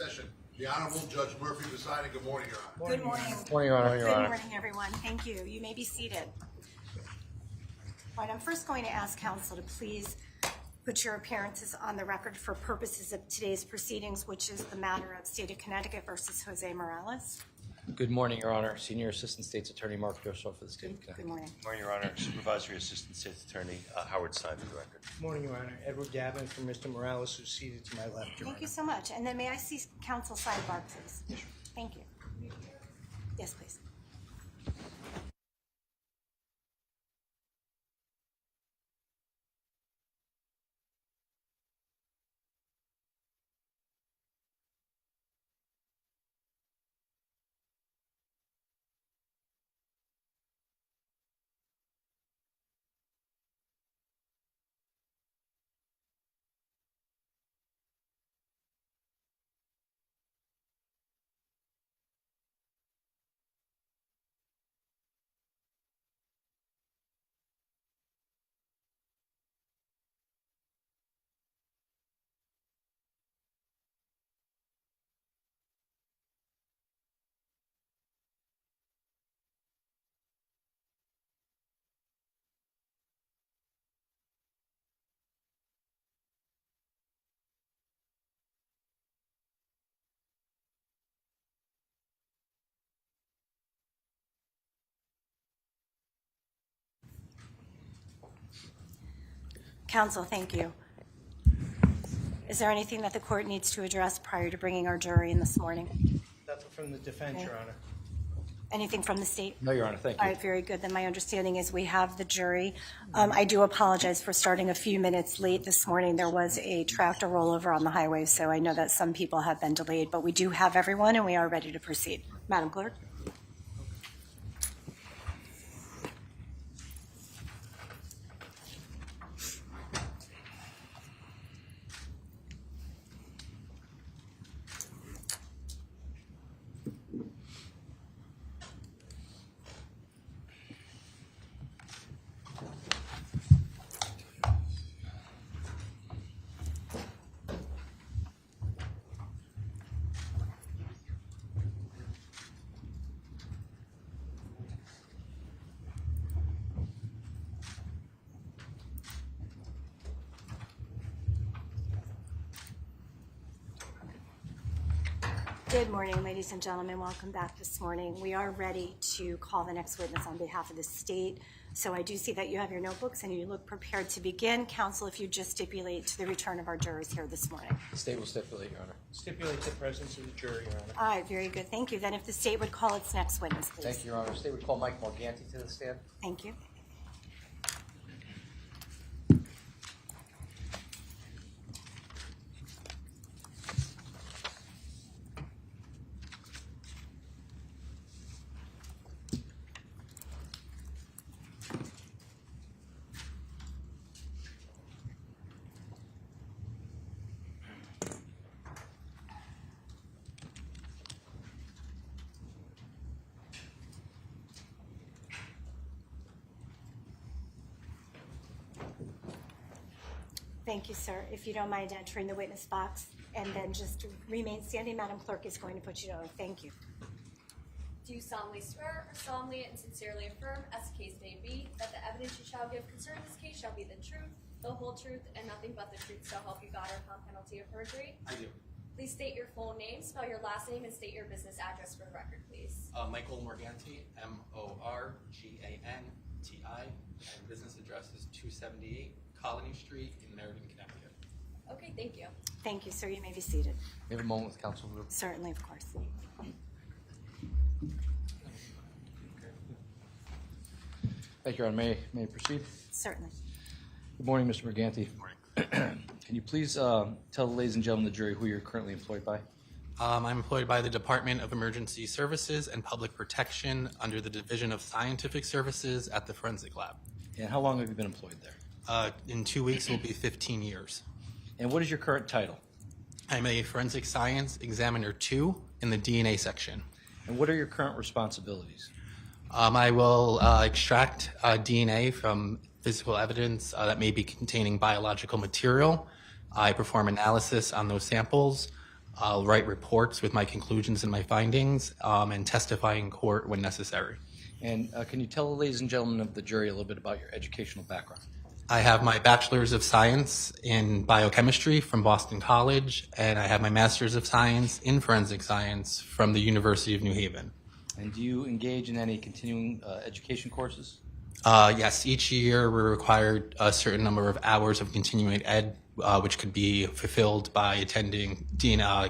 session. The Honorable Judge Murphy presiding. Good morning, Your Honor. Good morning. Morning, Your Honor. Good morning, everyone. Thank you. You may be seated. All right, I'm first going to ask counsel to please put your appearances on the record for purposes of today's proceedings, which is the matter of State of Connecticut versus Jose Morales. Good morning, Your Honor. Senior Assistant State's Attorney Mark Joseph for the State of Connecticut. Good morning. Good morning, Your Honor. Supervisory Assistant State's Attorney Howard Stein for the record. Good morning, Your Honor. Edward Gavin for Mr. Morales, who's seated to my left, Your Thank Honor. you so much. And then may I see counsel sidebar, please? Thank you. Yes, please. Counsel, thank you. Is there anything that the court needs to address prior to bringing our jury in this morning? Nothing from the defense, Okay. Your Honor. Anything from the state? No, Your Honor. Thank you. All right, very good. Then my understanding is we have the jury. I do apologize for starting a few minutes late this morning. There was a tractor rollover on the highway, so I know that some people have been delayed, but we do have everyone and we are ready to proceed. Madam Clerk? Good morning, ladies and gentlemen. Welcome back this morning. We are ready to call the next witness on behalf of the state. So I do see that you have your notebooks and you look prepared to begin. Counsel, if you just stipulate to the return of our jurors here this morning. The state will stipulate, Your Honor. Stipulate the presence of the jury, Your Honor. All right, very good. Thank you. Then if the state would call its next witness, please. Thank you, Your Honor. The state would call Mike Morganti to the stand. Thank you. Thank you, sir. If you don't mind entering the witness box and then just remain standing, Madam Clerk is going to put you to oath. Thank you. Do you solemnly swear or solemnly and sincerely affirm, as the case may be, that the evidence you shall give concerning this case shall be the truth, the whole truth, and nothing but the truth, so help you God, or upon penalty of perjury? I do. Please state your full name, spell your last name, and state your business address for the record, please. Michael Morganti, Morganti, and business address is 278 Colony Street in Meriden, Connecticut. Okay, thank you. Thank you, sir. You may be seated. We have a moment with counsel. Certainly, of course. Thank you, Your Honor. May I proceed? Certainly. Good morning, Mr. Morganti. Good morning. Can you please tell the ladies and gentlemen of the jury who you're currently employed by? I'm employed by the Department of Emergency Services and Public Protection under the Division of Scientific Services at the Forensic Lab. And how long have you been employed there? In 2 weeks, it will be 15 years. And what is your current title? I'm a Forensic Science Examiner 2 in the DNA section. And what are your current responsibilities? I will extract DNA from physical evidence that may be containing biological material. I perform analysis on those samples. I'll write reports with my conclusions and my findings, and testify in court when necessary. And can you tell the ladies and gentlemen of the jury a little bit about your educational background? I have my Bachelor's of Science in Biochemistry from Boston College, and I have my Master's of Science in Forensic Science from the University of New Haven. And do you engage in any continuing education courses? Yes, each year we're required a certain number of hours of continuing ed, which could be fulfilled by attending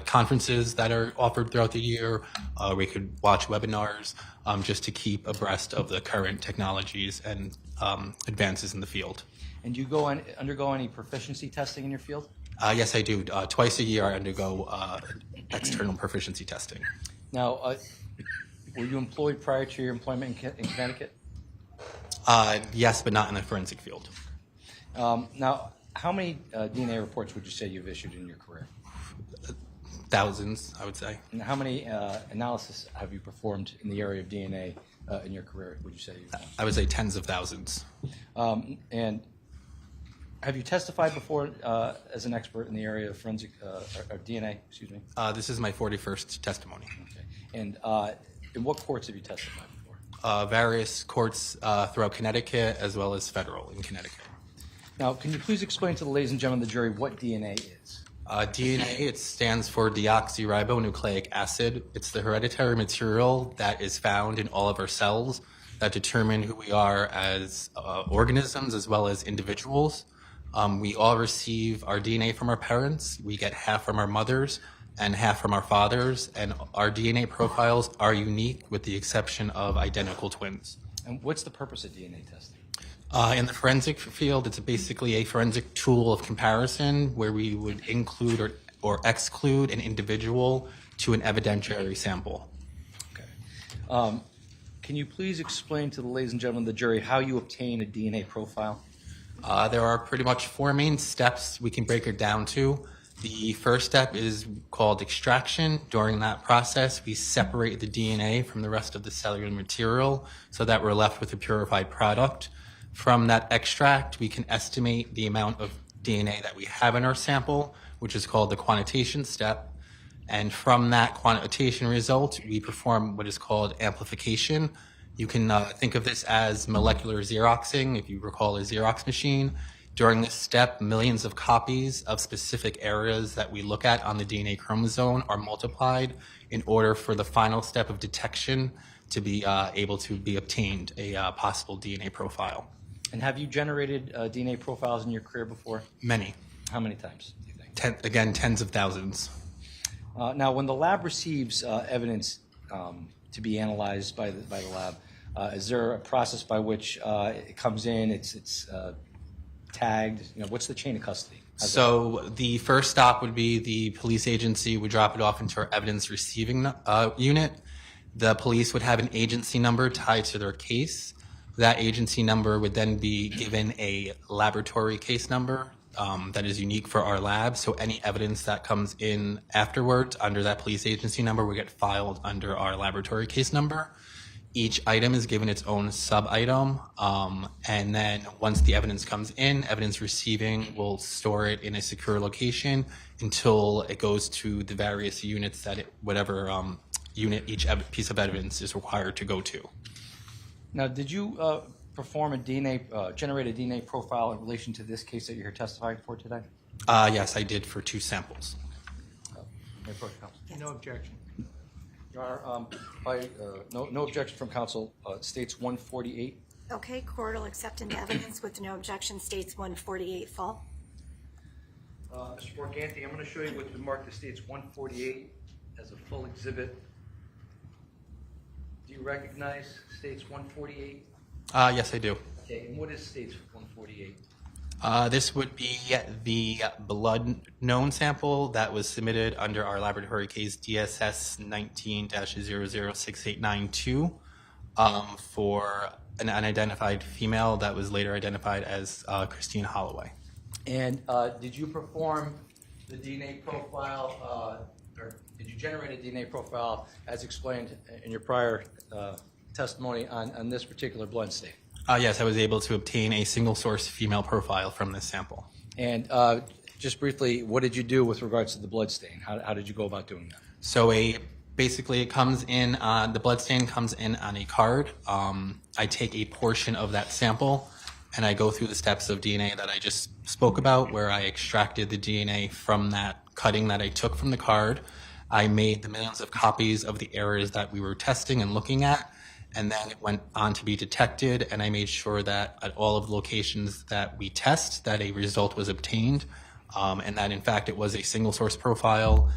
conferences that are offered throughout the year. We could watch webinars just to keep abreast of the current technologies and advances in the field. And do you undergo any proficiency testing in your field? Yes, I do. Twice a year I undergo external proficiency testing. Now, were you employed prior to your employment in Connecticut? Yes, but not in the forensic field. Now, how many DNA reports would you say you've issued in your career? Thousands, I would say. And how many analysis have you performed in the area of DNA in your career, would you say you've done? I would say tens of thousands. And have you testified before as an expert in the area of forensic or DNA? Excuse me. This is my 41st testimony. Okay. And in what courts have you testified before? Various courts throughout Connecticut as well as federal in Connecticut. Now, can you please explain to the ladies and gentlemen of the jury what DNA is? DNA, it stands for deoxyribonucleic acid. It's the hereditary material that is found in all of our cells that determine who we are as organisms as well as individuals. We all receive our DNA from our parents. We get half from our mothers and half from our fathers, and our DNA profiles are unique with the exception of identical twins. And what's the purpose of DNA testing? In the forensic field, it's basically a forensic tool of comparison where we would include or exclude an individual to an evidentiary sample. Okay. Can you please explain to the ladies and gentlemen of the jury how you obtain a DNA profile? There are pretty much four main steps we can break it down to. The first step is called extraction. During that process, we separate the DNA from the rest of the cellular material so that we're left with a purified product. From that extract, we can estimate the amount of DNA that we have in our sample, which is called the quantitation step. And from that quantitation result, we perform what is called amplification. You can think of this as molecular Xeroxing, if you recall a Xerox machine. During this step, millions of copies of specific areas that we look at on the DNA chromosome are multiplied in order for the final step of detection to be able to be obtained, a possible DNA profile. And have you generated DNA profiles in your career before? Many. How many times, do you think? Again, tens of thousands. Now, when the lab receives evidence to be analyzed by the lab, is there a process by which it comes in, it's tagged? You know, what's the chain of custody? So the first stop would be the police agency would drop it off into our evidence receiving unit. The police would have an agency number tied to their case. That agency number would then be given a laboratory case number that is unique for our lab. So any evidence that comes in afterwards under that police agency number will get filed under our laboratory case number. Each item is given its own sub-item, and then once the evidence comes in, evidence receiving will store it in a secure location until it goes to the various units that whatever unit each piece of evidence is required to go to. Now, did you perform generate a DNA profile in relation to this case that you're testifying for today? Yes, I did for 2 samples. May I approach counsel? No objection. Your Honor, no objection from counsel, states 148. Okay, court will accept into evidence with no objection, states 148 full. Mr. Morganti, I'm going to show you what the mark that states 148 as a full exhibit. Do you recognize states 148? Yes, I do. Okay, and what is states 148? This would be the blood known sample that was submitted under our laboratory case DSS 19-006892 for an unidentified female that was later identified as Christine Holloway. And did you perform the DNA profile, or did you generate a DNA profile as explained in your prior testimony on this particular blood stain? Yes, I was able to obtain a single source female profile from this sample. And just briefly, what did you do with regards to the blood stain? How did you go about doing that? So basically it comes in, the blood stain comes in on a card. I take a portion of that sample and I go through the steps of DNA that I just spoke about, where I extracted the DNA from that cutting that I took from the card. I made the millions of copies of the errors that we were testing and looking at, and then it went on to be detected, and I made sure that at all of the locations that we test, that a result was obtained, and that in fact it was a single source profile,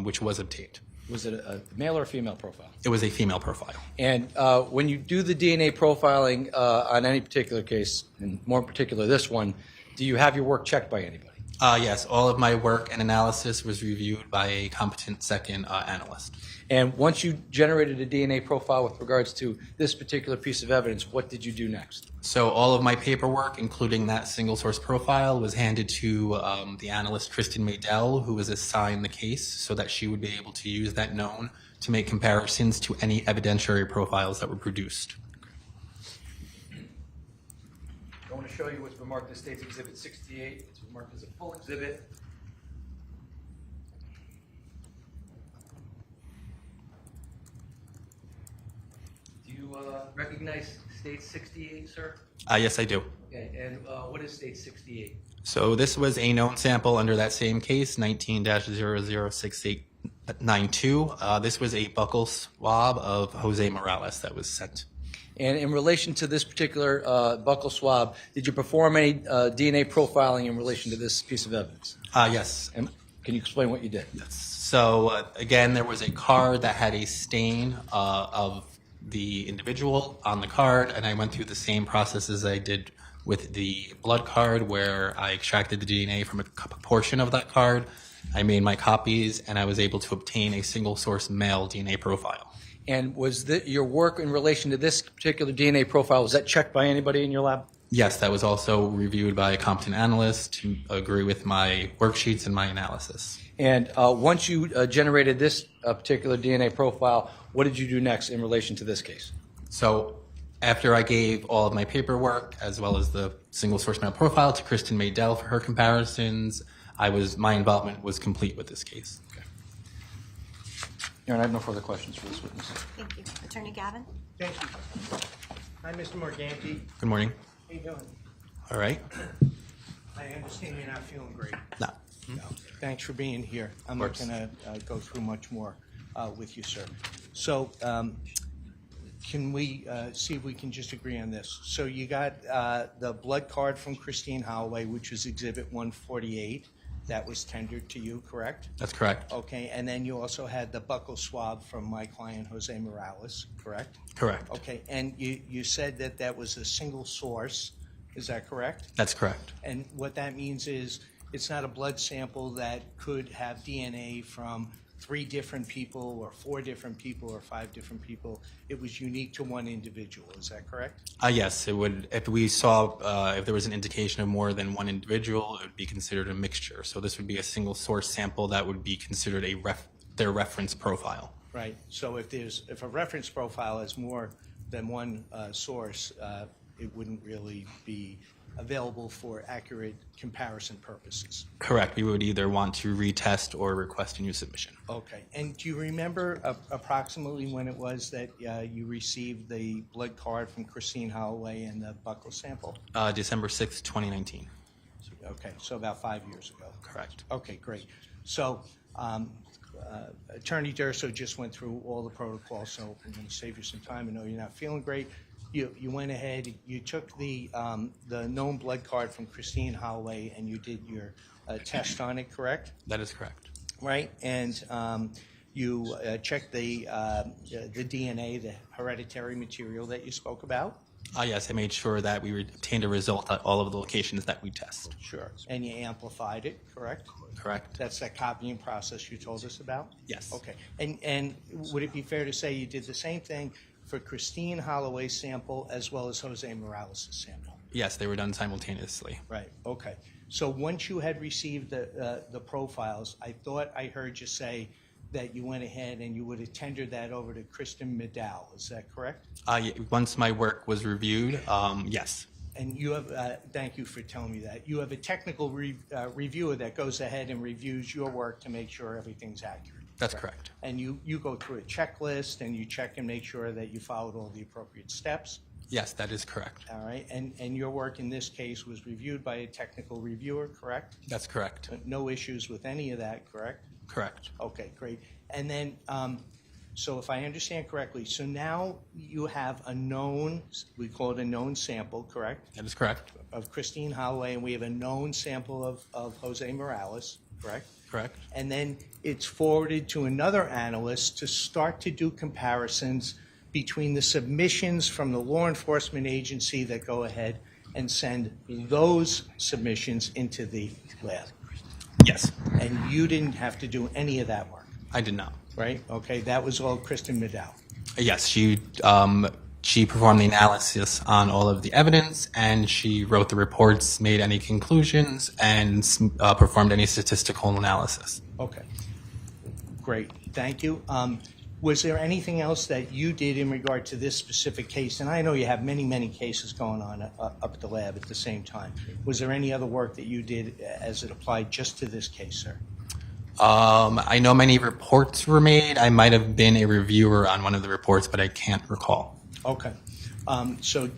which was obtained. Was it a male or a female profile? It was a female profile. And when you do the DNA profiling on any particular case, and more in particular this one, do you have your work checked by anybody? Yes, all of my work and analysis was reviewed by a competent second analyst. And once you generated a DNA profile with regards to this particular piece of evidence, what did you do next? So all of my paperwork, including that single source profile, was handed to the analyst Christine Maidell, who was assigned the case, so that she would be able to use that known to make comparisons to any evidentiary profiles that were produced. I want to show you what's been marked as State's Exhibit 68. It's been marked as a full exhibit. Do you recognize State 68, sir? Yes, I do. Okay, and what is State 68? So this was a known sample under that same case, 19-006892. This was a buccal swab of Jose Morales that was sent. And in relation to this particular buccal swab, did you perform any DNA profiling in relation to this piece of evidence? Yes. And can you explain what you did? So again, there was a card that had a stain of the individual on the card, and I went through the same process as I did with the blood card, where I extracted the DNA from a portion of that card. I made my copies, and I was able to obtain a single source male DNA profile. And was your work in relation to this particular DNA profile, was that checked by anybody in your lab? Yes, that was also reviewed by a competent analyst to agree with my worksheets and my analysis. And once you generated this particular DNA profile, what did you do next in relation to this case? So after I gave all of my paperwork, as well as the single source male profile, to Christine Maidell for her comparisons, my involvement was complete with this case. Okay. Aaron, I have no further questions for this witness. Thank you. Attorney Gavin? Thank you. Hi, Mr. Morganti. Good morning. How you doing? All right. I understand you're not feeling great. No. No. Thanks for being here. I'm not course. going to go through much more with you, sir. So can we see if we can just agree on this? So you got the blood card from Christine Holloway, which was Exhibit 148. That was tendered to you, correct? That's correct. Okay, and then you also had the buccal swab from my client, Jose Morales, correct? Correct. Okay, and you said that that was a single source. Is that correct? That's correct. And what that means is it's not a blood sample that could have DNA from 3 different people or 4 different people or 5 different people. It was unique to one individual. Is that correct? Yes, it would. If we saw, if there was an indication of more than one individual, it would be considered a mixture. So this would be a single source sample that would be considered their reference profile. Right. So if a reference profile has more than one source, it wouldn't really be available for accurate comparison purposes. Correct. We would either want to retest or request a new submission. Okay. And do you remember approximately when it was that you received the blood card from Christine Holloway and the buccal sample? December 6th, 2019. Okay, so about 5 years ago. Correct. Okay, great. So Attorney Durso just went through all the protocols, so I'm going to save you some time. I know you're not feeling great. You went ahead, you took the known blood card from Christine Holloway and you did your test on it, correct? That is correct. Right, and you checked the DNA, the hereditary material that you spoke about? Yes, I made sure that we obtained a result at all of the locations that we test. Sure. And you amplified it, correct? Correct. That's that copying process you told us about? Yes. Okay. And would it be fair to say you did the same thing for Christine Holloway's sample as well as Jose Morales' sample? Yes, they were done simultaneously. Right. Okay. So once you had received the profiles, I thought I heard you say that you went ahead and you would have tendered that over to Christine Maidell. Is that correct? Once my work was reviewed, yes. And you have, thank you for telling me that. You have a technical reviewer that goes ahead and reviews your work to make sure everything's accurate. That's correct. And you go through a checklist and you check and make sure that you followed all the appropriate steps. Yes, that is correct. All right. And your work in this case was reviewed by a technical reviewer, correct? That's correct. No issues with any of that, correct? Correct. Okay, great. And then, so if I understand correctly, so now you have a known, we call it a known sample, correct? That is correct. Of Christine Holloway, and we have a known sample of Jose Morales, correct? Correct. And then it's forwarded to another analyst to start to do comparisons between the submissions from the law enforcement agency that go ahead and send those submissions into the lab. Yes. And you didn't have to do any of that work, I did not. right? Okay, that was all Kristen Maidell. Yes, she performed the analysis on all of the evidence, and she wrote the reports, made any conclusions, and performed any statistical analysis. Okay, great, thank you. Was there anything else that you did in regard to this specific case? And I know you have many, many cases going on up at the lab at the same time. Was there any other work that you did as it applied just to this case, sir? I know many reports were made. I might have been a reviewer on one of the reports, but I can't recall. Okay. So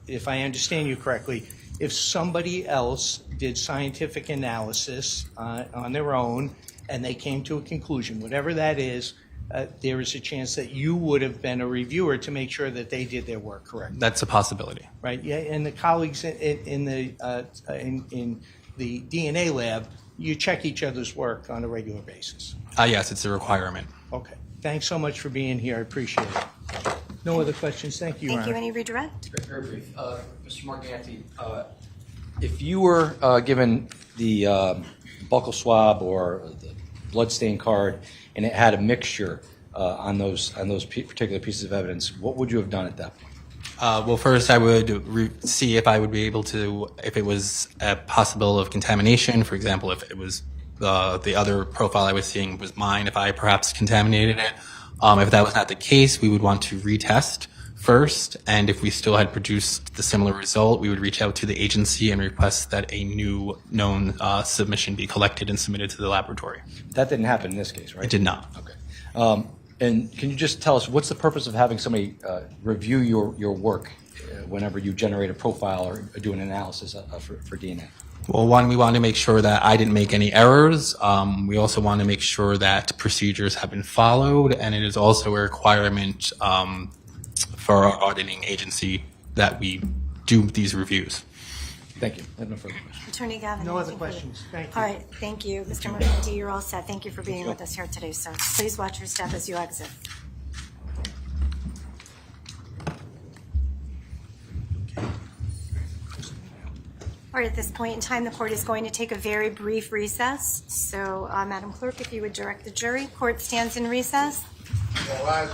if I understand you correctly, if somebody else did scientific analysis on their own and they came to a conclusion, whatever that is, there is a chance that you would have been a reviewer to make sure that they did their work correct, That's a possibility. right? Yeah, and the colleagues in the DNA lab, you check each other's work on a regular basis. Yes, it's a requirement. Okay. Thanks so much for being here. I appreciate it. No other questions. Thank you, Your Thank you. Honor. Any redirect? Very brief. Mr. Morganti, if you were given the buccal swab or the bloodstain card and it had a mixture on those particular pieces of evidence, what would you have done at that point? Well, first I would see if I would be able to, if it was a possible of contamination. For example, if it was the other profile I was seeing was mine, if I perhaps contaminated it. If that was not the case, we would want to retest first, and if we still had produced the similar result, we would reach out to the agency and request that a new known submission be collected and submitted to the laboratory. That didn't happen in this case, right? It did not. Okay. And can you just tell us what's the purpose of having somebody review your work whenever you generate a profile or do an analysis for DNA? Well, one, we want to make sure that I didn't make any errors. We also want to make sure that procedures have been followed, and it is also a requirement for our auditing agency that we do these reviews. Thank you. I have no further questions. Attorney Gavin. No other anything further? questions. Thank you. All right. Thank you. Mr. Morganti, you're all set. Thank you for being with us here today, sir. Please watch your step as you exit. All right, at this point in time, the court is going to take a very brief recess. So, Madam Clerk, if you would direct the jury, court stands in recess. All rise.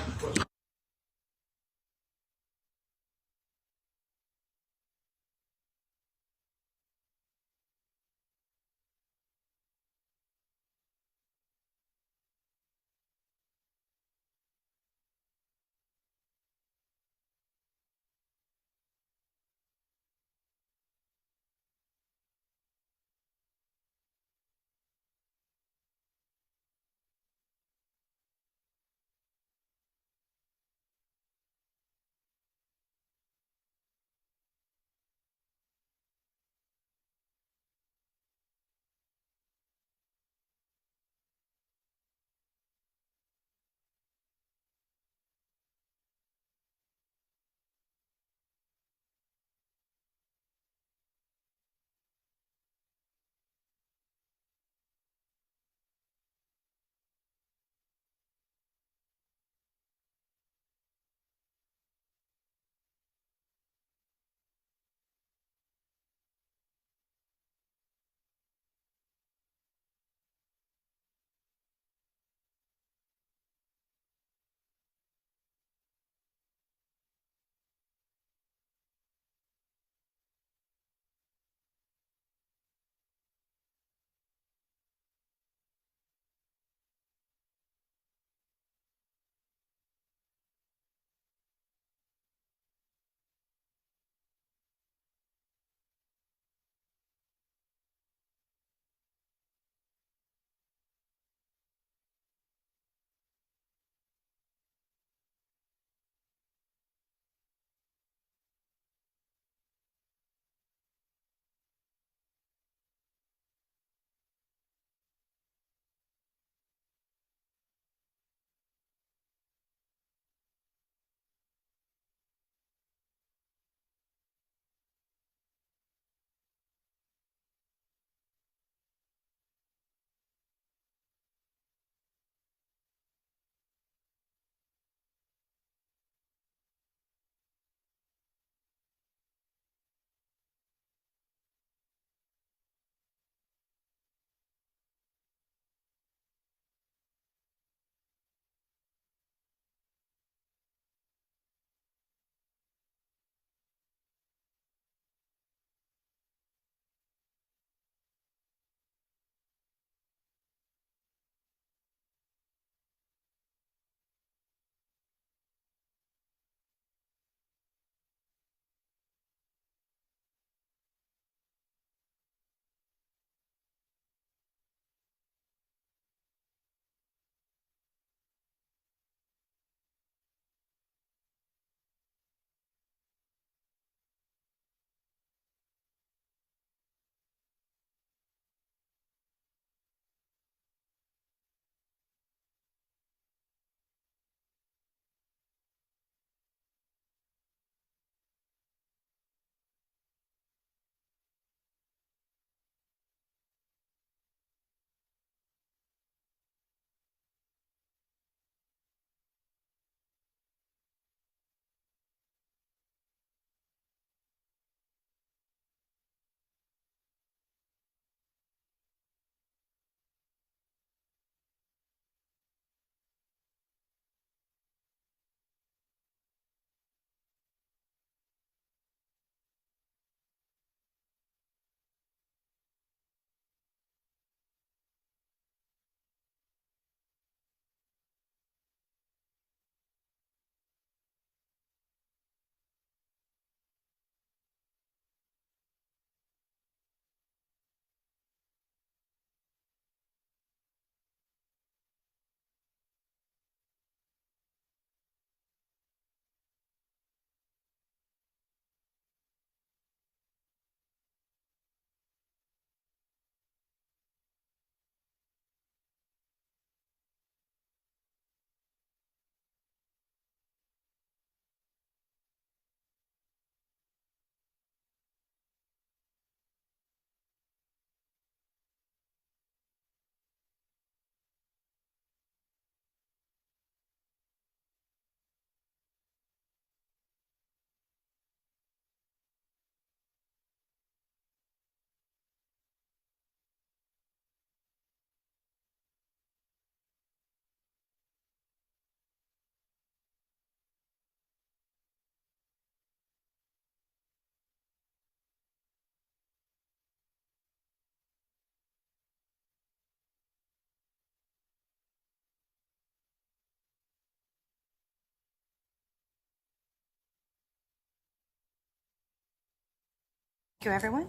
you, everyone.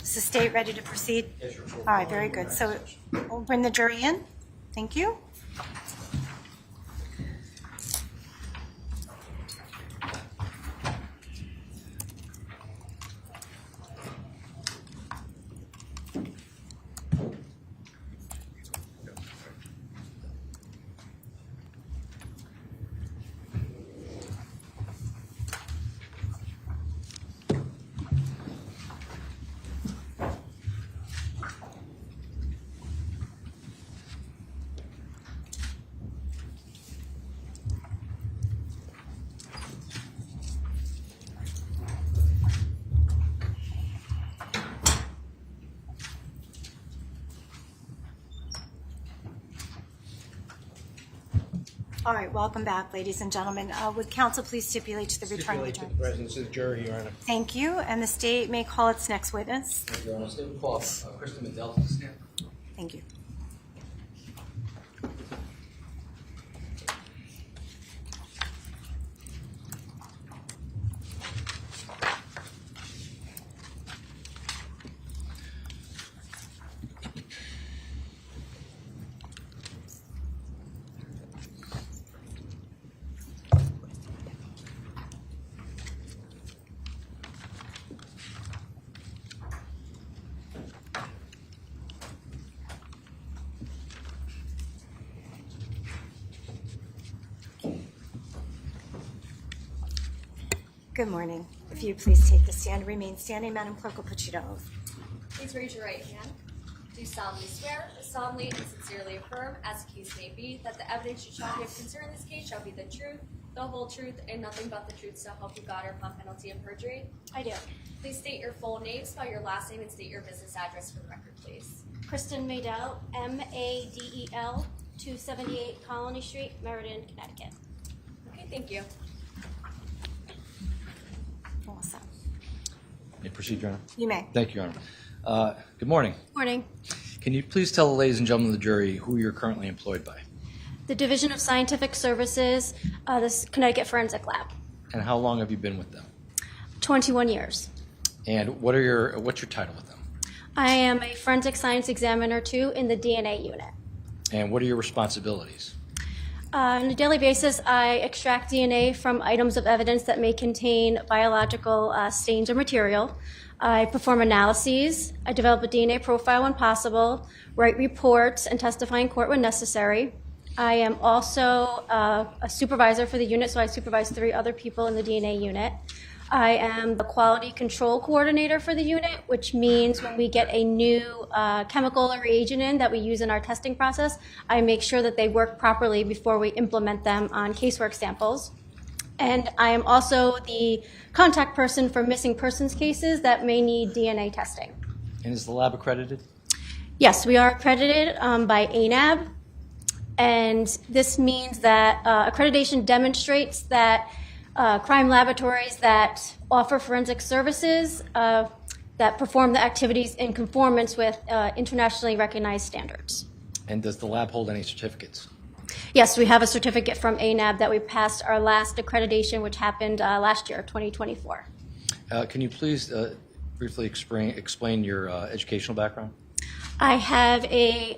Is the state ready to proceed? Yes, sure. All right, very good. So we'll bring the jury in. Thank you. All right, welcome back, ladies and gentlemen. Would counsel please stipulate to the return of the Stipulate jury? the presence of the jury, Your Honor. Thank you, and the state may call its next witness. Thank you, Your Honor. State will call Kristen Maidell to the stand. Thank you. Good morning. If you please take the stand, remain standing. Madam Clerk will put you to oath. Please raise your right hand. Do solemnly swear, solemnly and sincerely affirm, as the case may be, that the evidence you shall give concerning this case shall be the truth, the whole truth, and nothing but the truth, so help you God, or upon penalty of perjury? I do. Please state your full name, spell your last name, and state your business address for the record, please. Kristen Maidell, Maidell, 278 Colony Street, Meriden, Connecticut. Okay, thank you. Awesome. May I proceed, Your Honor? You may. Thank you, Your Honor. Good morning. Morning. Can you please tell the ladies and gentlemen of the jury who you're currently employed by? The Division of Scientific Services, this Connecticut Forensic Lab. And how long have you been with them? 21 years. And what's your title with them? I am a Forensic Science Examiner 2 in the DNA unit. And what are your responsibilities? On a daily basis, I extract DNA from items of evidence that may contain biological stains or material. I perform analyses. I develop a DNA profile when possible, write reports, and testify in court when necessary. I am also a supervisor for the unit, so I supervise 3 other people in the DNA unit. I am the quality control coordinator for the unit, which means when we get a new chemical or reagent in that we use in our testing process, I make sure that they work properly before we implement them on casework samples. And I am also the contact person for missing persons cases that may need DNA testing. And is the lab accredited? Yes, we are accredited by ANAB, and this means that accreditation demonstrates that crime laboratories that offer forensic services that perform the activities in conformance with internationally recognized standards. And does the lab hold any certificates? Yes, we have a certificate from ANAB that we passed our last accreditation, which happened last year, 2024. Can you please briefly explain your educational background? I have a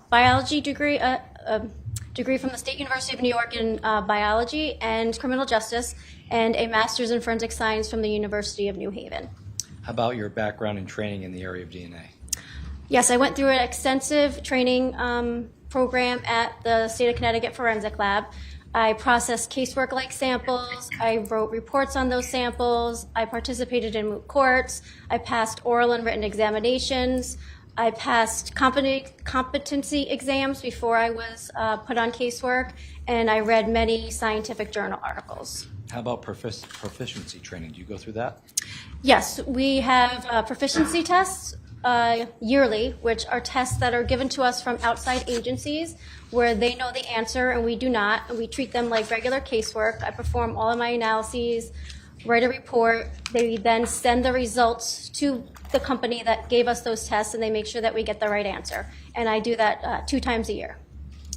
biology degree, degree from the State University of New York in biology and criminal justice, and a master's in forensic science from the University of New Haven. How about your background and training in the area of DNA? Yes, I went through an extensive training program at the State of Connecticut Forensic Lab. I processed casework-like samples. I wrote reports on those samples. I participated in moot courts. I passed oral and written examinations. I passed competency exams before I was put on casework, and I read many scientific journal articles. How about proficiency training? Do you go through that? Yes, we have proficiency tests yearly, which are tests that are given to us from outside agencies where they know the answer and we do not, and we treat them like regular casework. I perform all of my analyses, write a report. They then send the results to the company that gave us those tests, and they make sure that we get the right answer. And I do that 2 times a year.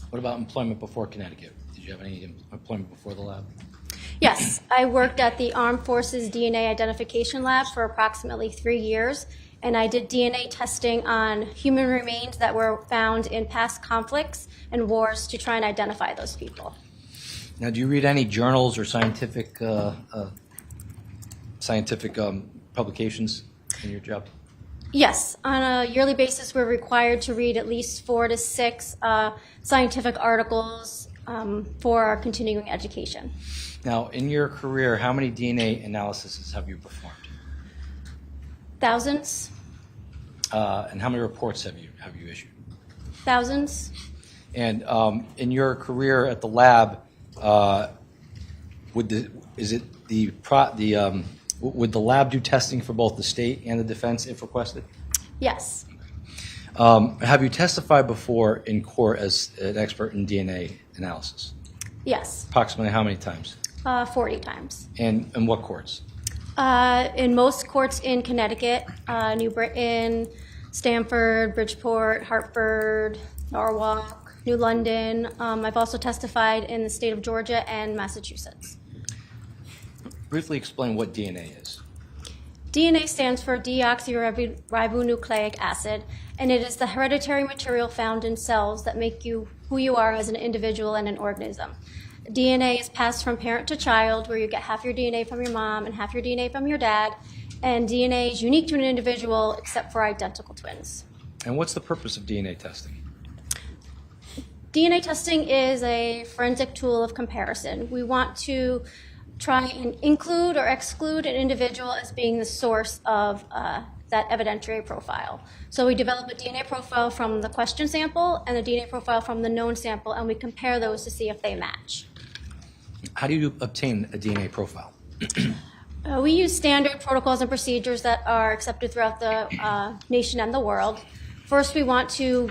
What about employment before Connecticut? Did you have any employment before the lab? Yes, I worked at the Armed Forces DNA Identification Lab for approximately 3 years, and I did DNA testing on human remains that were found in past conflicts and wars to try and identify those people. Now, do you read any journals or scientific publications in your job? Yes, on a yearly basis, we're required to read at least 4 to 6 scientific articles for our continuing education. Now, in your career, how many DNA analyses have you performed? Thousands, And how many reports have you issued? thousands. And in your career at the lab, would the lab do testing for both the state and the defense if requested? Yes, Have you testified before in court as an expert in DNA analysis? yes, Approximately how many times? 40 times. And in what courts? In most courts in Connecticut, New Britain, Stamford, Bridgeport, Hartford, Norwalk, New London. I've also testified in the state of Georgia and Massachusetts. Briefly explain what DNA is. DNA stands for deoxyribonucleic acid, and it is the hereditary material found in cells that make you who you are as an individual and an organism. DNA is passed from parent to child, where you get half your DNA from your mom and half your DNA from your dad, and DNA is unique to an individual except for identical twins. And what's the purpose of DNA testing? DNA testing is a forensic tool of comparison. We want to try and include or exclude an individual as being the source of that evidentiary profile. So we develop a DNA profile from the question sample and a DNA profile from the known sample, and we compare those to see if they match. How do you obtain a DNA profile? We use standard protocols and procedures that are accepted throughout the nation and the world. First, we want to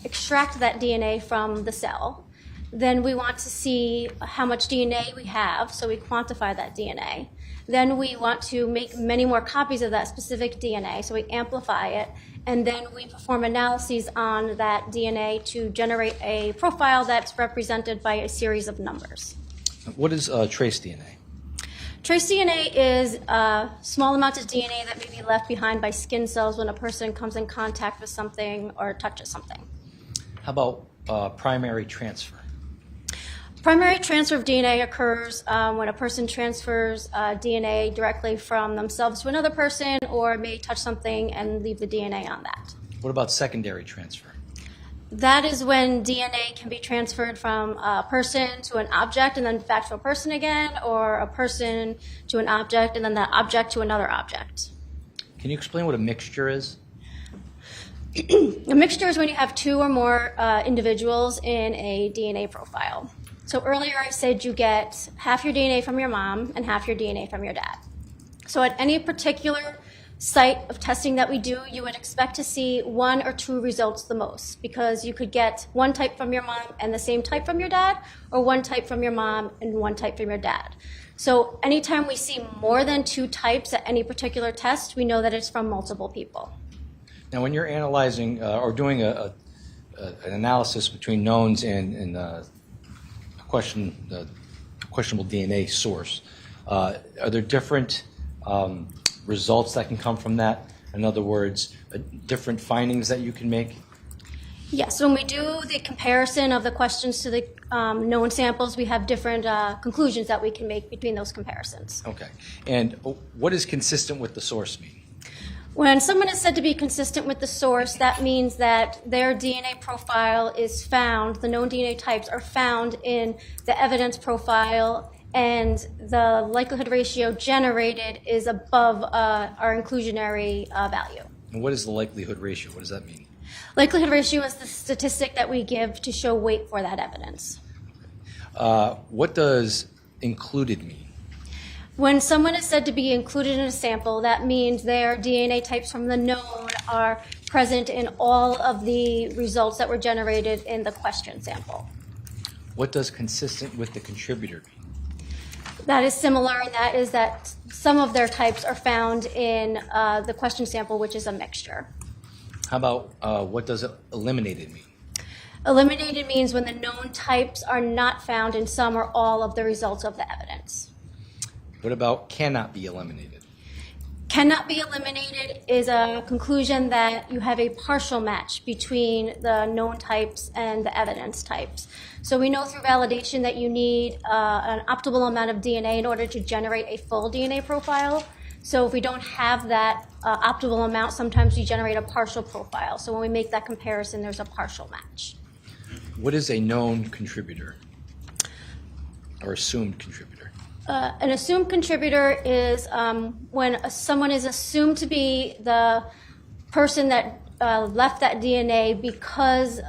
extract that DNA from the cell. Then we want to see how much DNA we have, so we quantify that DNA. Then we want to make many more copies of that specific DNA, so we amplify it. And then we perform analyses on that DNA to generate a profile that's represented by a series of numbers. What is trace DNA? Trace DNA is a small amount of DNA that may be left behind by skin cells when a person comes in contact with something or touches something. How about primary transfer? Primary transfer of DNA occurs when a person transfers DNA directly from themselves to another person, or may touch something and leave the DNA on that. What about secondary transfer? That is when DNA can be transferred from a person to an object and then back to a person again, or a person to an object and then that object to another object. Can you explain what a mixture is? A mixture is when you have 2 or more individuals in a DNA profile. So earlier I said you get half your DNA from your mom and half your DNA from your dad. So at any particular site of testing that we do, you would expect to see 1 or 2 results the most, because you could get 1 type from your mom and the same type from your dad, or 1 type from your mom and 1 type from your dad. So anytime we see more than 2 types at any particular test, we know that it's from multiple people. Now, when you're analyzing or doing an analysis between knowns and questionable DNA source, are there different results that can come from that? In other words, different findings that you can make? Yes, when we do the comparison of the questions to the known samples, we have different conclusions that we can make between those comparisons. Okay. And what does consistent with the source mean? When someone is said to be consistent with the source, that means that their DNA profile is found, the known DNA types are found in the evidence profile, and the likelihood ratio generated is above our inclusionary value. And what is the likelihood ratio? What does that mean? Likelihood ratio is the statistic that we give to show weight for that evidence. What does included mean? When someone is said to be included in a sample, that means their DNA types from the known are present in all of the results that were generated in the question sample. What does consistent with the contributor mean? That is similar, and that is that some of their types are found in the question sample, which is a mixture. How about what does eliminated mean? Eliminated means when the known types are not found in some or all of the results of the evidence. What about cannot be eliminated? Cannot be eliminated is a conclusion that you have a partial match between the known types and the evidence types. So we know through validation that you need an optimal amount of DNA in order to generate a full DNA profile. So if we don't have that optimal amount, sometimes we generate a partial profile. So when we make that comparison, there's a partial match. What is a known contributor or assumed contributor? An assumed contributor is when someone is assumed to be the person that left that DNA because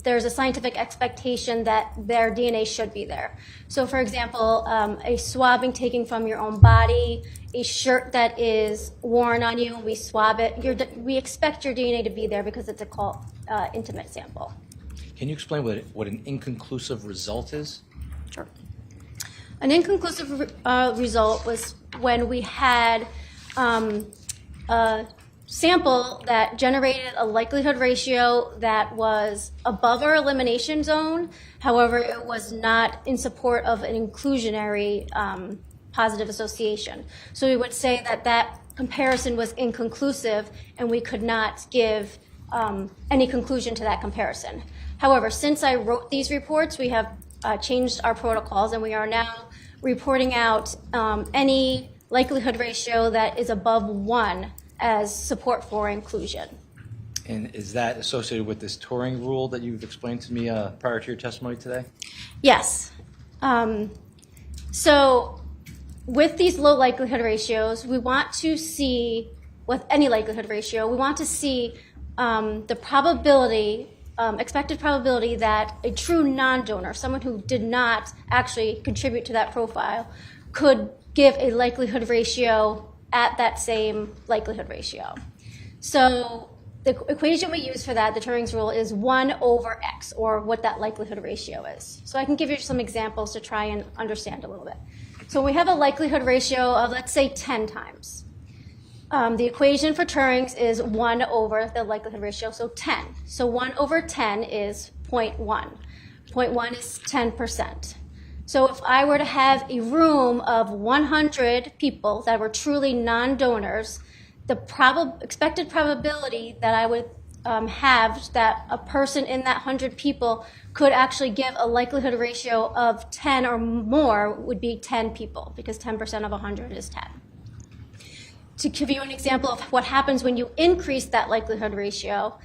there's a scientific expectation that their DNA should be there. So for example, a swabbing taken from your own body, a shirt that is worn on you, we swab it, we expect your DNA to be there because it's a intimate sample. Can you explain what an inconclusive result is? Sure. An inconclusive result was when we had a sample that generated a likelihood ratio that was above our elimination zone. However, it was not in support of an inclusionary positive association. So we would say that that comparison was inconclusive and we could not give any conclusion to that comparison. However, since I wrote these reports, we have changed our protocols and we are now reporting out any likelihood ratio that is above 1 as support for inclusion. And is that associated with this Turing rule that you've explained to me prior to your testimony today? Yes. So with these low likelihood ratios, we want to see, with any likelihood ratio, we want to see the probability, expected probability that a true non-donor, someone who did not actually contribute to that profile, could give a likelihood ratio at that same likelihood ratio. So the equation we use for that, the Turing's rule, is 1 over x, or what that likelihood ratio is. So I can give you some examples to try and understand a little bit. So we have a likelihood ratio of, let's say, 10 times. The equation for Turing's is 1 over the likelihood ratio, so 10. So 1 over 10 is 0.1. 0.1 is 10%. So if I were to have a room of 100 people that were truly non-donors, the expected probability that I would have that a person in that 100 people could actually give a likelihood ratio of 10 or more would be 10 people, because 10% of 100 is 10. To give you an example of what happens when you increase that likelihood ratio,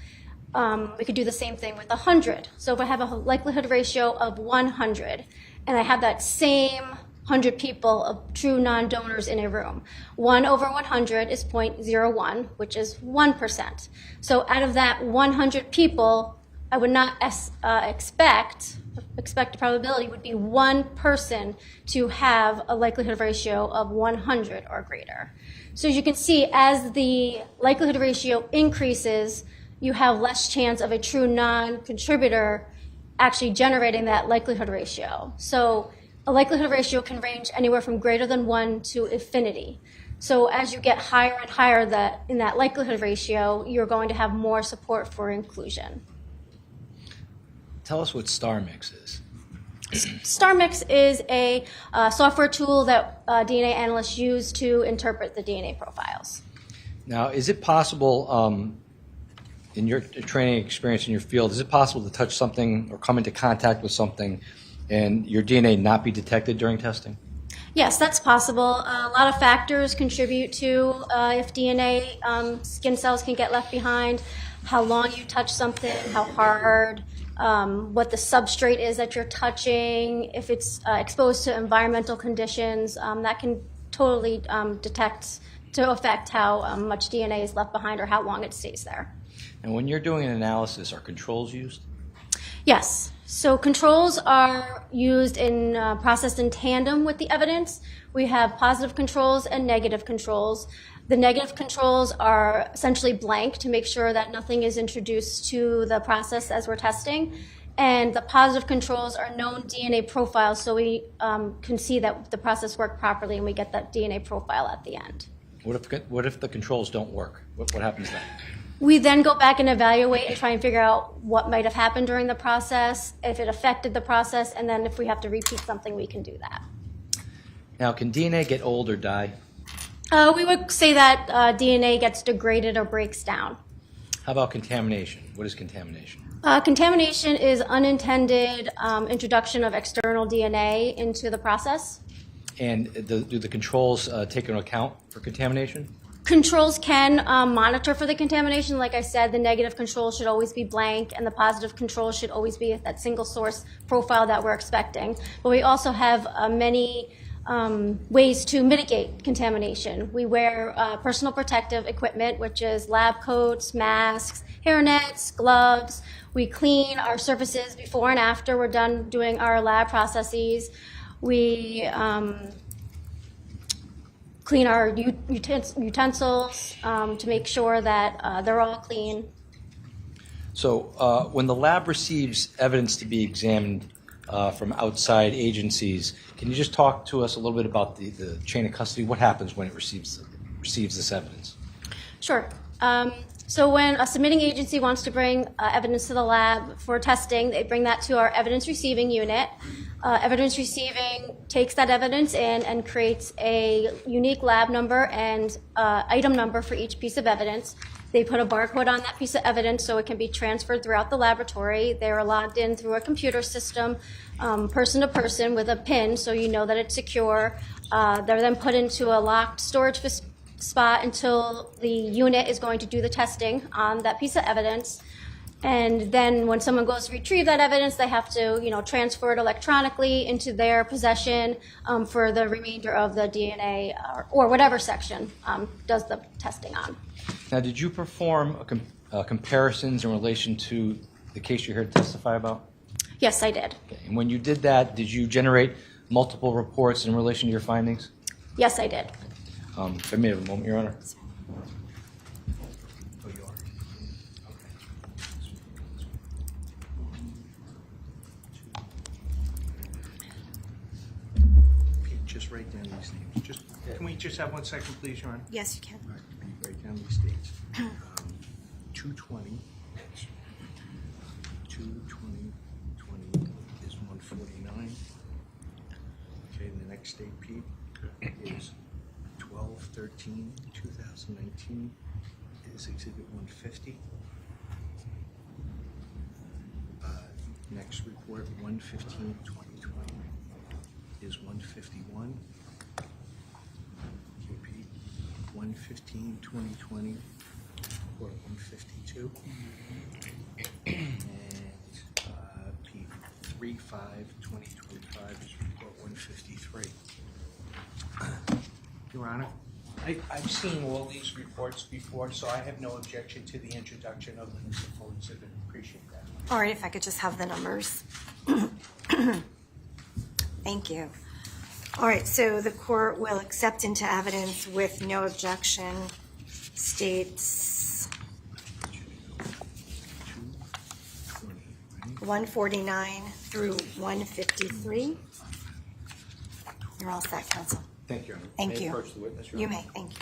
we could do the same thing with 100. So if I have a likelihood ratio of 100, and I have that same 100 people of true non-donors in a room, 1 over 100 is 0.01, which is 1%. So out of that 100 people, I would not expect the probability would be 1 person to have a likelihood ratio of 100 or greater. So as you can see, as the likelihood ratio increases, you have less chance of a true non-contributor actually generating that likelihood ratio. So a likelihood ratio can range anywhere from greater than 1 to infinity. So as you get higher and higher in that likelihood ratio, you're going to have more support for inclusion. Tell us what StarMix is. StarMix is a software tool that DNA analysts use to interpret the DNA profiles. Now, is it possible, in your training experience in your field, is it possible to touch something or come into contact with something and your DNA not be detected during testing? Yes, that's possible. A lot of factors contribute to if DNA skin cells can get left behind, how long you touch something, how hard, what the substrate is that you're touching, if it's exposed to environmental conditions, that can totally affect how much DNA is left behind or how long it stays there. And when you're doing an analysis, are controls used? Yes. So controls are used in processed in tandem with the evidence. We have positive controls and negative controls. The negative controls are essentially blank to make sure that nothing is introduced to the process as we're testing. And the positive controls are known DNA profiles, so we can see that the process worked properly and we get that DNA profile at the end. What if the controls don't work? What happens then? We then go back and evaluate and try and figure out what might have happened during the process, if it affected the process, and then if we have to repeat something, we can do that. Now, can DNA get old or die? We would say that DNA gets degraded or breaks down. How about contamination? What is contamination? Contamination is unintended introduction of external DNA into the process. And do the controls take into account for contamination? Controls can monitor for the contamination. Like I said, the negative control should always be blank, and the positive control should always be that single source profile that we're expecting. But we also have many ways to mitigate contamination. We wear personal protective equipment, which is lab coats, masks, hairnets, gloves. We clean our surfaces before and after we're done doing our lab processes. We clean our utensils to make sure that they're all clean. So when the lab receives evidence to be examined from outside agencies, can you just talk to us a little bit about the chain of custody? What happens when it receives this evidence? Sure. So when a submitting agency wants to bring evidence to the lab for testing, they bring that to our evidence receiving unit. Evidence receiving takes that evidence in and creates a unique lab number and item number for each piece of evidence. They put a barcode on that piece of evidence so it can be transferred throughout the laboratory. They are logged in through a computer system, person to person with a PIN, so you know that it's secure. They're then put into a locked storage spot until the unit is going to do the testing on that piece of evidence. And then when someone goes to retrieve that evidence, they have to, transfer it electronically into their possession for the remainder of the DNA or whatever section does the testing on. Now, did you perform comparisons in relation to the case you're here to testify about? Yes, I did. Okay. And when you did that, did you generate multiple reports in relation to your findings? Yes, I did. If I may have a moment, Your Honor. Just write down these names. Can we just have 1 second, please, Your Honor? Yes, you can. All right, write down these dates. 220. 220 is 149. Okay, the next date, Pete, is 12/13/2019 is Exhibit 150. Next report, 1/15/2020 is 151. Okay, Pete, 1/15/2020 or 152. And Pete, 3/5/2025 is report 153. Your Honor, I've seen all these reports before, so I have no objection to the introduction of them as a full exhibit. Appreciate that. All right, if I could just have the numbers. Thank you. All right, so the court will accept into evidence with no objection states 149 through 153. You're all set, counsel. Thank you, Your Honor. Thank May I you. approach the witness, Your You Honor? may, thank you.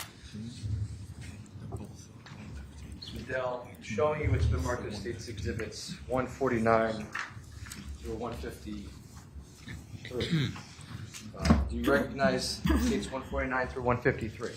Maidell, showing you it's been marked as State's Exhibits 149 through 153. Do you recognize States 149 through 153?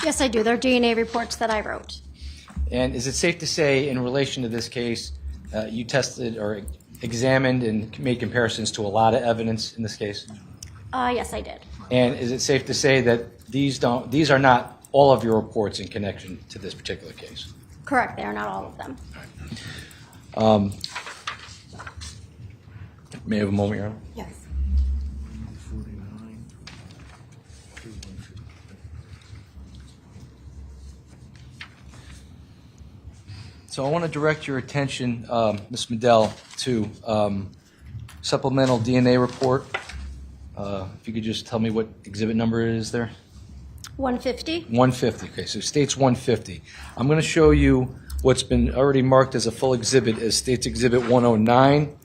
Yes, I do. They're DNA reports that I wrote. And is it safe to say, in relation to this case, you tested or examined and made comparisons to a lot of evidence in this case? Yes, I did. And is it safe to say that these are not all of your reports in connection to this particular case? Correct. They are not all of them. May I have a moment, Your Honor? Yes. 149 through 153. So I want to direct your attention, Ms. Maidell, to supplemental DNA report. If you could just tell me what exhibit number it is there? 150. 150. Okay, so states 150. I'm going to show you what's been already marked as a full exhibit as states exhibit 109.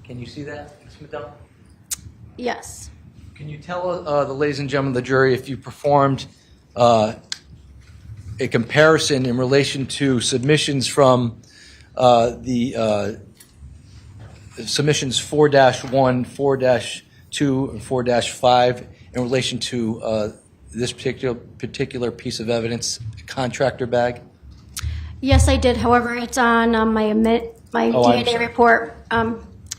Can you see that, Ms. Maidell? Yes. Can you tell the ladies and gentlemen of the jury if you performed a comparison in relation to submissions from the submissions 4-1, 4-2, and 4-5 in relation to this particular piece of evidence, contractor bag? Yes, I did. However, it's on my Oh, I'm DNA sorry. report,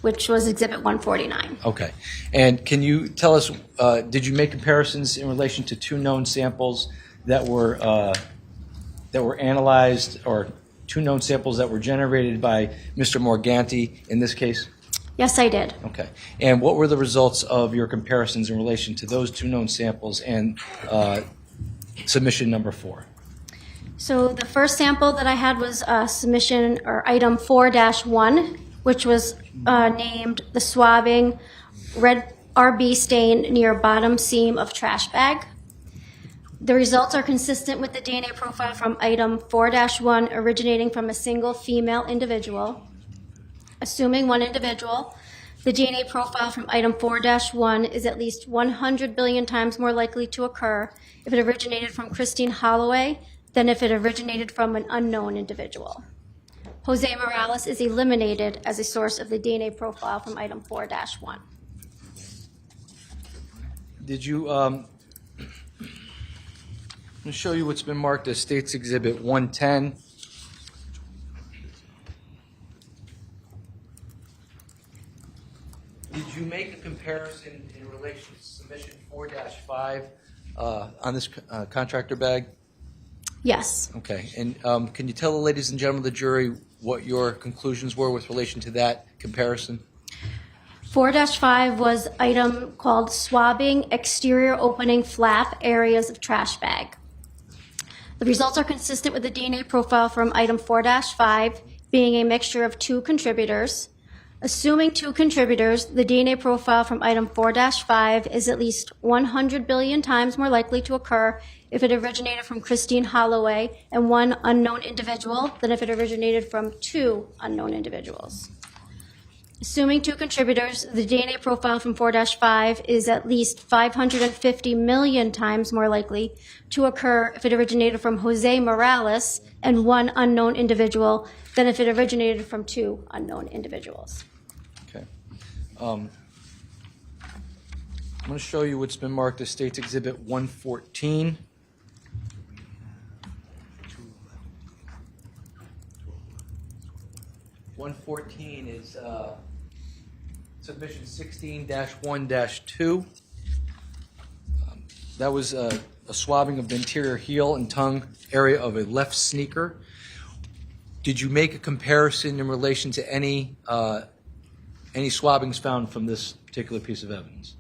which was Exhibit 149. Okay. And can you tell us, did you make comparisons in relation to two known samples that were analyzed, or two known samples that were generated by Mr. Morganti in this case? Yes, I did. Okay. And what were the results of your comparisons in relation to those two known samples and submission number 4? So the first sample that I had was submission or item 4-1, which was named the swabbing red RB stain near bottom seam of trash bag. The results are consistent with the DNA profile from item 4-1 originating from a single female individual. Assuming one individual, the DNA profile from item 4-1 is at least 100 billion times more likely to occur if it originated from Christine Holloway than if it originated from an unknown individual. Jose Morales is eliminated as a source of the DNA profile from item 4-1. Did you, I'm going to show you what's been marked as States Exhibit 110. Did you make a comparison in relation to submission 4-5 on this contractor bag? Yes. Okay. And can you tell the ladies and gentlemen of the jury what your conclusions were with relation to that comparison? 4-5 was item called swabbing exterior opening flap areas of trash bag. The results are consistent with the DNA profile from item 4-5 being a mixture of two contributors. Assuming two contributors, the DNA profile from item 4-5 is at least 100 billion times more likely to occur if it originated from Christine Holloway and one unknown individual than if it originated from two unknown individuals. Assuming two contributors, the DNA profile from 4-5 is at least 550 million times more likely to occur if it originated from Jose Morales and one unknown individual than if it originated from two unknown individuals. Okay. I'm going to show you what's been marked as States Exhibit 114. Is submission 16-1-2. That was a swabbing of the interior heel and tongue area of a left sneaker. Did you make a comparison in relation to any swabbings found from this particular piece of evidence?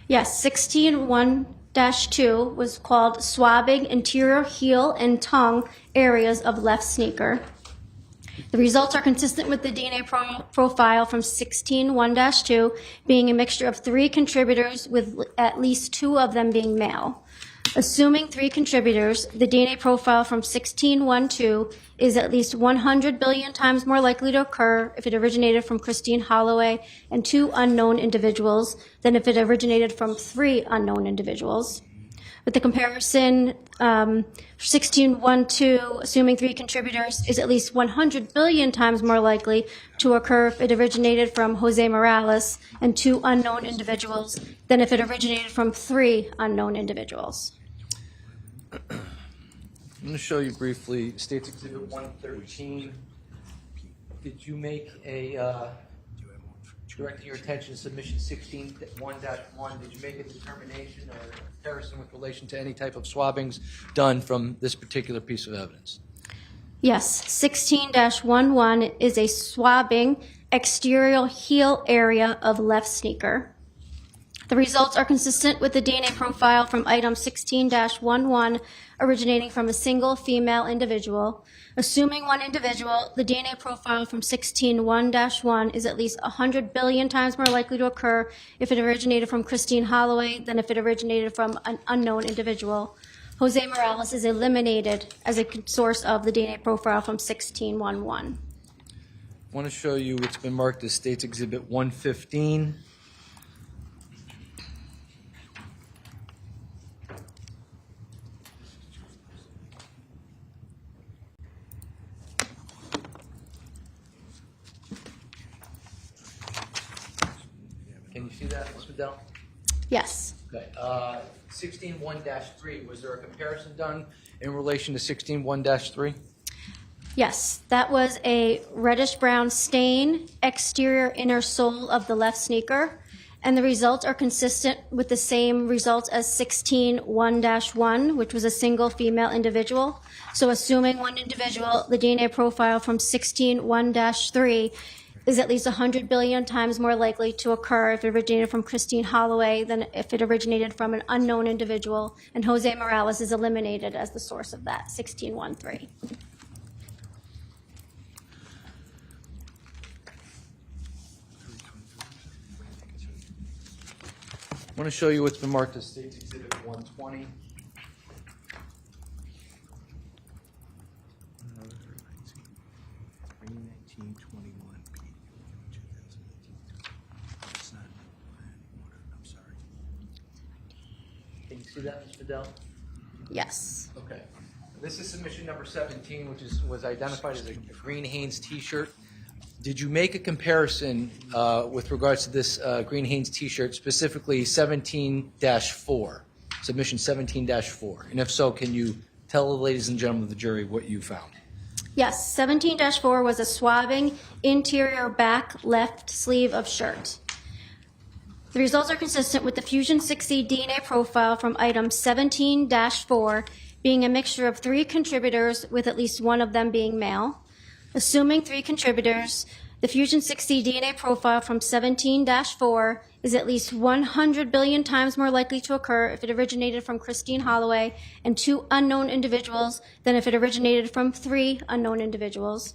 Yes, 16-1-2 was called swabbing interior heel and tongue areas of left sneaker. The results are consistent with the DNA profile from 16-1-2 being a mixture of three contributors with at least two of them being male. Assuming three contributors, the DNA profile from 16-1-2 is at least 100 billion times more likely to occur if it originated from Christine Holloway and two unknown individuals than if it originated from three unknown individuals. With the comparison, 16-1-2, assuming three contributors, is at least 100 billion times more likely to occur if it originated from Jose Morales and two unknown individuals than if it originated from three unknown individuals. I'm going to show you briefly States Exhibit 113. Did you make directing your attention to submission 16-1-1, did you make a determination or a comparison with relation to any type of swabbings done from this particular piece of evidence? Yes, 16-1-1 is a swabbing exterior heel area of left sneaker. The results are consistent with the DNA profile from item 16-11 originating from a single female individual. Assuming one individual, the DNA profile from 16-1 is at least 100 billion times more likely to occur if it originated from Christine Holloway than if it originated from an unknown individual. Jose Morales is eliminated as a source of the DNA profile from 16-11. I want to show you what's been marked as State's Exhibit 115. Can you see that, Ms. Maidell? Yes. Okay. 16-1-3, was there a comparison done in relation to 16-1-3? Yes, that was a reddish-brown stain, exterior inner sole of the left sneaker, and the results are consistent with the same results as 16-1-1, which was a single female individual. So assuming one individual, the DNA profile from 16-1-3 is at least 100 billion times more likely to occur if it originated from Christine Holloway than if it originated from an unknown individual, and Jose Morales is eliminated as the source of that, 16-1-3. I want to show you what's been marked as State's Exhibit 120. Can you see that, Ms. Maidell? Yes. Okay. This is submission number 17, which was identified as a Green Hanes T-shirt. Did you make a comparison with regards to this Green Hanes T-shirt, specifically 17-4, submission 17-4? And if so, can you tell the ladies and gentlemen of the jury what you found? Yes, 17-4 was a swabbing interior back left sleeve of shirt. The results are consistent with the Fusion 6E DNA profile from item 17-4 being a mixture of 3 contributors with at least one of them being male. Assuming 3 contributors, the Fusion 6E DNA profile from 17-4 is at least 100 billion times more likely to occur if it originated from Christine Holloway and 2 unknown individuals than if it originated from 3 unknown individuals.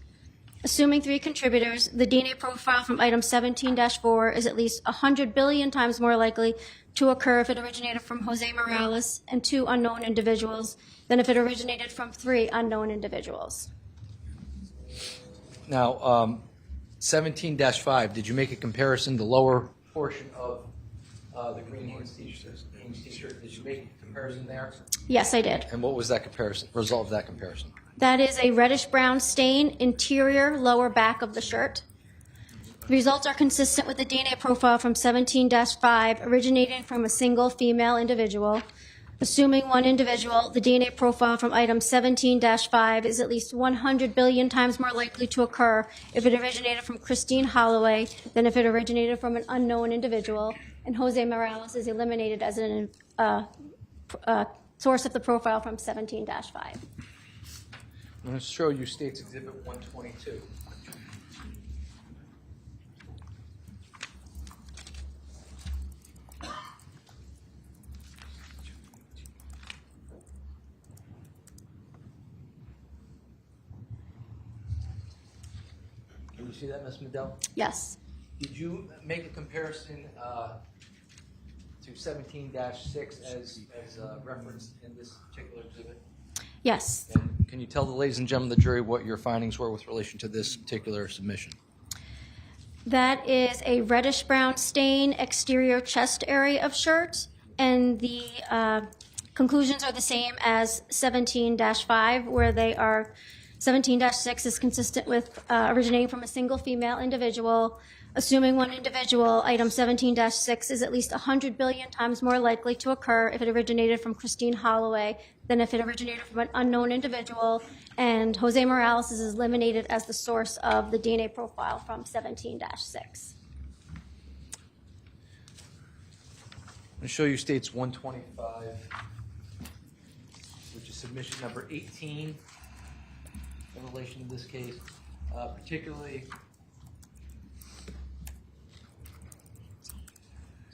Assuming 3 contributors, the DNA profile from item 17-4 is at least 100 billion times more likely to occur if it originated from Jose Morales and 2 unknown individuals than if it originated from 3 unknown individuals. Now, 17-5, did you make a comparison, the lower portion of the Green Hanes T-shirt, did you make a comparison there? Yes, I did. And what was that comparison, result of that comparison? That is a reddish-brown stain, interior lower back of the shirt. The results are consistent with the DNA profile from 17-5, originating from a single female individual. Assuming one individual, the DNA profile from item 17-5 is at least 100 billion times more likely to occur if it originated from Christine Holloway than if it originated from an unknown individual, and Jose Morales is eliminated as a source of the profile from 17-5. I'm going to show you State's Exhibit 122. Can you see that, Ms. Maidell? Yes. Did you make a comparison to 17-6 as referenced in this particular exhibit? Yes. And can you tell the ladies and gentlemen of the jury what your findings were with relation to this particular submission? That is a reddish-brown stain, exterior chest area of shirt, and the conclusions are the same as 17-5, where they are 17-6 is consistent with originating from a single female individual. Assuming one individual, item 17-6 is at least 100 billion times more likely to occur if it originated from Christine Holloway than if it originated from an unknown individual, and Jose Morales is eliminated as the source of the DNA profile from 17-6. I'm going to show you State's 125, which is submission number 18 in relation to this case, particularly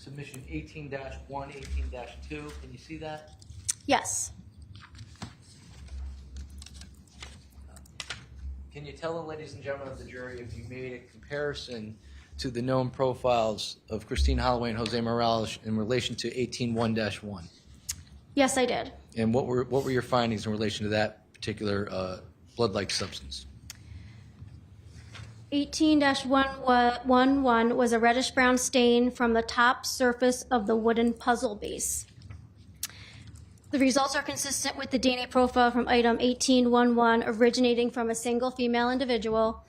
submission 18-1, 18-2. Can you see that? Yes. Can you tell the ladies and gentlemen of the jury if you made a comparison to the known profiles of Christine Holloway and Jose Morales in relation to 18-1-1? Yes, I did. And what were your findings in relation to that particular blood-like substance? 18-111 was a reddish-brown stain from the top surface of the wooden puzzle base. The results are consistent with the DNA profile from item 1811 originating from a single female individual.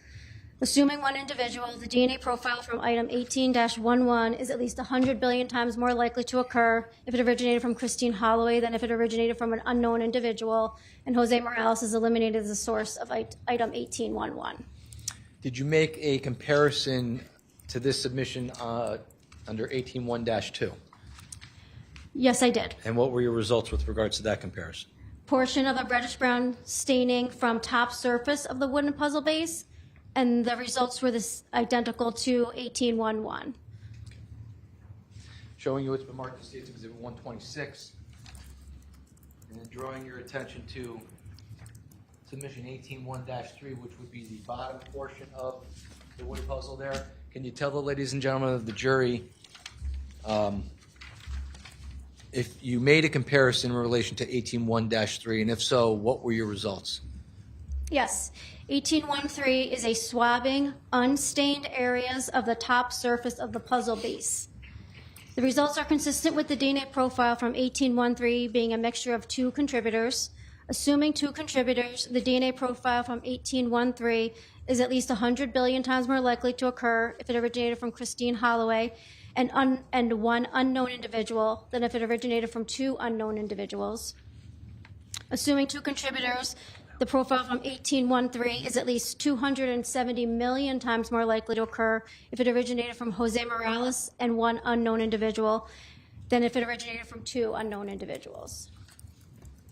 Assuming one individual, the DNA profile from item 18-11 is at least 100 billion times more likely to occur if it originated from Christine Holloway than if it originated from an unknown individual, and Jose Morales is eliminated as the source of item 1811. Did you make a comparison to this submission under 18-1-2? Yes, I did. And what were your results with regards to that comparison? Portion of a reddish-brown staining from top surface of the wooden puzzle base, and the results were identical to 1811. Showing you what's been marked as State's Exhibit 126, and then drawing your attention to submission 18-1-3, which would be the bottom portion of the wood puzzle there. Can you tell the ladies and gentlemen of the jury if you made a comparison in relation to 18-1-3, and if so, what were your results? Yes. 1813 is a swabbing unstained areas of the top surface of the puzzle base. The results are consistent with the DNA profile from 1813 being a mixture of two contributors. Assuming two contributors, the DNA profile from 1813 is at least 100 billion times more likely to occur if it originated from Christine Holloway and one unknown individual than if it originated from two unknown individuals. Assuming two contributors, the profile from 1813 is at least 270 million times more likely to occur if it originated from Jose Morales and one unknown individual than if it originated from two unknown individuals.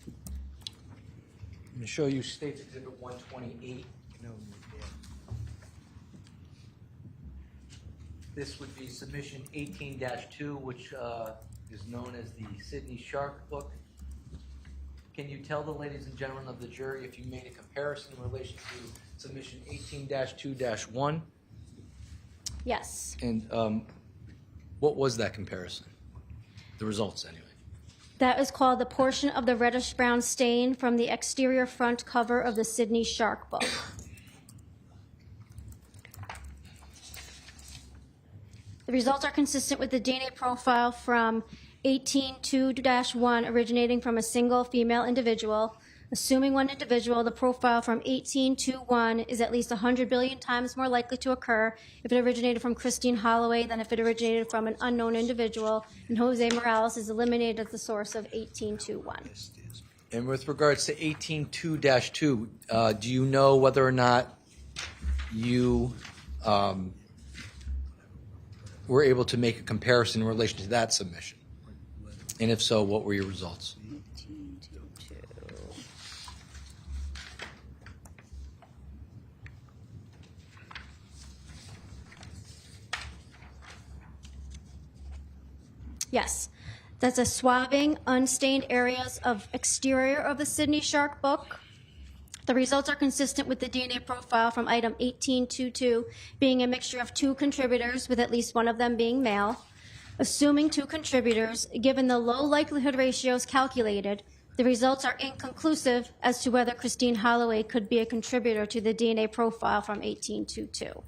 I'm going to show you State's Exhibit 128. This would be submission 18-2, which is known as the Sydney Shark book. Can you tell the ladies and gentlemen of the jury if you made a comparison in relation to submission 18-2-1? Yes. And what was that comparison? The results, anyway. That is called the portion of the reddish-brown stain from the exterior front cover of the Sydney Shark book. The results are consistent with the DNA profile from 18-2-1 originating from a single female individual. Assuming one individual, the profile from 18-1 is at least 100 billion times more likely to occur if it originated from Christine Holloway than if it originated from an unknown individual, and Jose Morales is eliminated as the source of 18-1. And with regards to 18-2-2, do you know whether or not you were able to make a comparison in relation to that submission? And if so, what were your results? Yes, that's a swabbing, unstained areas of exterior of the Sydney Shark book. The results are consistent with the DNA profile from item 18-2 being a mixture of two contributors with at least one of them being male. Assuming two contributors, given the low likelihood ratios calculated, the results are inconclusive as to whether Christine Holloway could be a contributor to the DNA profile from 18-2.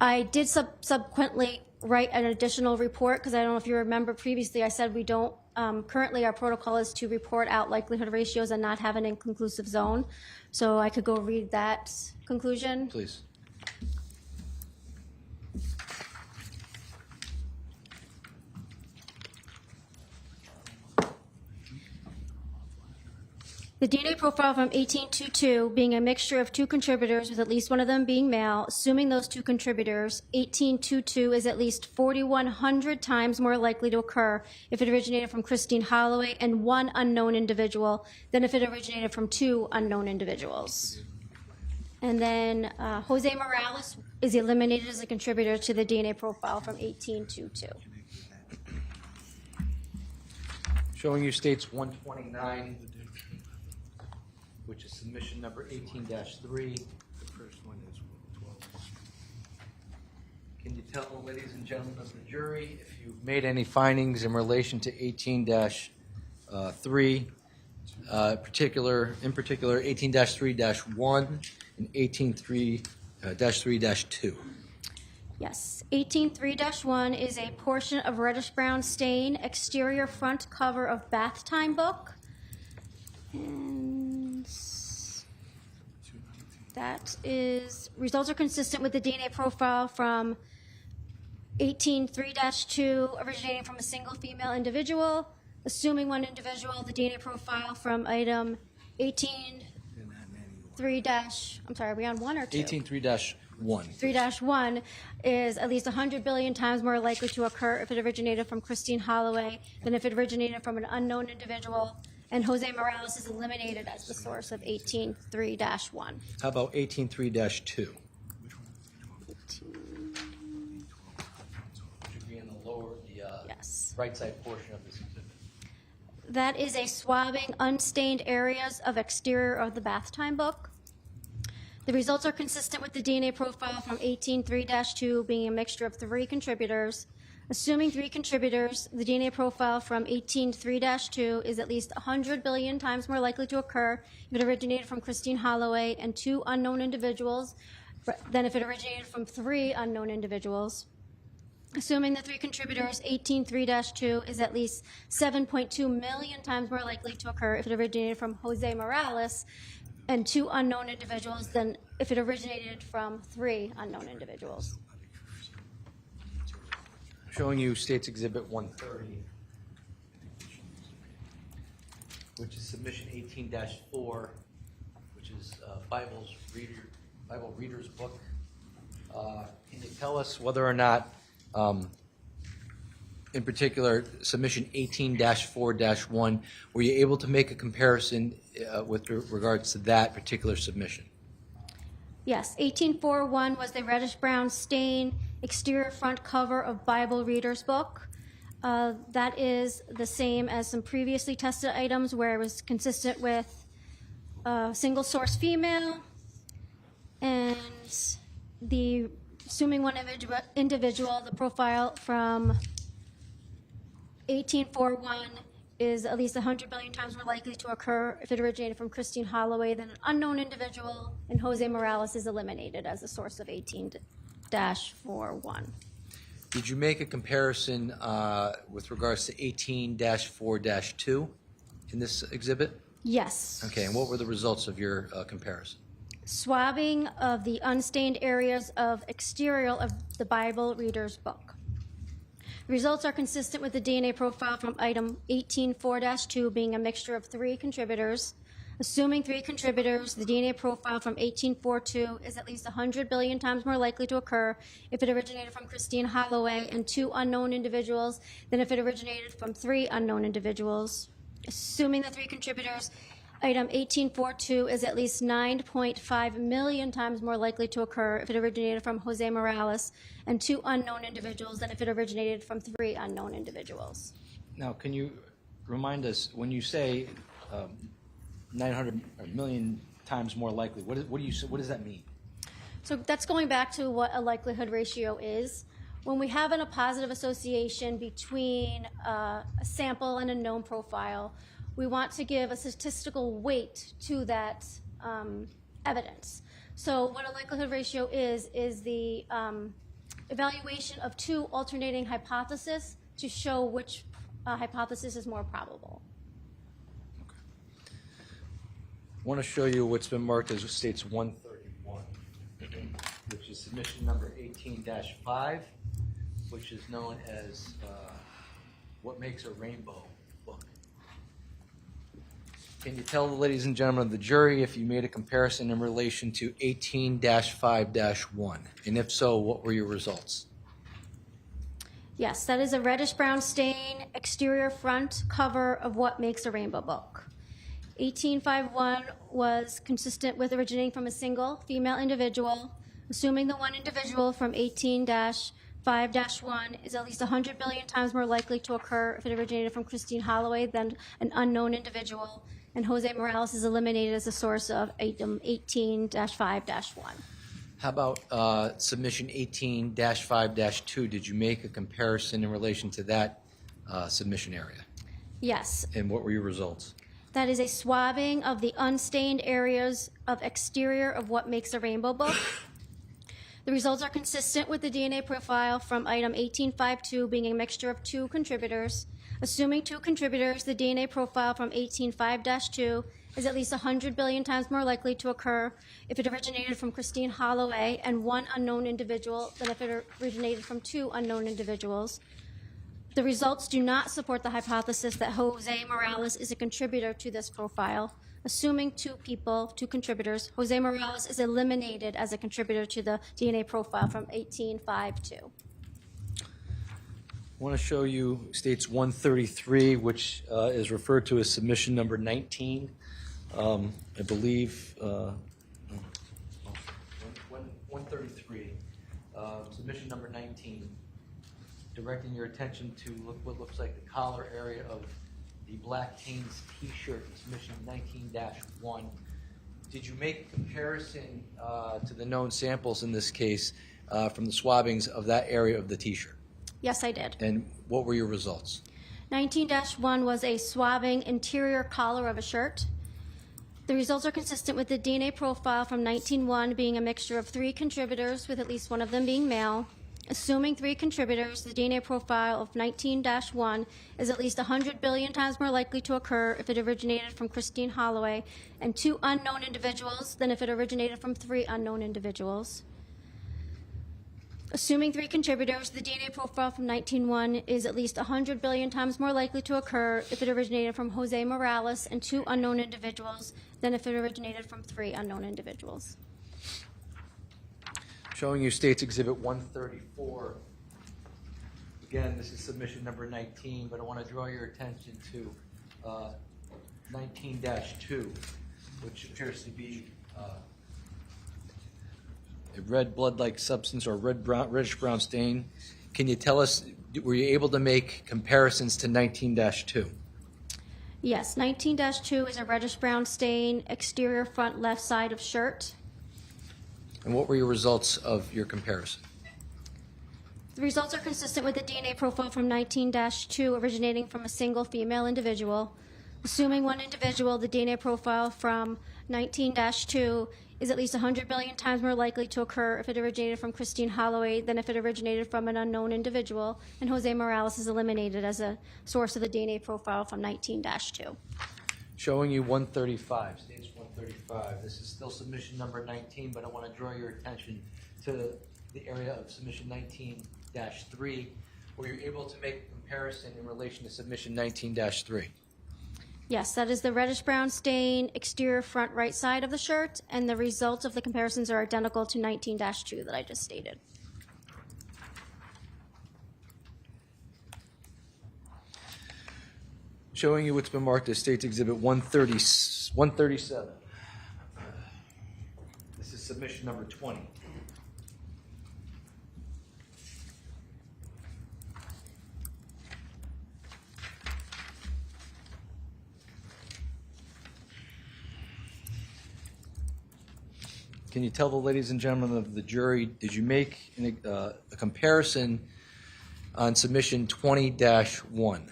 I did subsequently write an additional report because I don't know if you remember previously I said we don't, currently our protocol is to report out likelihood ratios and not have an inconclusive zone. So I could go read that conclusion. Please. The DNA profile from 18-2 being a mixture of two contributors with at least one of them being male, assuming those two contributors, 18-2 is at least 4,100 times more likely to occur if it originated from Christine Holloway and one unknown individual than if it originated from two unknown individuals. And then Jose Morales is eliminated as a contributor to the DNA profile from 18-2. Showing you states 129, which is submission number 18-3. The first one is 12. Can you tell the ladies and gentlemen of the jury if you've made any findings in relation to 18-3, in particular 18-3-1 and 18-3-2? Yes. 18.3-1 is a portion of reddish brown stain, exterior front cover of bath time book. And that is, results are consistent with the DNA profile from 18.3-2 originating from a single female individual. Assuming one individual, the DNA profile from item 18.3- I'm sorry, are we on 1 or 2? 18-3-1. 3-1 is at least 100 billion times more likely to occur if it originated from Christine Holloway than if it originated from an unknown individual, and Jose Morales is eliminated as the source of 18.3-1. How about 18-3-2? Which would be in the lower, Yes. right side portion of this exhibit. That is a swabbing unstained areas of exterior of the bath time book. The results are consistent with the DNA profile from 18.3-2 being a mixture of 3 contributors. Assuming 3 contributors, the DNA profile from 18.3-2 is at least 100 billion times more likely to occur if it originated from Christine Holloway and 2 unknown individuals than if it originated from 3 unknown individuals. Assuming the 3 contributors, 18.3-2 is at least 7.2 million times more likely to occur if it originated from Jose Morales and 2 unknown individuals than if it originated from 3 unknown individuals. Showing you States Exhibit 130, which is submission 18-4, which is Bible Reader's Book. Can you tell us whether or not, in particular, submission 18-4-1, were you able to make a comparison with regards to that particular submission? Yes, 18.4.1 was the reddish-brown stain exterior front cover of Bible Reader's Book. That is the same as some previously tested items where it was consistent with single source female, and the assuming one individual, the profile from 18.4.1 is at least 100 billion times more likely to occur if it originated from Christine Holloway than an unknown individual, and Jose Morales is eliminated as a source of 18-4.1. Did you make a comparison with regards to 18-4-2 in this exhibit? Yes. Okay, and what were the results of your comparison? Swabbing of the unstained areas of exterior of the Bible Reader's Book. Results are consistent with the DNA profile from item 18.4-2 being a mixture of 3 contributors. Assuming 3 contributors, the DNA profile from 18.4.2 is at least 100 billion times more likely to occur if it originated from Christine Holloway and 2 unknown individuals than if it originated from 3 unknown individuals. Assuming the 3 contributors, item 18.4.2 is at least 9.5 million times more likely to occur if it originated from Jose Morales and 2 unknown individuals than if it originated from 3 unknown individuals. Now, can you remind us, when you say 900 million times more likely, what does that mean? So that's going back to what a likelihood ratio is. When we have a positive association between a sample and a known profile, we want to give a statistical weight to that evidence. So what a likelihood ratio is the evaluation of 2 alternating hypotheses to show which hypothesis is more probable. I want to show you what's been marked as States 131, which is submission number 18-5, which is known as What Makes a Rainbow Book. Can you tell the ladies and gentlemen of the jury if you made a comparison in relation to 18-5-1? And if so, what were your results? Yes, that is a reddish-brown stain, exterior front cover of What Makes a Rainbow Book. 18.5.1 was consistent with originating from a single female individual. Assuming the one individual from 18-3-2 5-1 is at least 100 billion times more likely to occur if it originated from Christine Holloway than an unknown individual, and Jose Morales is eliminated as a source of item 18-5-1. How about submission 18-5-2? Did you make a comparison in relation to that submission area? Yes, And what were your results? that is a swabbing of the unstained areas of exterior of what makes a rainbow book. The results are consistent with the DNA profile from item 18.5.2 being a mixture of 2 contributors. Assuming 2 contributors, the DNA profile from 18.5-2 is at least 100 billion times more likely to occur if it originated from Christine Holloway and 1 unknown individual than if it originated from 2 unknown individuals. The results do not support the hypothesis that Jose Morales is a contributor to this profile. Assuming 2 contributors, Jose Morales is eliminated as a contributor to the DNA profile from 18.5.2. I want to show you states 133, which is referred to as submission number 19. I believe 133, submission number 19, directing your attention to what looks like the collar area of the Black Canes T-shirt in submission 19-1. Did you make a comparison to the known samples in this case from the swabbings of that area of the T-shirt? Yes, I did. And what were your results? 19-1 was a swabbing interior collar of a shirt. The results are consistent with the DNA profile from 19-1 being a mixture of 3 contributors, with at least one of them being male. Assuming 3 contributors, the DNA profile of 19-1 is at least 100 billion times more likely to occur if it originated from Christine Holloway and 2 unknown individuals than if it originated from 3 unknown individuals. Assuming 3 contributors, the DNA profile from 19-1 is at least 100 billion times more likely to occur if it originated from Jose Morales and 2 unknown individuals than if it originated from 3 unknown individuals. Showing you States Exhibit 134. Again, this is submission number 19, but I want to draw your attention to 19-2, which appears to be a red blood-like substance or reddish-brown stain. Can you tell us, were you able to make comparisons to 19-2? Yes, 19-2 is a reddish-brown stain, exterior front left side of shirt. And what were your results of your comparison? The results are consistent with the DNA profile from 19-2 originating from a single female individual. Assuming 1 individual, the DNA profile from 19-2 is at least 100 billion times more likely to occur if it originated from Christine Holloway than if it originated from an unknown individual, and Jose Morales is eliminated as a source of the DNA profile from 19-2. Showing you 135, States 135. This is still submission number 19, but I want to draw your attention to the area of submission 19-3, where you're able to make a comparison in relation to submission 19-3. Yes, that is the reddish-brown stain, exterior front right side of the shirt, and the results of the comparisons are identical to 19-2 that I just stated. Showing you what's been marked as States Exhibit 137. This is submission number 20. Can you tell the ladies and gentlemen of the jury, did you make a comparison on submission 20-1?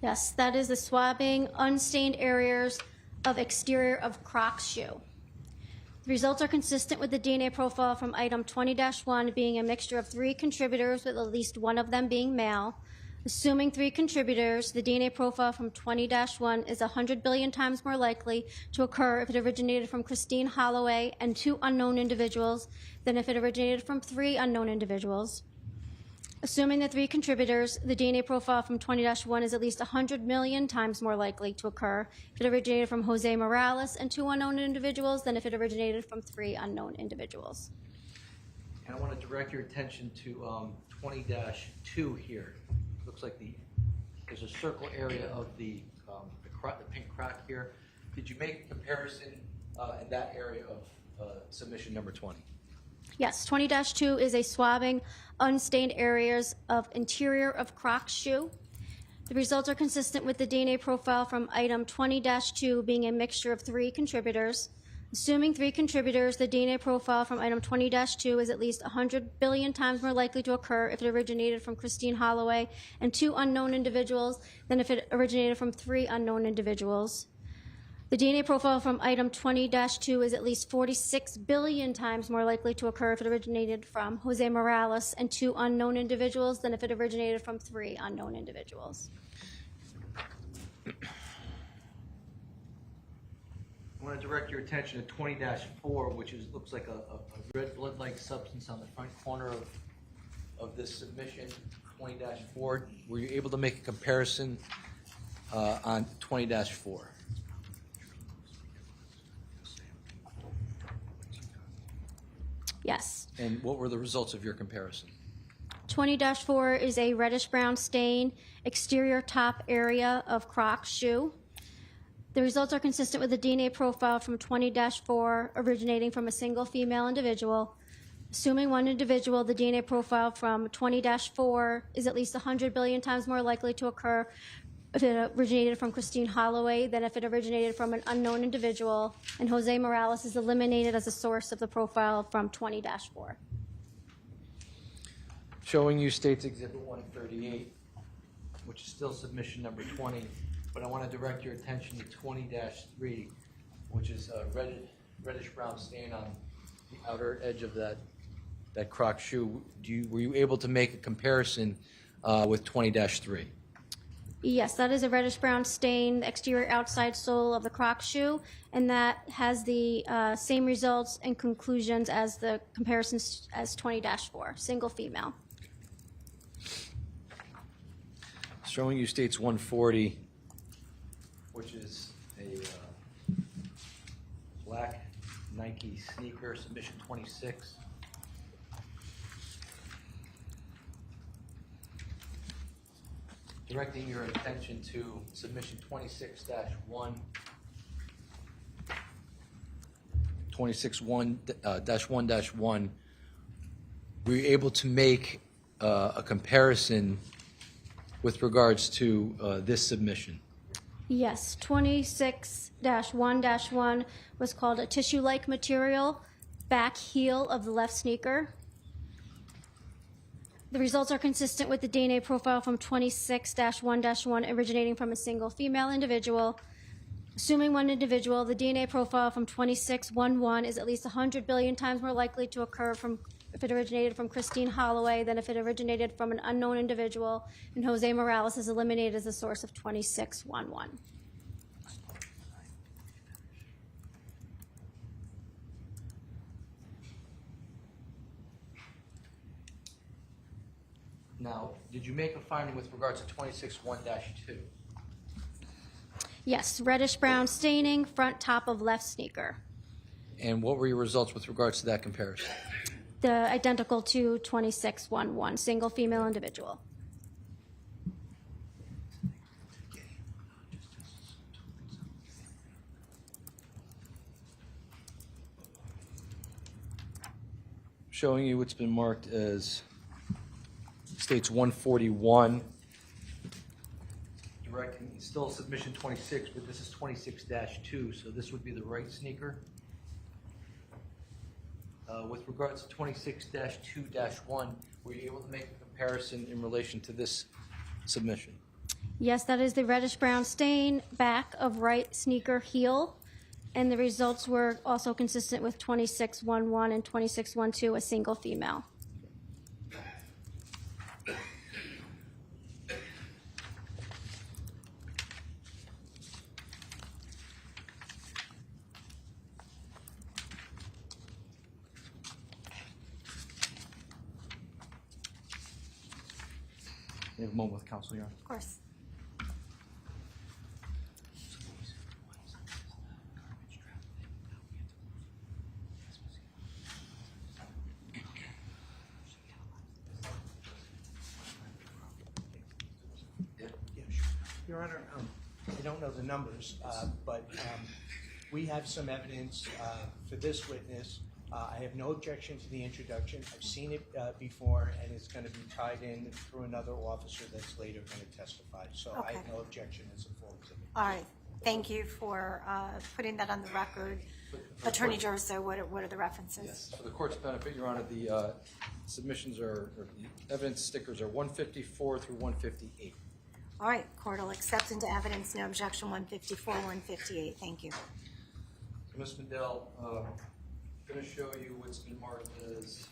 Yes, that is the swabbing unstained areas of exterior of Crocs shoe. The results are consistent with the DNA profile from item 20-1 being a mixture of 3 contributors with at least one of them being male. Assuming 3 contributors, the DNA profile from 20-1 is 100 billion times more likely to occur if it originated from Christine Holloway and 2 unknown individuals than if it originated from 3 unknown individuals. Assuming the 3 contributors, the DNA profile from 20-1 is at least 100 million times more likely to occur if it originated from Jose Morales and 2 unknown individuals than if it originated from 3 unknown individuals. And I want to direct your attention to 20-2 here. Looks like there's a circle area of the pink crack here. Did you make a comparison in that area of submission number 20? Yes, 20-2 is a swabbing unstained areas of interior of Crocs shoe. The results are consistent with the DNA profile from item 20-2 being a mixture of 3 contributors. Assuming 3 contributors, the DNA profile from item 20-2 is at least 100 billion times more likely to occur if it originated from Christine Holloway and 2 unknown individuals than if it originated from 3 unknown individuals. The DNA profile from item 20-2 is at least 46 billion times more likely to occur if it originated from Jose Morales and 2 unknown individuals than if it originated from 3 unknown individuals. I want to direct your attention to 20-4, which looks like a red blood-like substance on the front corner of this submission. 20-4. Were you able to make a comparison on 20-4? Yes. And what were the results of your comparison? 20-4 is a reddish-brown stain, exterior top area of Crocs shoe. The results are consistent with the DNA profile from 20-4 originating from a single female individual. Assuming one individual, the DNA profile from 20-4 is at least 100 billion times more likely to occur if it originated from Christine Holloway than if it originated from an unknown individual, and Jose Morales is eliminated as a source of the profile from 20-4. Showing you States Exhibit 138, which is still submission number 20, but I want to direct your attention to 20-3, which is a reddish-brown stain on the outer edge of that Croc shoe. Were you able to make a comparison with 20-3? Yes, that is a reddish-brown stain, the exterior outside sole of the Crocs shoe, and that has the same results and conclusions as the comparisons as 20-4, single female. Showing you States 140, which is a black Nike sneaker, submission 26. Directing your attention to submission 26-1, 26-1-1, were you able to make a comparison with regards to this submission? Yes, 26-1-1 was called a tissue-like material, back heel of the left sneaker. The results are consistent with the DNA profile from 26-1-1 originating from a single female individual. Assuming one individual, the DNA profile from 26-1-1 is at least 100 billion times more likely to occur if it originated from Christine Holloway than if it originated from an unknown individual, and Jose Morales is eliminated as the source of 26-1-1. Now, did you make a finding with regards to 26-1-2? Yes, reddish-brown staining, front top of left sneaker. And what were your results with regards to that comparison? The identical to 26-1-1, single female individual. Showing you what's been marked as States 141. Directing, still submission 26, but this is 26-2, so this would be the right sneaker. With regards to 26-2-1, were you able to make a comparison in relation to this submission? Yes, that is the reddish-brown stain, back of right sneaker heel, and the results were also consistent with 26-1-1 and 26-1-2, a single female. We have a moment with counsel, Your Honor. Of course. Your Honor, I don't know the numbers, but we have some evidence for this witness I have no objection to the introduction. I've seen it before, and it's going to be tied in through another officer that's later going to testify. So I have Okay. no objection as a full exhibit. All right, thank you for putting that on the record. Attorney Gerso, what are the references? Yes, for the court's benefit, Your Honor, the submissions or the evidence stickers are 154 through 158. All right, court will accept into evidence, no objection, 154, 158. Thank you. Ms. Maidell, I'm going to show you what's been marked as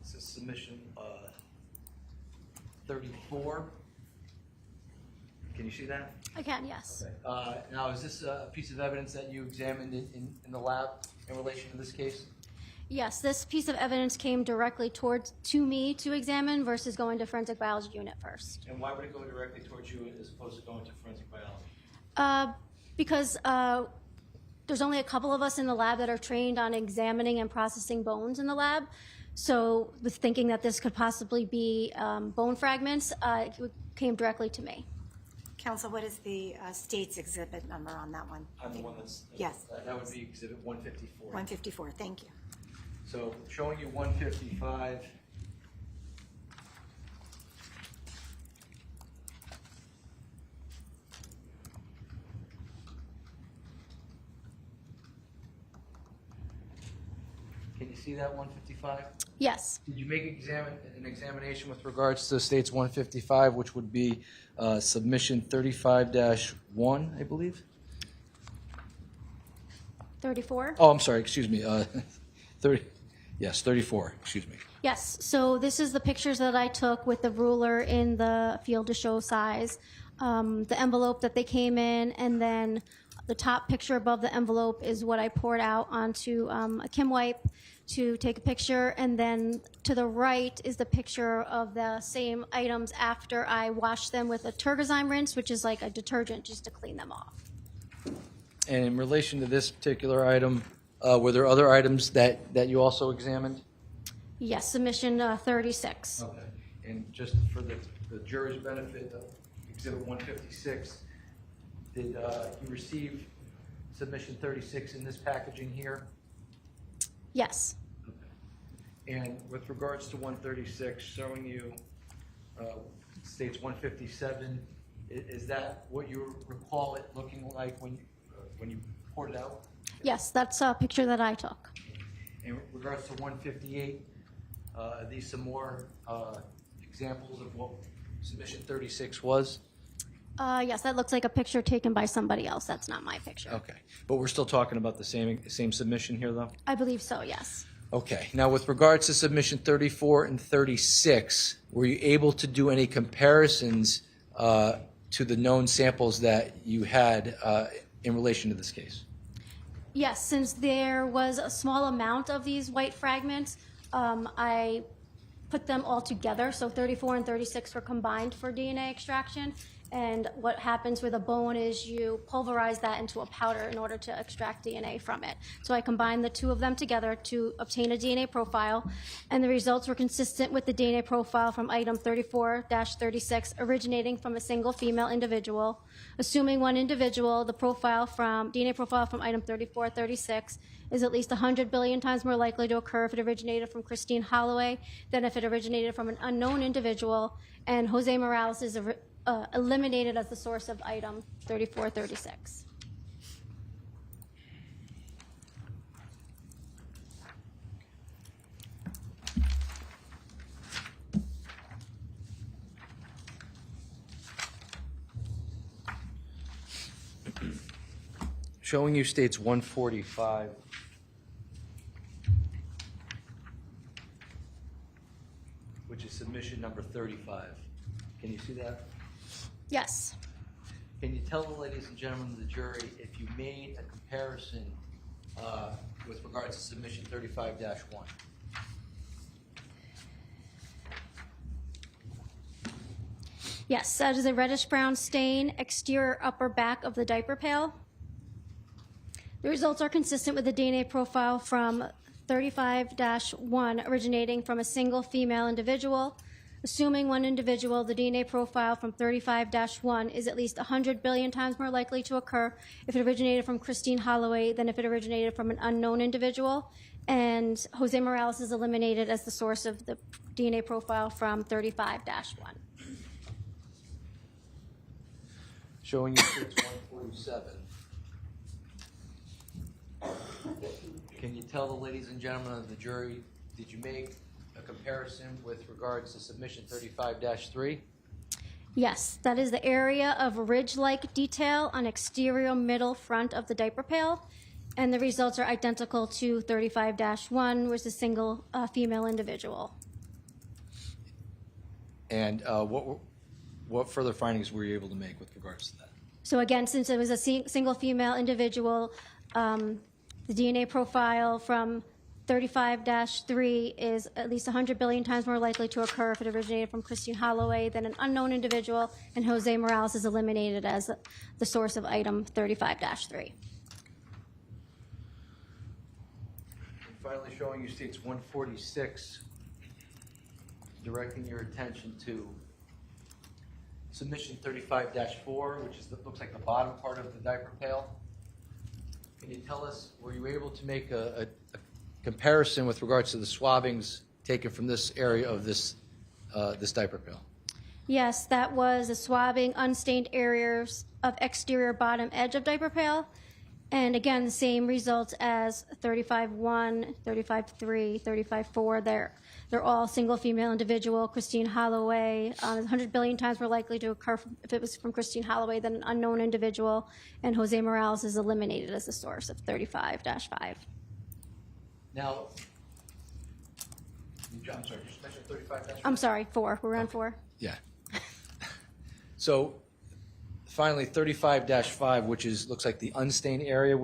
this is submission 34. Can you see that? I can, yes. Now, is this a piece of evidence that you examined in the lab in relation to this case? Yes, this piece of evidence came directly to me to examine versus going to forensic biology unit first. And why would it go directly towards you as opposed to going to forensic biology? Because there's only a couple of us in the lab that are trained on examining and processing bones in the lab. So with thinking that this could possibly be bone fragments, it came directly to me. Counsel, what is the state's exhibit number on that one? I'm the one that's... Yes. That would be exhibit 154. 154, thank you. So showing you 155. Can you see that 155? Yes, Did you make an examination with regards to the state's 155, which would be submission 35-1, I believe? 34? Oh, I'm sorry, excuse me. 30. Yes, 34, excuse me. Yes, so this is the pictures that I took with the ruler in the field to show size, the envelope that they came in, and then the top picture above the envelope is what I poured out onto a Kim wipe to take a picture, and then to the right is the picture of the same items after I washed them with a Turgazyme rinse, which is like a detergent just to clean them off. And in relation to this particular item, were there other items that you also examined? Yes, submission 36. Okay. And just for the jury's benefit, Exhibit 156, did you receive submission 36 in this packaging here? Yes. And with regards to 136, showing you states 157, is that what you recall it looking like when you poured it out? Yes, that's a picture that I took. In regards to 158, are these some more examples of what submission 36 was? Yes, that looks like a picture taken by somebody else. That's not my picture. Okay, but we're still talking about the same submission here, though? I believe so, yes. Okay, now with regards to submission 34 and 36, were you able to do any comparisons to the known samples that you had in relation to this case? Yes, since there was a small amount of these white fragments, I put them all together. So 34 and 36 were combined for DNA extraction. And what happens with a bone is you pulverize that into a powder in order to extract DNA from it. So I combined the two of them together to obtain a DNA profile, and the results were consistent with the DNA profile from item 34-36, originating from a single female individual. Assuming one individual, the DNA profile from item 34-36 is at least 100 billion times more likely to occur if it originated from Christine Holloway than if it originated from an unknown individual, and Jose Morales is eliminated as the source of item 34-36. Showing you states 145. Which is submission number 35. Can you see that? Yes. Can you tell the ladies and gentlemen of the jury if you made a comparison with regards to submission 35-1? Yes, that is a reddish-brown stain, exterior upper back of the diaper pail. The results are consistent with the DNA profile from 35-1, originating from a single female individual. Assuming one individual, the DNA profile from 35-1 is at least 100 billion times more likely to occur if it originated from Christine Holloway than if it originated from an unknown individual. And Jose Morales is eliminated as the source of the DNA profile from 35-1. Showing you states 147. Can you tell the ladies and gentlemen of the jury, did you make a comparison with regards to submission 35-3? Yes, that is the area of ridge-like detail on exterior middle front of the diaper pail, and the results are identical to 35-1, which is a single female individual. And what further findings were you able to make with regards to that? So again, since it was a single female individual, the DNA profile from 35-3 is at least 100 billion times more likely to occur if it originated from Christine Holloway than an unknown individual, and Jose Morales is eliminated as the source of item 35-3. Finally, showing you states 146, directing your attention to submission 35-4, which is looks like the bottom part of the diaper pail. Can you tell us, were you able to make a comparison with regards to the swabbings taken from this area of this diaper pail? Yes, that was a swabbing unstained areas of exterior bottom edge of diaper pail. And again, the same results as 35-1, 35-3, 35-4. They're all single female individual. Christine Holloway, 100 billion times more likely to occur if it was from Christine Holloway than an unknown individual. And Jose Morales is eliminated as the source of 35-5. Now, I'm sorry, just mentioned 35-4? I'm sorry, 4. We're on 4. Yeah. So, finally, 35-5, which looks like the unstained area,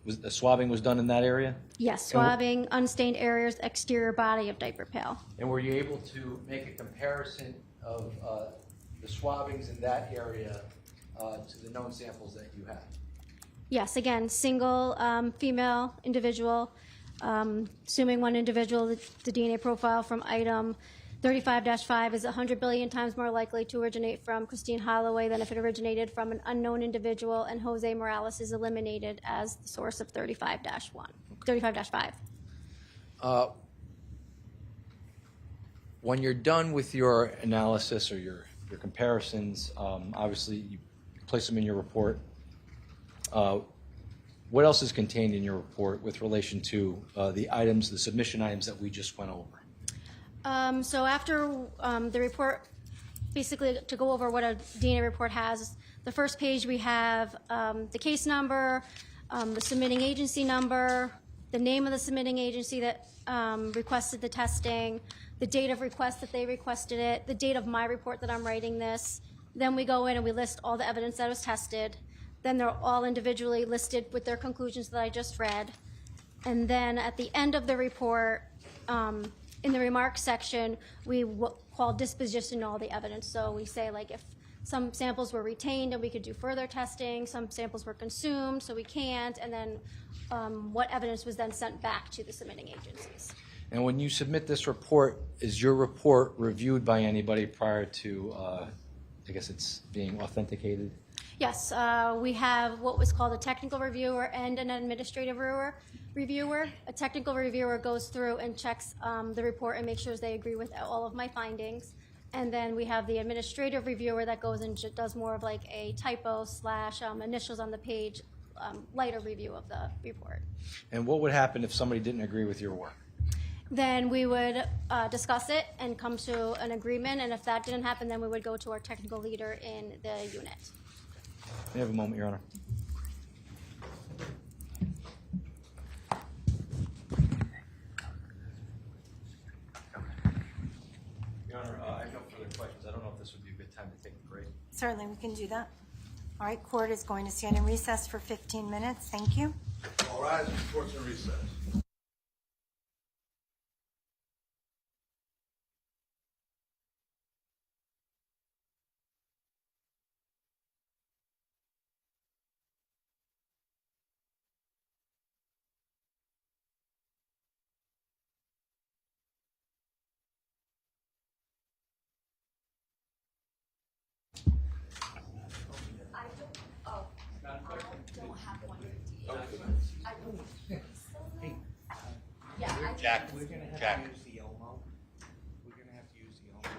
the swabbing was done in that area? Yes, swabbing unstained areas, exterior body of diaper pail. And were you able to make a comparison of the swabbings in that area to the known samples that you had? Yes, again, single female individual. Assuming one individual, the DNA profile from item 35-5 is 100 billion times more likely to originate from Christine Holloway than if it originated from an unknown individual, and Jose Morales is eliminated as the source of 35-5. When you're done with your analysis or your comparisons, obviously you place them in your report. What else is contained in your report with relation to the submission items that we just went over? So after the report, basically to go over what a DNA report has, the first page we have the case number, the submitting agency number, the name of the submitting agency that requested the testing, the date of request that they requested it, the date of my report that I'm writing this. Then we go in and we list all the evidence that was tested. Then they're all individually listed with their conclusions that I just read. And then at the end of the report, in the remarks section, we call disposition all the evidence. So we say, like, if some samples were retained and we could do further testing, some samples were consumed, so we can't, and then what evidence was then sent back to the submitting agencies. And when you submit this report, is your report reviewed by anybody prior to, I guess it's being authenticated? Yes, we have what was called a technical reviewer and an administrative reviewer. A technical reviewer goes through and checks the report and makes sure they agree with all of my findings. And then we have the administrative reviewer that goes and does more of like a typo / initials on the page, lighter review of the report. And what would happen if somebody didn't agree with your work? Then we would discuss it and come to an agreement. And if that didn't happen, then we would go to our technical leader in the unit. May I have a moment, Your Honor? Your Honor, I have no further questions. I don't know if this would be a good time to take a break. Certainly, we can do that. All right, court is going to stand in recess for 15 minutes. Thank you. All rise, court's in recess. Jack, We're gonna have Jack. to use the Elmo. We're gonna have to use the Elmo.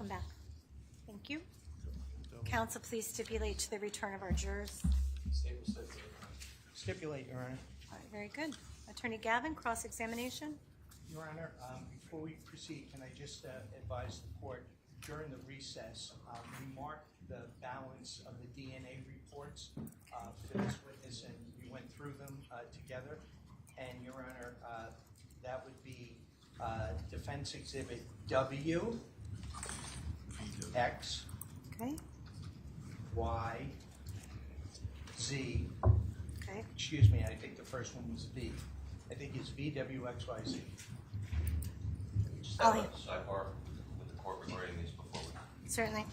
Welcome back. Thank you. Counsel, please stipulate to the return of our jurors. Stipulate, Your Honor. All right, very good. Attorney Gavin, cross-examination. Your Honor, before we proceed, can I just advise the court, during the recess, we marked the balance of the DNA reports for this witness, and we went through them together. And, Your Honor, that would be Defense Exhibit W, X, Okay, Y, Z. okay. Excuse me, I think the first one was V. I think it's V, W, X, Y, Z. Just have a sidebar with the court regarding these before we. Certainly.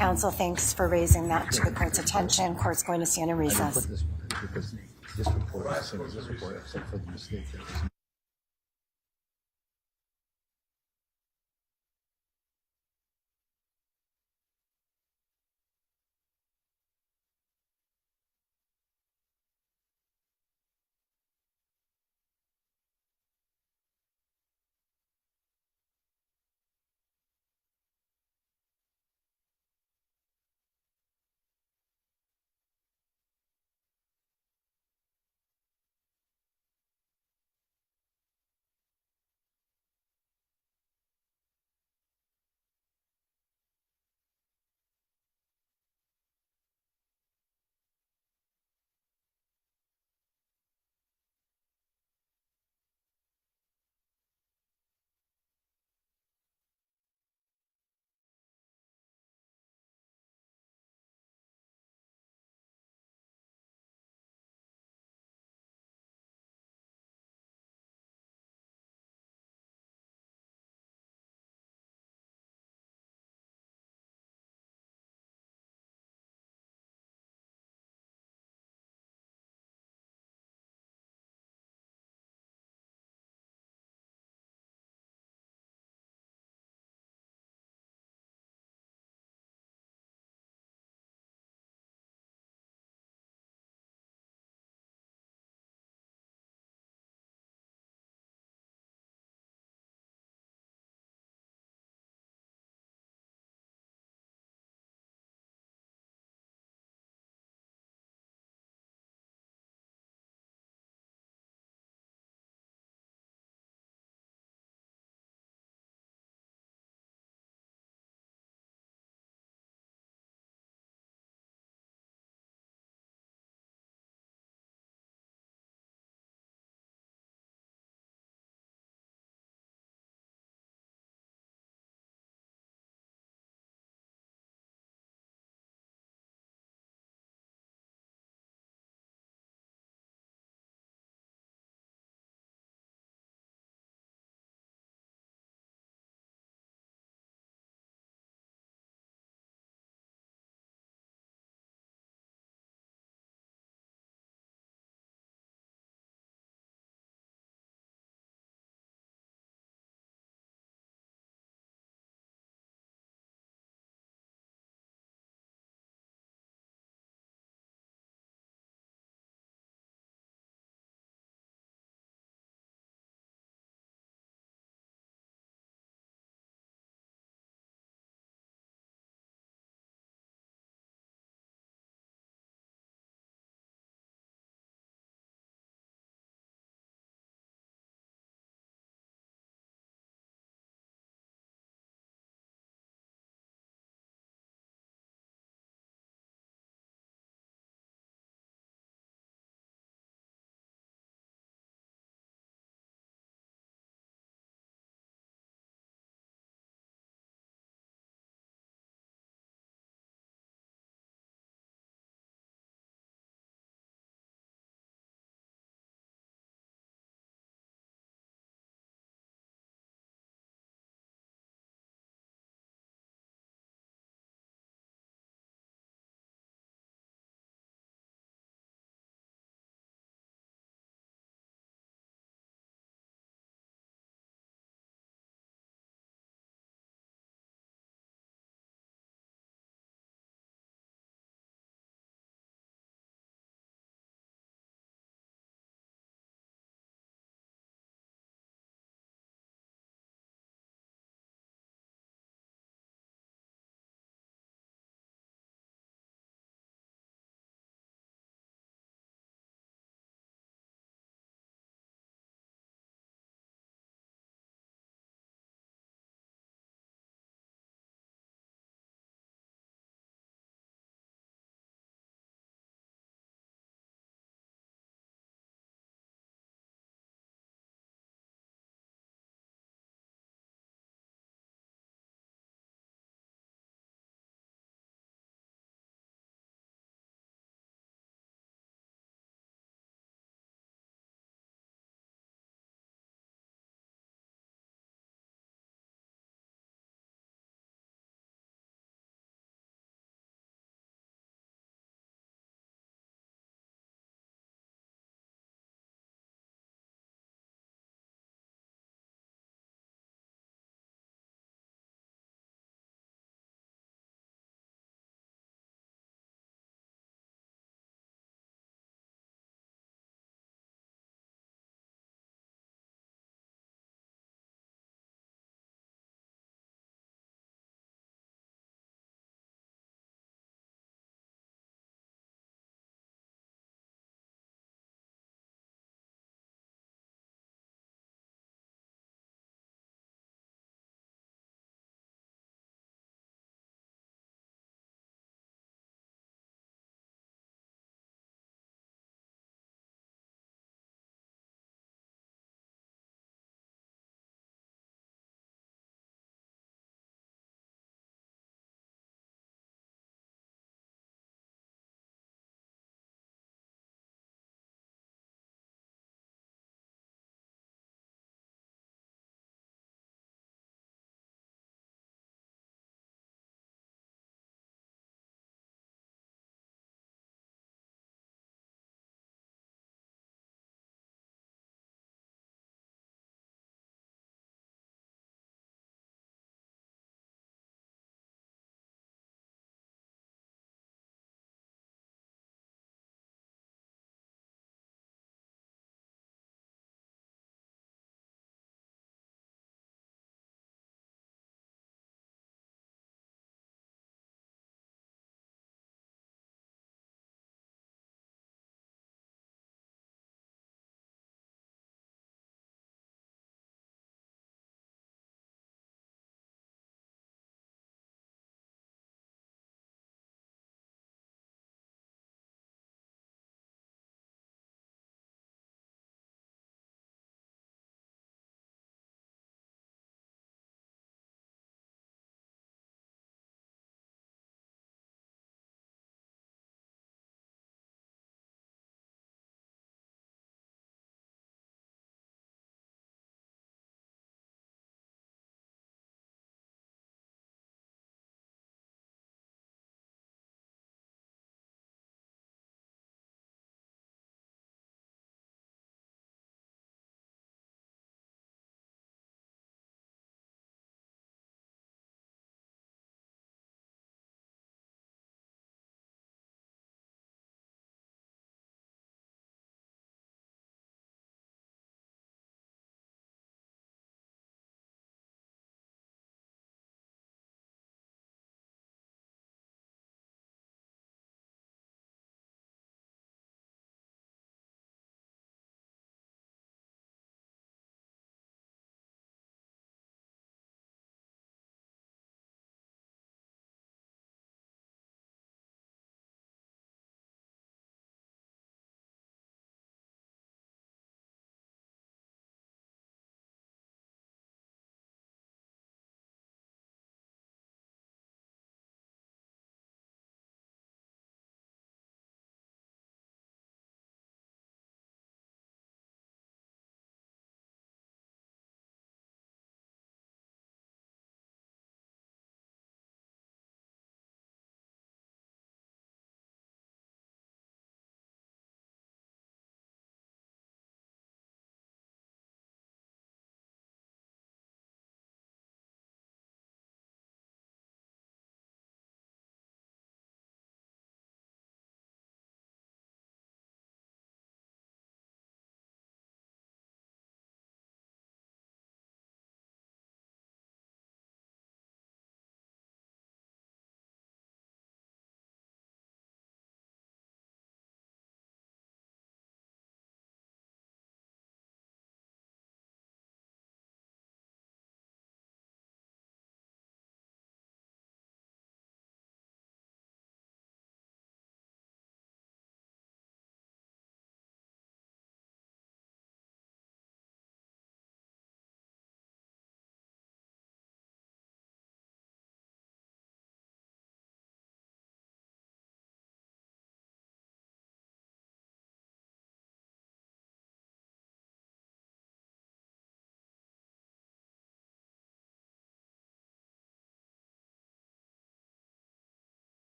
Counsel, thanks for raising that to the court's attention. Court's going to stand in recess. This one because this report is the same as this report, except for the mistake that was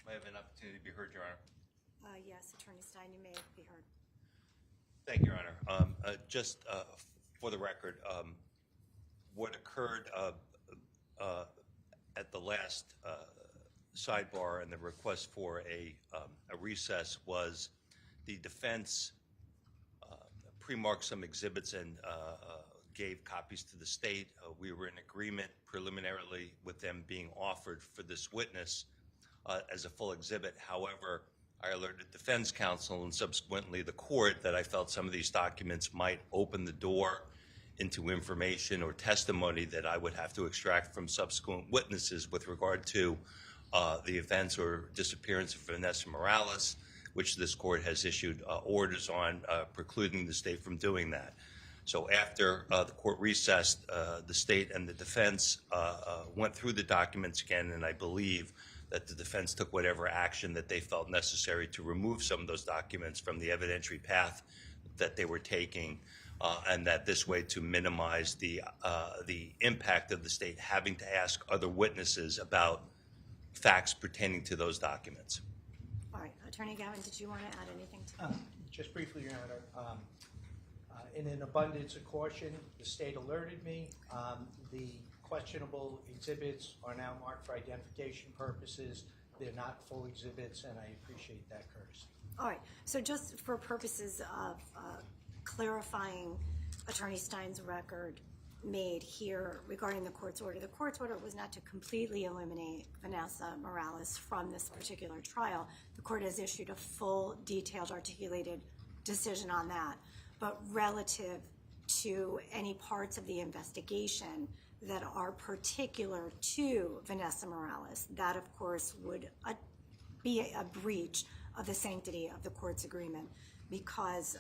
May I have an opportunity to be heard, Your Honor? Yes, Attorney Stein, you may be heard. Thank you, Your Honor. Just for the record, what occurred at the last sidebar and the request for a recess was the defense pre-marked some exhibits and gave copies to the state. We were in agreement preliminarily with them being offered for this witness as a full exhibit. However, I alerted defense counsel and subsequently the court that I felt some of these documents might open the door into information or testimony that I would have to extract from subsequent witnesses with regard to the events or disappearance of Vanessa Morales, which this court has issued orders on precluding the state from doing that. So after the court recessed, the state and the defense went through the documents again, and I believe that the defense took whatever action that they felt necessary to remove some of those documents from the evidentiary path that they were taking, and that this way to minimize the impact of the state having to ask other witnesses about facts pertaining to those documents. All right, Attorney Gavin, did you want to add anything to that? Just briefly, Your Honor. In an abundance of caution, the state alerted me. The questionable exhibits are now marked for identification purposes. They're not full exhibits, and I appreciate that courtesy. All right, so just for purposes of clarifying Attorney Stein's record made here regarding the court's order was not to completely eliminate Vanessa Morales from this particular trial. The court has issued a full, detailed, articulated decision on that. But relative to any parts of the investigation that are particular to Vanessa Morales, that of course would be a breach of the sanctity of the court's agreement, because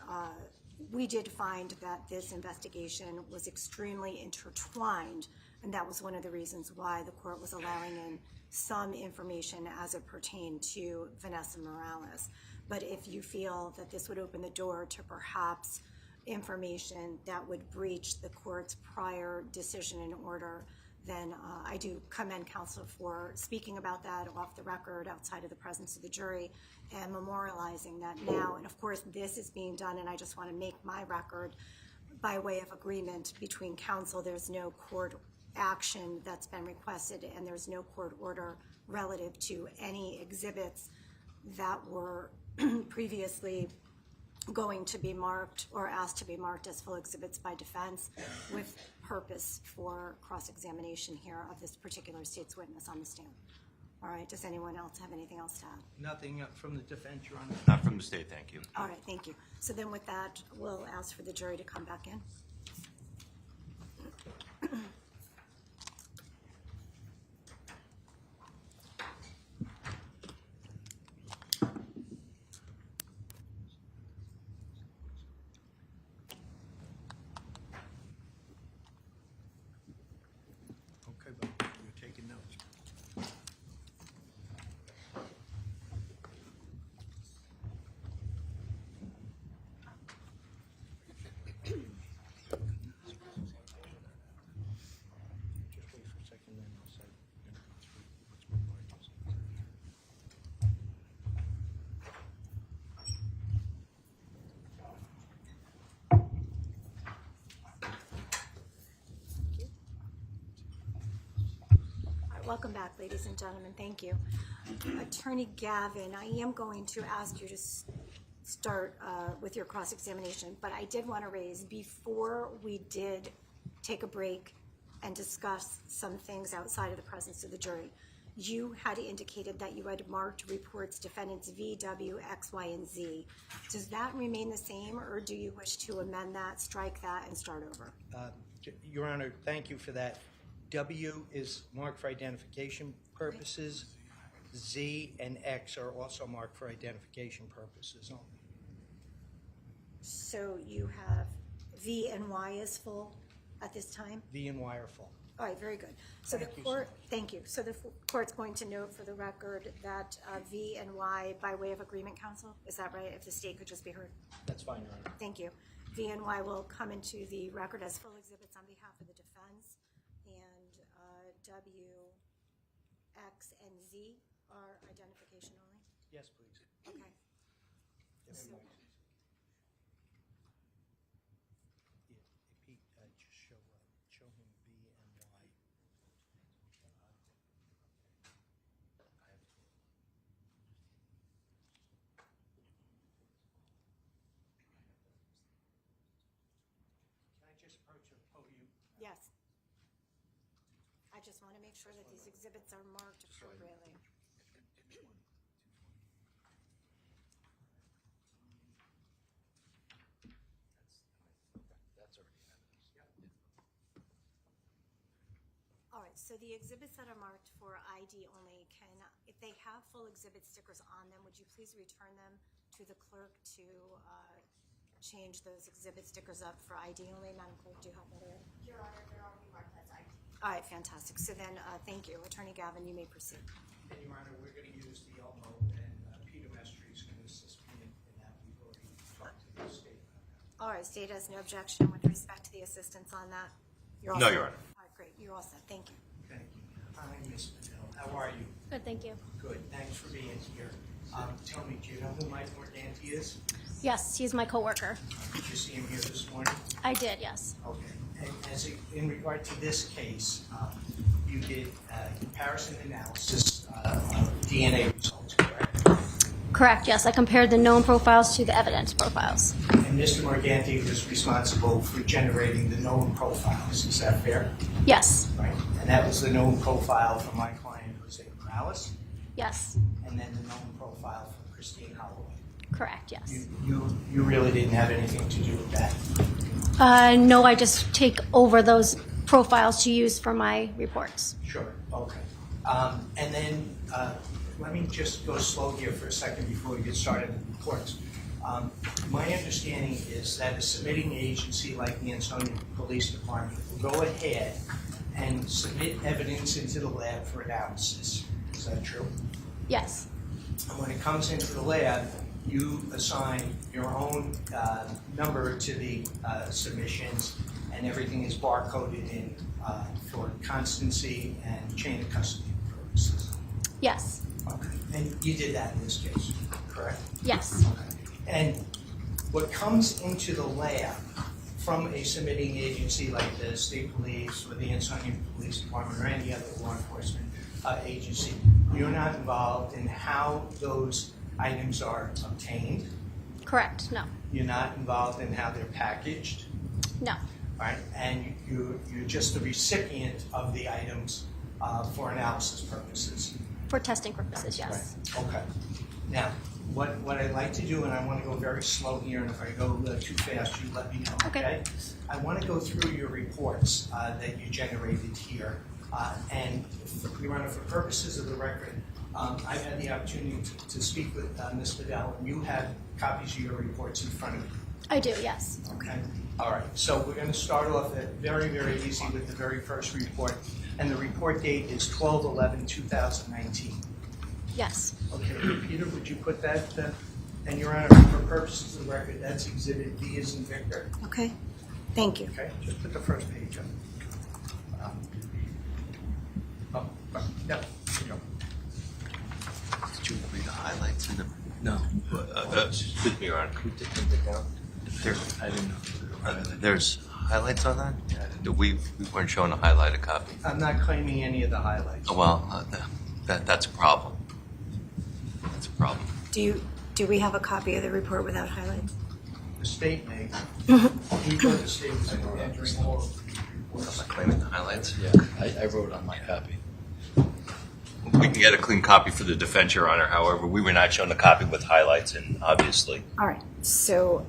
we did find that this investigation was extremely intertwined, and that was one of the reasons why the court was allowing in some information as it pertained to Vanessa Morales. But if you feel that this would open the door to perhaps information that would breach the court's prior decision and order, then I do commend counsel for speaking about that off the record, outside of the presence of the jury, and memorializing that now. And of course, this is being done, and I just want to make my record by way of agreement between counsel. There's no court action that's been requested, and there's no court order relative to any exhibits that were previously going to be marked or asked to be marked as full exhibits by defense with purpose for cross-examination here of this particular state's witness on the stand. All right, does anyone else have anything else to add? Nothing from the defense, Your Honor. Not from the state, thank you. All right, thank you. So then with that, we'll ask for the jury to come back in. Okay, but you're taking notes. Just wait for a second, then I'll say, I'm gonna go through what's been marked as. All right, welcome back, ladies and gentlemen. Thank you. Attorney Gavin, I am going to ask you to start with your cross-examination, but I did want to raise, before we did take a break and discuss some things outside of the presence of the jury, you had indicated that you had marked reports defendants V, W, X, Y, and Z. Does that remain the same, or do you wish to amend that, strike that, and start over? Your Honor, thank you for that. W is marked for identification purposes. Z and X are also marked for identification purposes only. So you have V and Y is full at this time? V and Y are full. All right, very good. So Thank the you, court, sir. thank you. So the court's going to note for the record that V and Y, by way of agreement, counsel, is that right? If the state could just be heard. That's fine, Your Honor. Thank you. V and Y will come into the record as full exhibits on behalf of the defense, and W, X, and Z or identification only? Yes, please. Okay. So- Yeah, Pete, just show him B and Y. Can I just approach the podium? Yes. I just want to make sure that these exhibits are marked appropriately. That's already in evidence. All right, so the exhibits that are marked for ID only can, if they have full exhibit stickers on them, would you please return them to the clerk to change those exhibit stickers up for ID only? Madam Clerk, do you have that already? Your Honor, they're already marked as ID. All right, fantastic. So then, thank you. Attorney Gavin, you may proceed. And Your Honor, we're going to use the Elmo, and Peter Mestry is going to assist me in that. We've already talked to the state about that. All right, state has no objection with respect to the assistance on that? You're all No, set? Your Honor. All right, great. You're all set. Thank you. Thank you. Hi, Ms. Maidell. How are you? Good, thank you. Good. Thanks for being here. Tell me, do you know who Mike Morganti is? Yes, he's my coworker. Did you see him here this morning? I did, yes. Okay. And in regard to this case, you did comparison analysis of DNA results, correct? Correct, yes. I compared the known profiles to the evidence profiles. And Mr. Morganti was responsible for generating the known profiles. Is that fair? Yes, Right. And that was the known profile for my client, Jose Morales, yes, and then the known profile for Christine Holloway. correct, yes. You really didn't have anything to do with that? No, I just take over those profiles to use for my reports. Sure. Okay. And then let me just go slow here for a second before we get started with the reports. My understanding is that a submitting agency like the Ansonia Police Department will go ahead and submit evidence into the lab for analysis. Is that true? Yes, And when it comes into the lab, you assign your own number to the submissions, and everything is barcoded in for constancy and chain of custody purposes. yes, Okay. And you did that in this case, correct? yes, Okay. And what comes into the lab from a submitting agency like the State Police or the Ansonia Police Department or any other law enforcement agency, you're not involved in how those items are obtained. correct, no, You're not involved in how they're packaged, no, right? And you're just the recipient of the items for analysis purposes. for testing purposes, yes. Right. Okay. Now, what I'd like to do, and I want to go very slow here, and if I go too fast, you let me know, Okay. okay? I want to go through your reports that you generated here. And, Your Honor, for purposes of the record, I've had the opportunity to speak with Ms. Maidell, and you have copies of your reports in front of you. I do, yes. Okay. All right. So we're going to start off at very, very easy with the very first report. And the report date is 12/11/2019. Yes, Okay. Peter, would you put that? And Your Honor, for purposes of the record, that's Exhibit V as in Victor. Okay, thank you. Okay. Just put the first page up. Yep. There you go. Did you read the highlights in the? No. Excuse me, Your Honor. Who did take it down? There, I didn't know. there's highlights on that? We weren't showing a highlighted copy. I'm not claiming any of the highlights. Well, that's a problem. That's a problem. Do we have a copy of the report without highlights? The state may. We thought the state was entering all of the Am reports. I claiming the highlights? Yeah, I wrote on my copy. We can get a clean copy for the defense, Your Honor. However, we were not shown a copy with highlights, and obviously. All right, so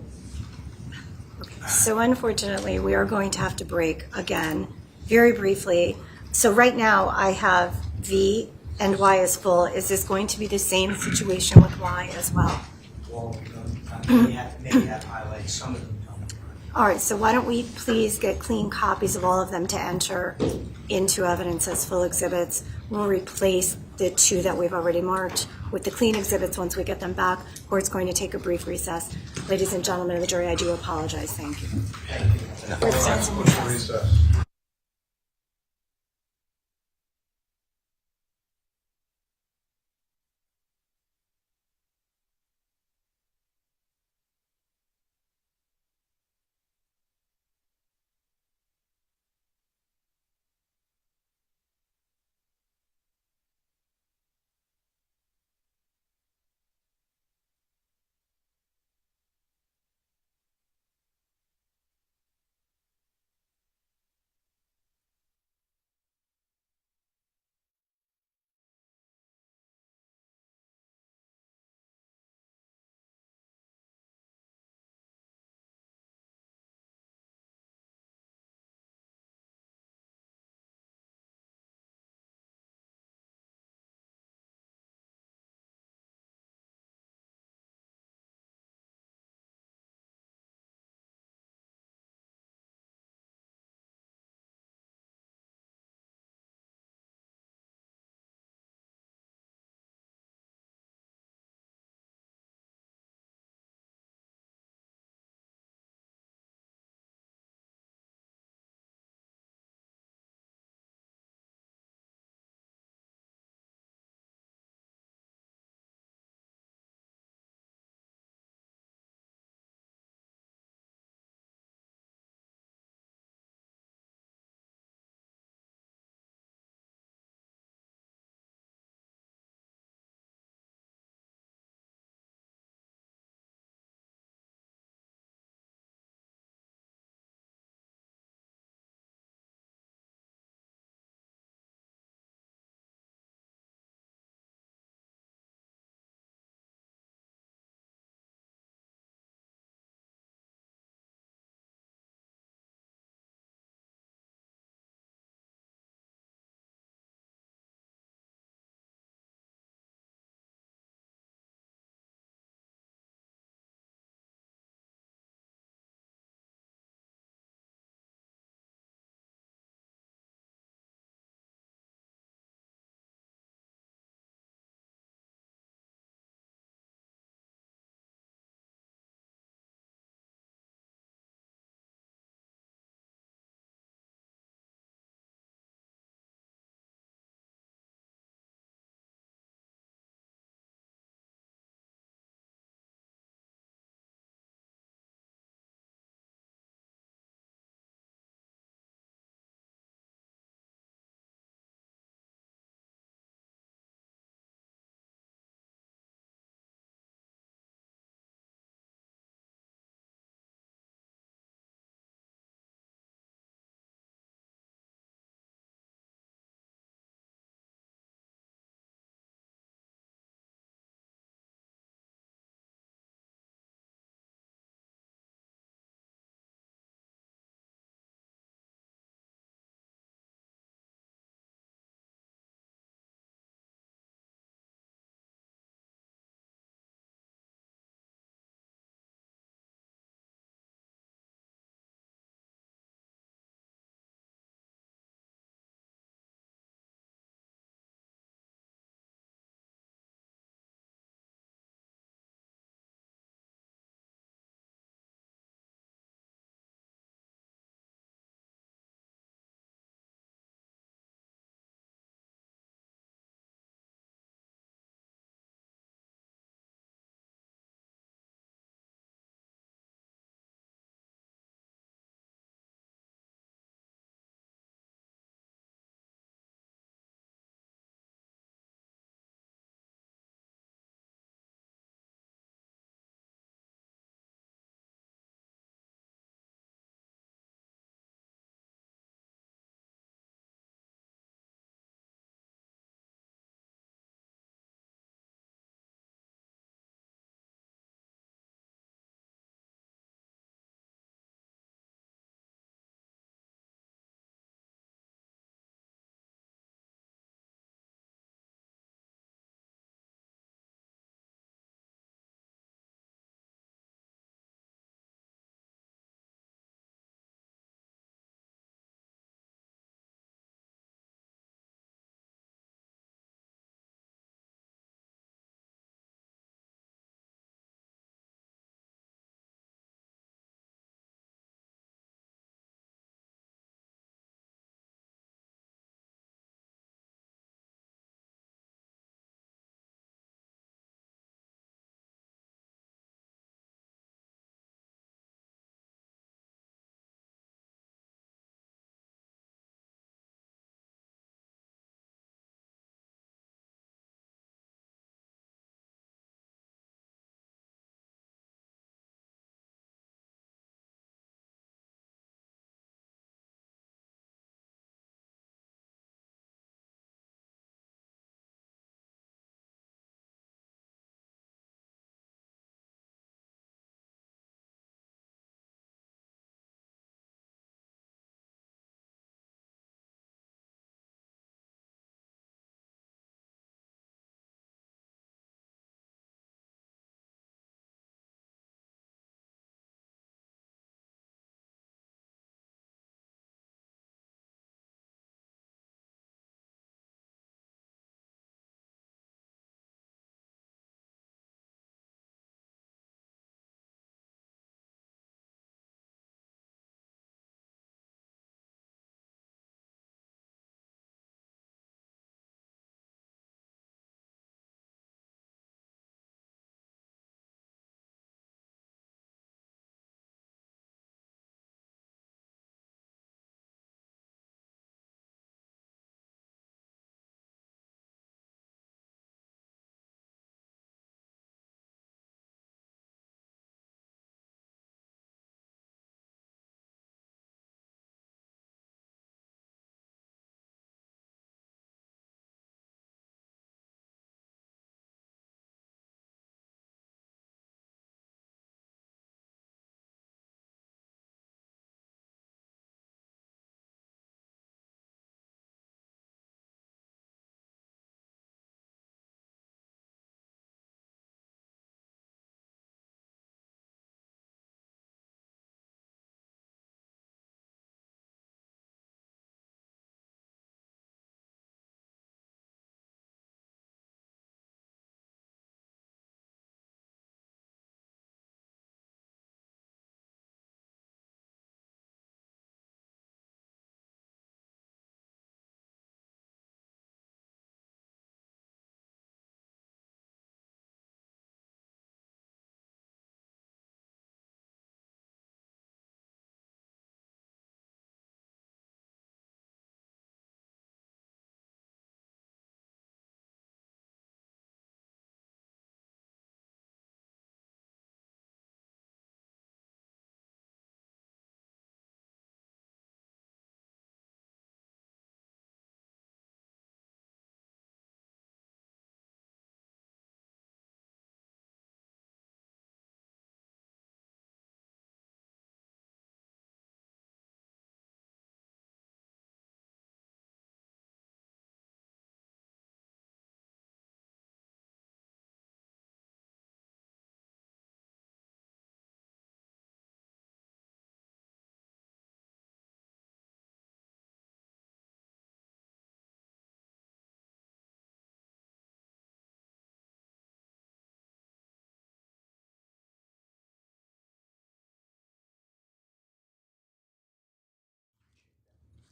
unfortunately, we are going to have to break again, very briefly. So right now, I have V and Y is full. Is this going to be the same situation with Y as well? All of them maybe have highlights, some of them don't. All right, so why don't we please get clean copies of all of them to enter into evidence as full exhibits. We'll replace the two that we've already marked with the clean exhibits once we get them back. Court's going to take a brief recess. Ladies and gentlemen of the jury, I do apologize. Thank you. Court stands in recess. Recess.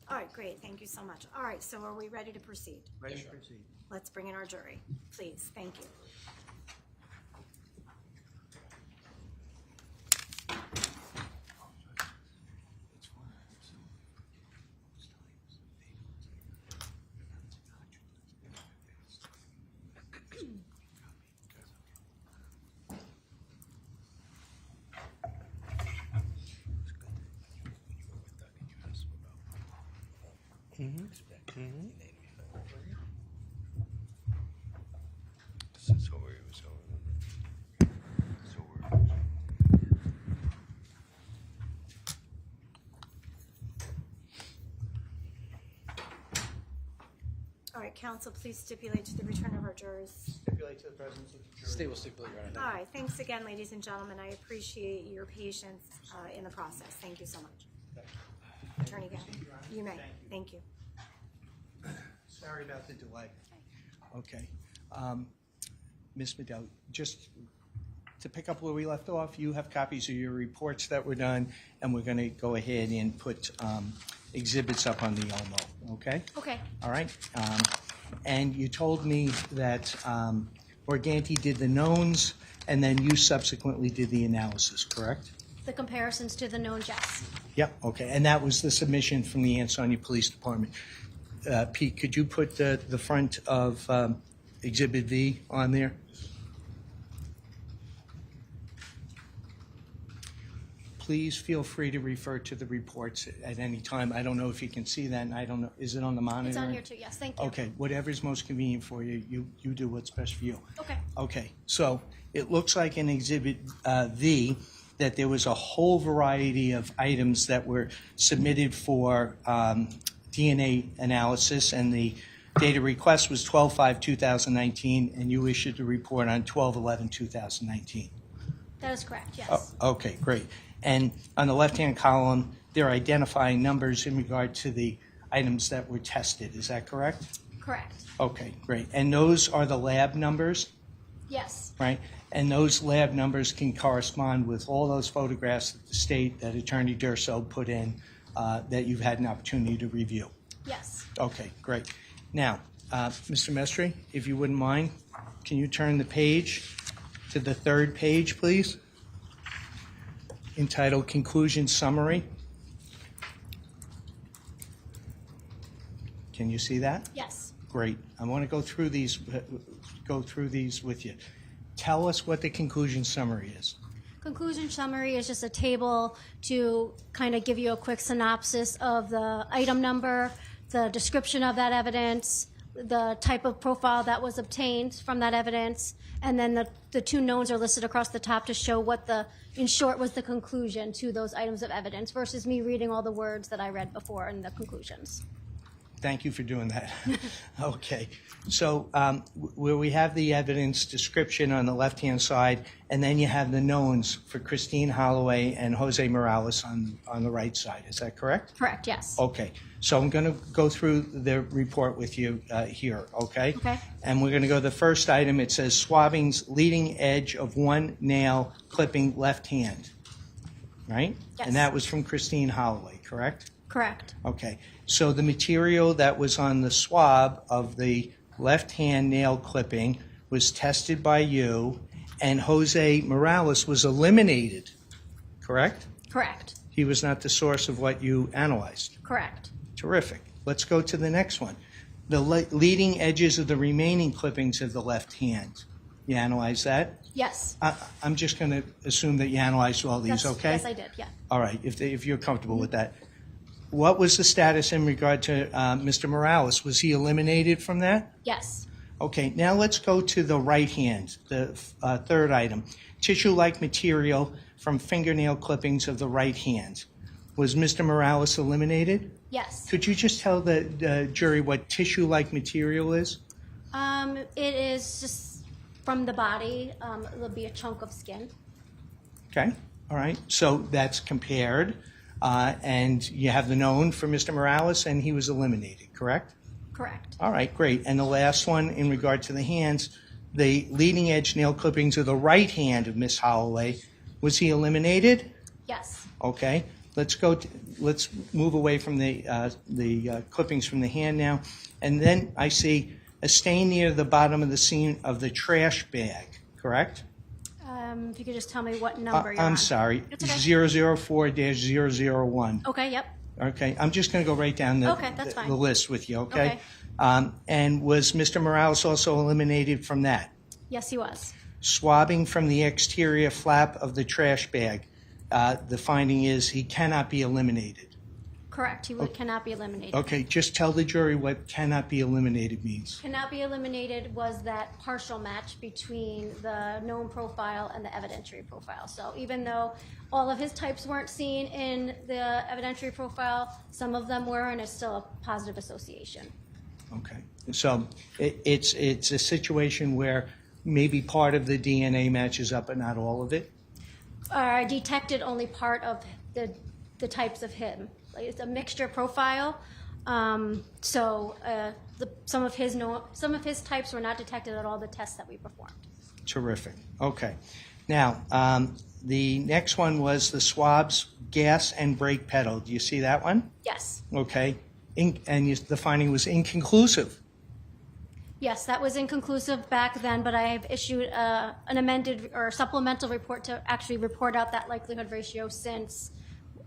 All right, great, thank you so much. All right, so are we ready to proceed? Ready to proceed. Let's bring in our jury, please, thank you. All right, counsel, please stipulate to the return of our jurors. Stipulate to the presence of the jury. State will stipulate, Your Honor. All right, thanks again, ladies and gentlemen. I appreciate your patience in the process. Thank you so much. Attorney Gowdy, you may. Thank you. Sorry about the delay. Okay. Ms. Maidell, just to pick up where we left off, you have copies of your reports that were done, and we're going to go ahead and put exhibits up on the Elmo, okay? Okay. All right. And you told me that Morganti did the knowns, and then you subsequently did the analysis, correct? The comparisons to the known yes. Yep, okay. And that was the submission from the Ansonia Police Department. Pete, could you put the front of Exhibit V on there? Please feel free to refer to the reports at any time. I don't know if you can see that, and I don't know, is it on the monitor? It's on here too, yes, thank you. Okay, whatever's most convenient for you, you do what's best for you. Okay. Okay, so it looks like in Exhibit V that there was a whole variety of items that were submitted for DNA analysis, and the data request was 12/5/2019, and you issued the report on 12/11/2019. That is correct, yes. Okay, great. And on the left-hand column, they're identifying numbers in regard to the items that were tested. Is that correct? Correct, Okay, great. And those are the lab numbers, yes, right? And those lab numbers can correspond with all those photographs that the state, that Attorney Durso put in, that you've had an opportunity to review. yes. Okay, great. Now, Mr. Mestre, if you wouldn't mind, can you turn the page to the third page, please? Entitled Conclusion Summary. Can you see that? Yes. Great. I want to go through these with you. Tell us what the conclusion summary is. Conclusion summary is just a table to kind of give you a quick synopsis of the item number, the description of that evidence, the type of profile that was obtained from that evidence, and then the two knowns are listed across the top to show what in short, was the conclusion to those items of evidence versus me reading all the words that I read before in the conclusions. Thank you for doing that. Okay. So where we have the evidence description on the left-hand side, and then you have the knowns for Christine Holloway and Jose Morales on the right side. Is that correct? Correct, yes. Okay. So I'm going to go through the report with you here, okay? Okay. And we're going to go to the first item. It says swabbing's leading edge of one nail clipping left hand, right? Yes. And that was from Christine Holloway, correct? Correct. Okay, so the material that was on the swab of the left-hand nail clipping was tested by you, and Jose Morales was eliminated, correct? Correct. He was not the source of what you analyzed. Correct. Terrific. Let's go to the next one. The leading edges of the remaining clippings of the left hand. You analyzed that? Yes. I'm just going to assume that you analyzed all these, Yes, okay? Yes, I did, yeah. All right, if you're comfortable with that. What was the status in regard to Mr. Morales? Was he eliminated from that? Yes. Okay, now let's go to the right hand, the third item. Tissue-like material from fingernail clippings of the right hand. Was Mr. Morales eliminated? Yes. Could you just tell the jury what tissue-like material is? It is just from the body. It'll be a chunk of skin. Okay, all right. So that's compared, and you have the known for Mr. Morales, and he was eliminated, correct? Correct. All right, great. And the last one, in regard to the hands, the leading edge nail clippings of the right hand of Miss Holloway, was he eliminated? Yes. Okay. let's move away from the clippings from the hand now. And then I see a stain near the bottom of the scene of the trash bag, correct? If you could just tell me what number you're on. I'm sorry, It's okay. 004-001. Okay, yep. Okay, I'm just going to go right down Okay, that's fine. the list with you, okay? Okay. And was Mr. Morales also eliminated from that? Yes, he was. Swabbing from the exterior flap of the trash bag. The finding is he cannot be eliminated. Correct. He cannot be eliminated. Okay, just tell the jury what cannot be eliminated means. Cannot be eliminated was that partial match between the known profile and the evidentiary profile. So even though all of his types weren't seen in the evidentiary profile, some of them were, and it's still a positive association. Okay, so it's a situation where maybe part of the DNA matches up, but not all of it? I detected only part of the types of him. Like, it's a mixture profile. Some of his types were not detected at all the tests that we performed. Terrific. Okay. Now, the next one was the swabs, gas, and brake pedal. Do you see that one? Yes. Okay. The finding was inconclusive. Yes, that was inconclusive back then, but I have issued an amended or supplemental report to actually report out that likelihood ratio, since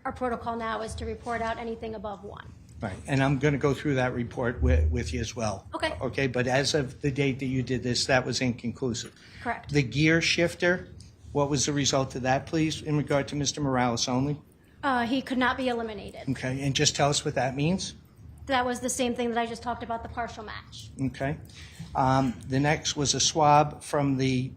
our protocol now is to report out anything above 1. Right, and I'm going to go through that report with you as well. Okay. Okay, but as of the date that you did this, that was inconclusive. Correct. The gear shifter, what was the result of that, please, in regard to Mr. Morales only? He could not be eliminated. Okay, and just tell us what that means. That was the same thing that I just talked about, the partial match. Okay. The next was a swab from the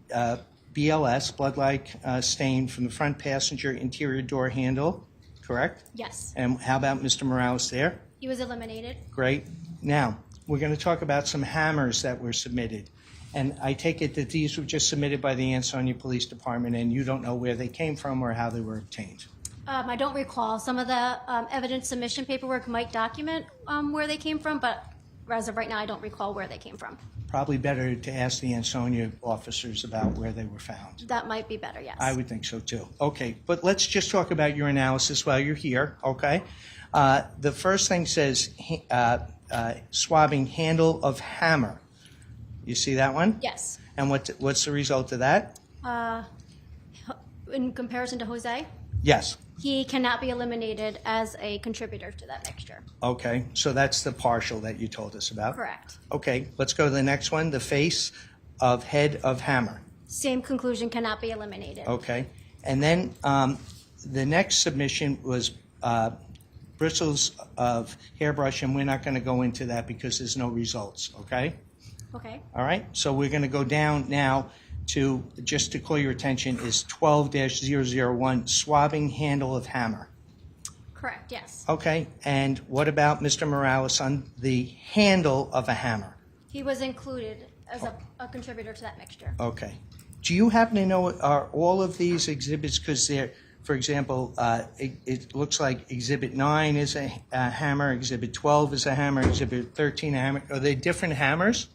BLS, blood-like stain from the front passenger interior door handle, correct? Yes. And how about Mr. Morales there? He was eliminated. Great. Now, we're going to talk about some hammers that were submitted. And I take it that these were just submitted by the Ansonia Police Department, and you don't know where they came from or how they were obtained. I don't recall. Some of the evidence submission paperwork might document where they came from, but as of right now, I don't recall where they came from. Probably better to ask the Ansonia officers about where they were found. That might be better, yes. I would think so too. Okay, but let's just talk about your analysis while you're here, okay? The first thing says swabbing handle of hammer. You see that one? Yes. And what's the result of that? In comparison to Jose, Yes. he cannot be eliminated as a contributor to that mixture. Okay, so that's the partial that you told us about. Correct. Okay, let's go to the next one, the face of head of hammer. Same conclusion, cannot be eliminated. Okay, and then the next submission was bristles of hairbrush, and we're not going to go into that because there's no results, okay? Okay. All right, so we're going to go down now to, just to call your attention, is 12-001, swabbing handle of hammer. Correct, yes. Okay, and what about Mr. Morales on the handle of a hammer? He was included as a contributor to that mixture. Okay. Do you happen to know, are all of these exhibits, because they're, for example, it looks like Exhibit 9 is a hammer, Exhibit 12 is a hammer, Exhibit 13 a hammer. Are they different hammers?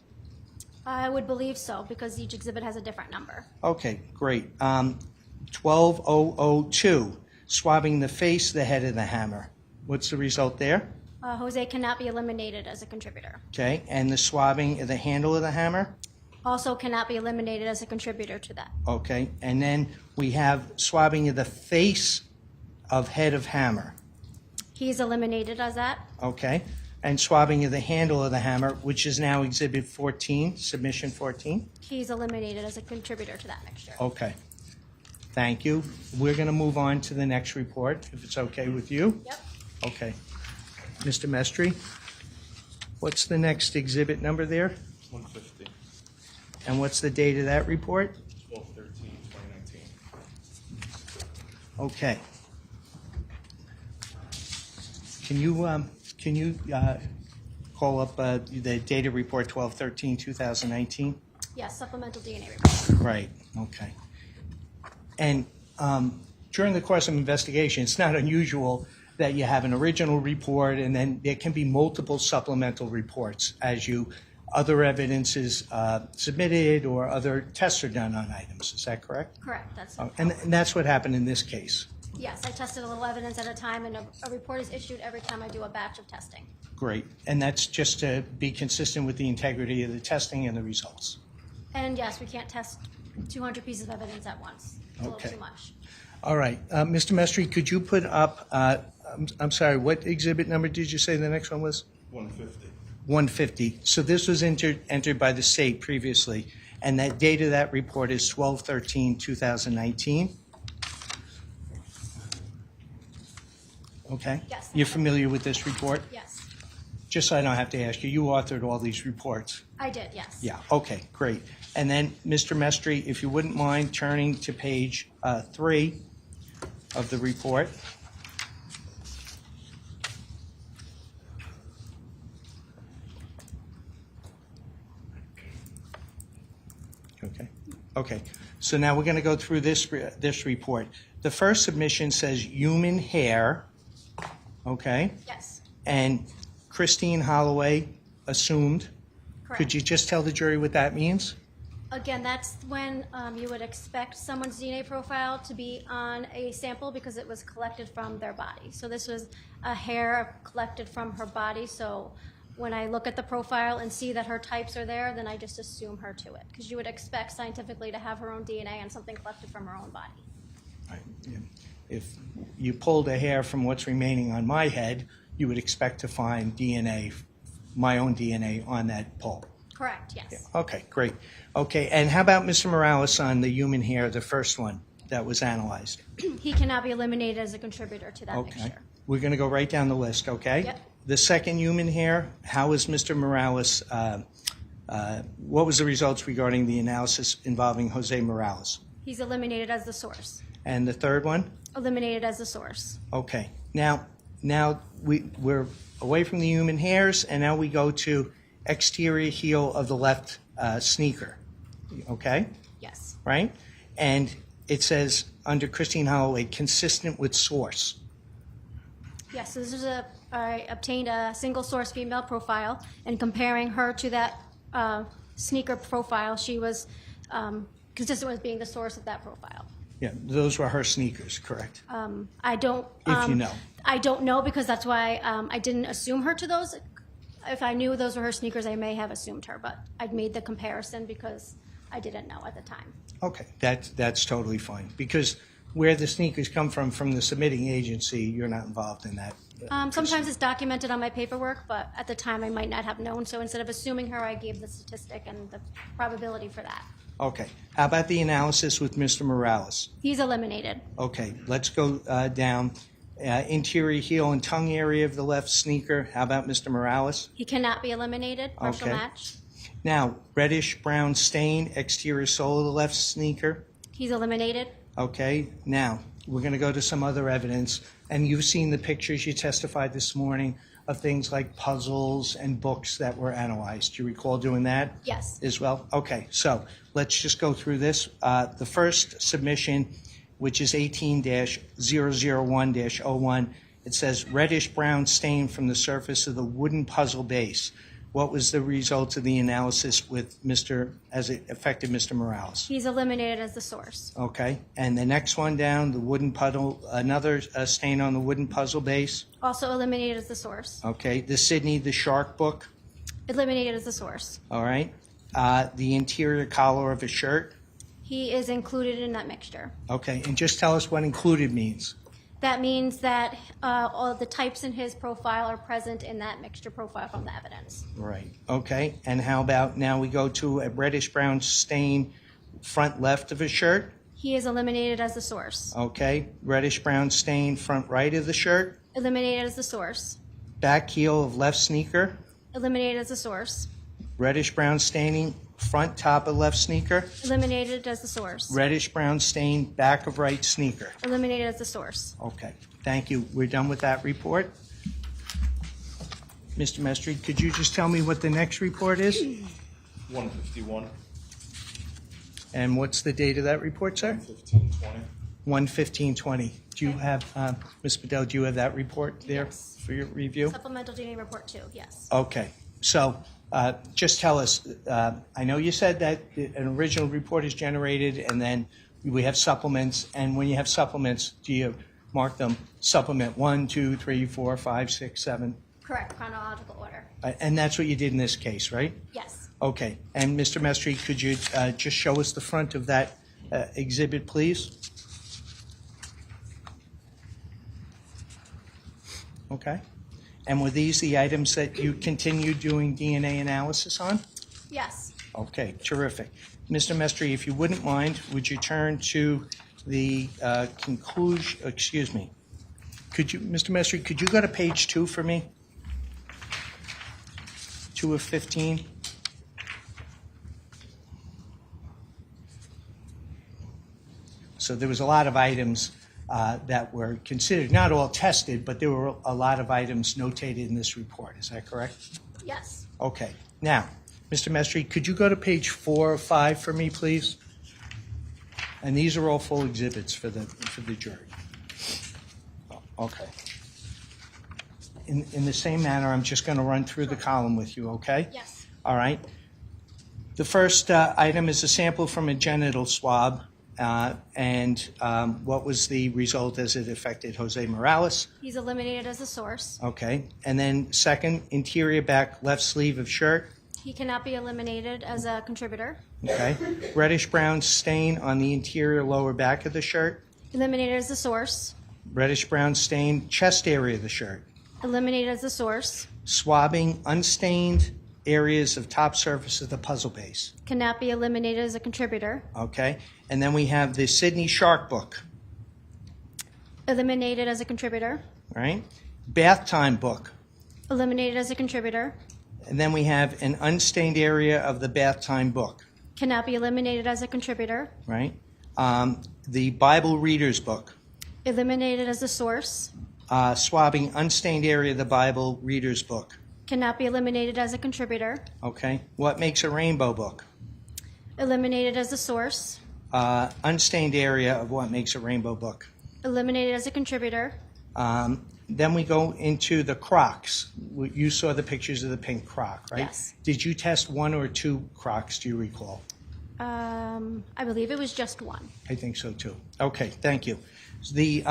I would believe so, because each exhibit has a different number. Okay, great. 12002, swabbing the face, the head of the hammer. What's the result there? Jose cannot be eliminated as a contributor. Okay, and the swabbing of the handle of the hammer? Also cannot be eliminated as a contributor to that. Okay, and then we have swabbing of the face of head of hammer. He's eliminated as that. Okay, and swabbing of the handle of the hammer, which is now Exhibit 14, Submission 14. He's eliminated as a contributor to that mixture. Okay, thank you. We're going to move on to the next report, if it's okay with you. Yep. Okay. Mr. Mestri, what's the next exhibit number there? 150, And what's the date of that report? 12/13/2019. Okay. Can you call up the data report 12/13/2019? Yes, supplemental DNA report. Right. Okay. And during the course of investigation, it's not unusual that you have an original report and then there can be multiple supplemental reports as other evidence is submitted or other tests are done on items. Is that correct? Correct. That's And that's what happened in this case. Yes, I tested a little evidence at a time, and a report is issued every time I do a batch of testing. Great. And that's just to be consistent with the integrity of the testing and the results. And yes, we can't test 200 pieces of evidence at once. It's a Okay. little too much. All right. Mr. Mestri, could you put up, I'm sorry, what exhibit number did you say the next one was? 150. 150. So this was entered by the state previously, and that date of that report is 12/13/2019. Okay? Yes. You're familiar with this report? Yes, Just so I don't have to ask you, you authored all these reports? I did, yes. Yeah, okay, great. And then, Mr. Mestri, if you wouldn't mind turning to page 3 of the report. Okay. So now we're going to go through this report. The first submission says human hair, okay? Yes, And Christine Holloway assumed. correct. Could you just tell the jury what that means? Again, that's when you would expect someone's DNA profile to be on a sample because it was collected from their body. So this was a hair collected from her body. So when I look at the profile and see that her types are there, then I just assume her to it. Because you would expect scientifically to have her own DNA on something collected from her own body. Right, yeah. If you pulled a hair from what's remaining on my head, you would expect to find DNA, my own DNA, on that pull. Correct, yes. Okay, great. Okay, and how about Mr. Morales on the human hair, the first one that was analyzed? He cannot be eliminated as a contributor to that Okay. mixture. We're going to go right down the list, okay? Yep. The second human hair, how is Mr. Morales, what was the results regarding the analysis involving Jose Morales? He's eliminated as the source. And the third one? Eliminated as the source. Okay. Now we're away from the human hairs, and now we go to exterior heel of the left sneaker. Okay? Yes. Right? And it says under Christine Holloway, consistent with source. Yes, so this is I obtained a single source female profile, and comparing her to that sneaker profile, she was consistent with being the source of that profile. Yeah, those were her sneakers, correct? I don't. If you know. I don't know because that's why I didn't assume her to those. If I knew those were her sneakers, I may have assumed her, but I'd made the comparison because I didn't know at the time. Okay, that's totally fine. Because where the sneakers come from the submitting agency, you're not involved in that. Sometimes it's documented on my paperwork, but at the time I might not have known. So instead of assuming her, I gave the statistic and the probability for that. Okay. How about the analysis with Mr. Morales? He's eliminated. Okay, let's go down. Interior heel and tongue area of the left sneaker. How about Mr. Morales? He cannot be eliminated. Partial Okay. match. Now, reddish brown stain, exterior sole of the left sneaker. He's eliminated. Okay, now, we're going to go to some other evidence. And you've seen the pictures you testified this morning of things like puzzles and books that were analyzed. Do you recall doing that? Yes. As well? Okay, so let's just go through this. The first submission, which is 18-001-01, it says reddish brown stain from the surface of the wooden puzzle base. What was the result of the analysis with as it affected Mr. Morales? He's eliminated as the source. Okay, and the next one down, the wooden puddle, another stain on the wooden puzzle base. Also eliminated as the source. Okay, the Sydney the Shark book. Eliminated as the source. All right, the interior collar of a shirt. He is included in that mixture. Okay, and just tell us what included means. That means that all of the types in his profile are present in that mixture profile from the evidence. Right. Okay, and how about now we go to a reddish brown stain front left of a shirt. He is eliminated as the source. Okay, reddish brown stain front right of the shirt. Eliminated as the source. Back heel of left sneaker. Eliminated as the source. Reddish brown staining front top of left sneaker. Eliminated as the source. Reddish brown stain back of right sneaker. Eliminated as the source. Okay, thank you. We're done with that report. Mr. Mestri, could you just tell me what the next report is? 151. And what's the date of that report, sir? 1520. 1/15/20. Do you have, Ms. Maidell, do you have that report there Yes. for your review? Supplemental DNA report 2, yes. Okay, so just tell us, I know you said that an original report is generated and then we have supplements, and when you have supplements, do you mark them supplement 1, 2, 3, 4, 5, 6, 7. Correct, chronological order. And that's what you did in this case, right? Yes. Okay. And Mr. Mestre, could you just show us the front of that exhibit, please? Okay. And were these the items that you continued doing DNA analysis on? Yes. Okay, terrific. Mr. Mestre, if you wouldn't mind, would you turn to the conclusion, excuse me. Could you, Mr. Mestre, could you go to page 2 for me? 2 of 15. So there was a lot of items that were considered, not all tested, but there were a lot of items notated in this report. Is that correct? Yes. Okay. Now, Mr. Mestre, could you go to page 4 or 5 for me, please? And these are all full exhibits for the jury. Okay. In the same manner, I'm just going to run through the column with you, okay? Yes. All right. The first item is a sample from a genital swab, and what was the result as it affected Jose Morales? He's eliminated as a source. Okay. And then second, interior back left sleeve of shirt. He cannot be eliminated as a contributor. Okay. Reddish-brown stain on the interior lower back of the shirt. Eliminated as a source. Reddish-brown stain chest area of the shirt. Eliminated as a source. Swabbing unstained areas of top surface of the puzzle base. Cannot be eliminated as a contributor. Okay. And then we have the Sydney Shark book. Eliminated as a contributor. Right? Bath time book. Eliminated as a contributor. And then we have an unstained area of the bath time book. Cannot be eliminated as a contributor. Right? The Bible reader's book. Eliminated as a source. Swabbing unstained area of the Bible reader's book. Cannot be eliminated as a contributor. Okay. What makes a rainbow book? Eliminated as a source. Unstained area of what makes a rainbow book. Eliminated as a contributor. Then we go into the Crocs. You saw the pictures of the pink Croc, right? Yes. Did you test 1 or 2 Crocs, do you recall? I believe it was just one. I think so too. Okay, thank you. The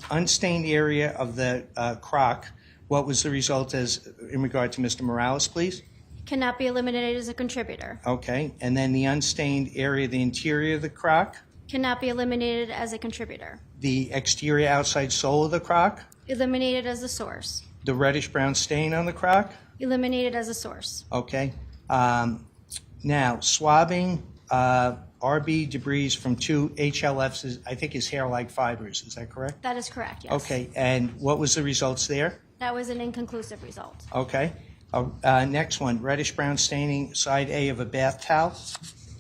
unstained area of the Croc, what was the result as in regard to Mr. Morales, please? Cannot be eliminated as a contributor. Okay, and then the unstained area of the interior of the Croc, Cannot be eliminated as a contributor. the exterior outside sole of the Croc, Eliminated as a source. the reddish-brown stain on the Croc. Eliminated as a source. Okay. Now, swabbing RB debris from 2 HLFs, I think is hair-like fibers. Is that correct? That is correct, yes. Okay. And what was the results there? That was an inconclusive result. Okay. Next one, reddish-brown staining side A of a bath towel.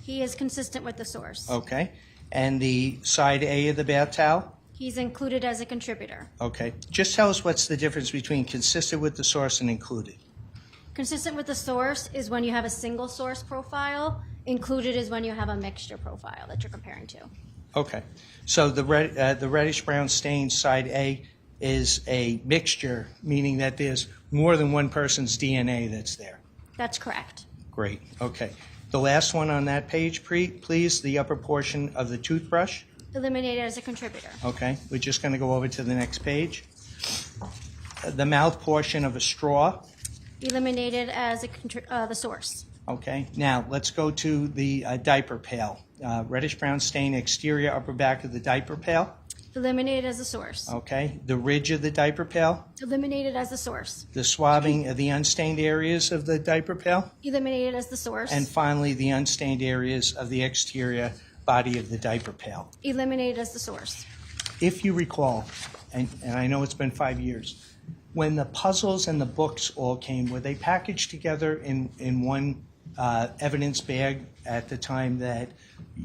He is consistent with the source. Okay. And the side A of the bath towel. He's included as a contributor. Okay. Just tell us what's the difference between consistent with the source and included. Consistent with the source is when you have a single source profile. Included is when you have a mixture profile that you're comparing to. Okay. So the reddish-brown stain side A is a mixture, meaning that there's more than one person's DNA that's there. That's correct. Great. Okay. The last one on that page, please, the upper portion of the toothbrush. Eliminated as a contributor. Okay. We're just going to go over to the next page. The mouth portion of a straw. Eliminated as the source. Okay. Now, let's go to the diaper pail. Reddish-brown stain exterior upper back of the diaper pail. Eliminated as a source. Okay. The ridge of the diaper pail. Eliminated as the source. The swabbing of the unstained areas of the diaper pail. Eliminated as the source. And finally, the unstained areas of the exterior body of the diaper pail. Eliminated as the source. If you recall, and I know it's been 5 years, when the puzzles and the books all came, were they packaged together in one evidence bag at the time that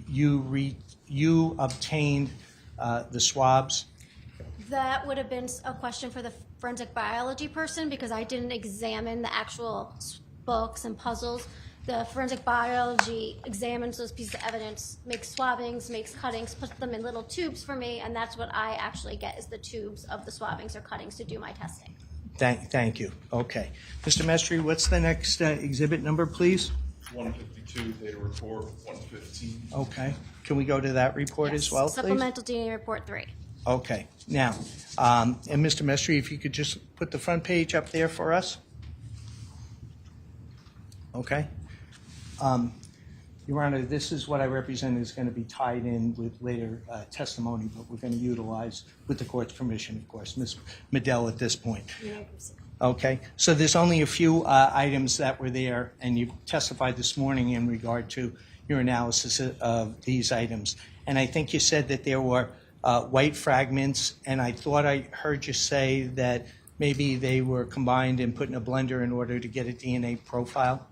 you obtained the swabs? That would have been a question for the forensic biology person because I didn't examine the actual books and puzzles. The forensic biology examines those pieces of evidence, makes swabbings, makes cuttings, puts them in little tubes for me, and that's what I actually get is the tubes of the swabbings or cuttings to do my testing. Thank you. Okay. Mr. Mestre, what's the next exhibit number, please? 152, data report, 115. Okay. Can we go to that report Yes. as well, please? Supplemental DNA report 3. Okay. Now, and Mr. Mestri, if you could just put the front page up there for us. Okay. Your Honor, this is what I represent is going to be tied in with later testimony, but we're going to utilize, with the court's permission, of course, Ms. Maidell at this point. Okay. So there's only a few items that were there, and you testified this morning in regard to your analysis of these items. And I think you said that there were white fragments, and I thought I heard you say that maybe they were combined and put in a blender in order to get a DNA profile.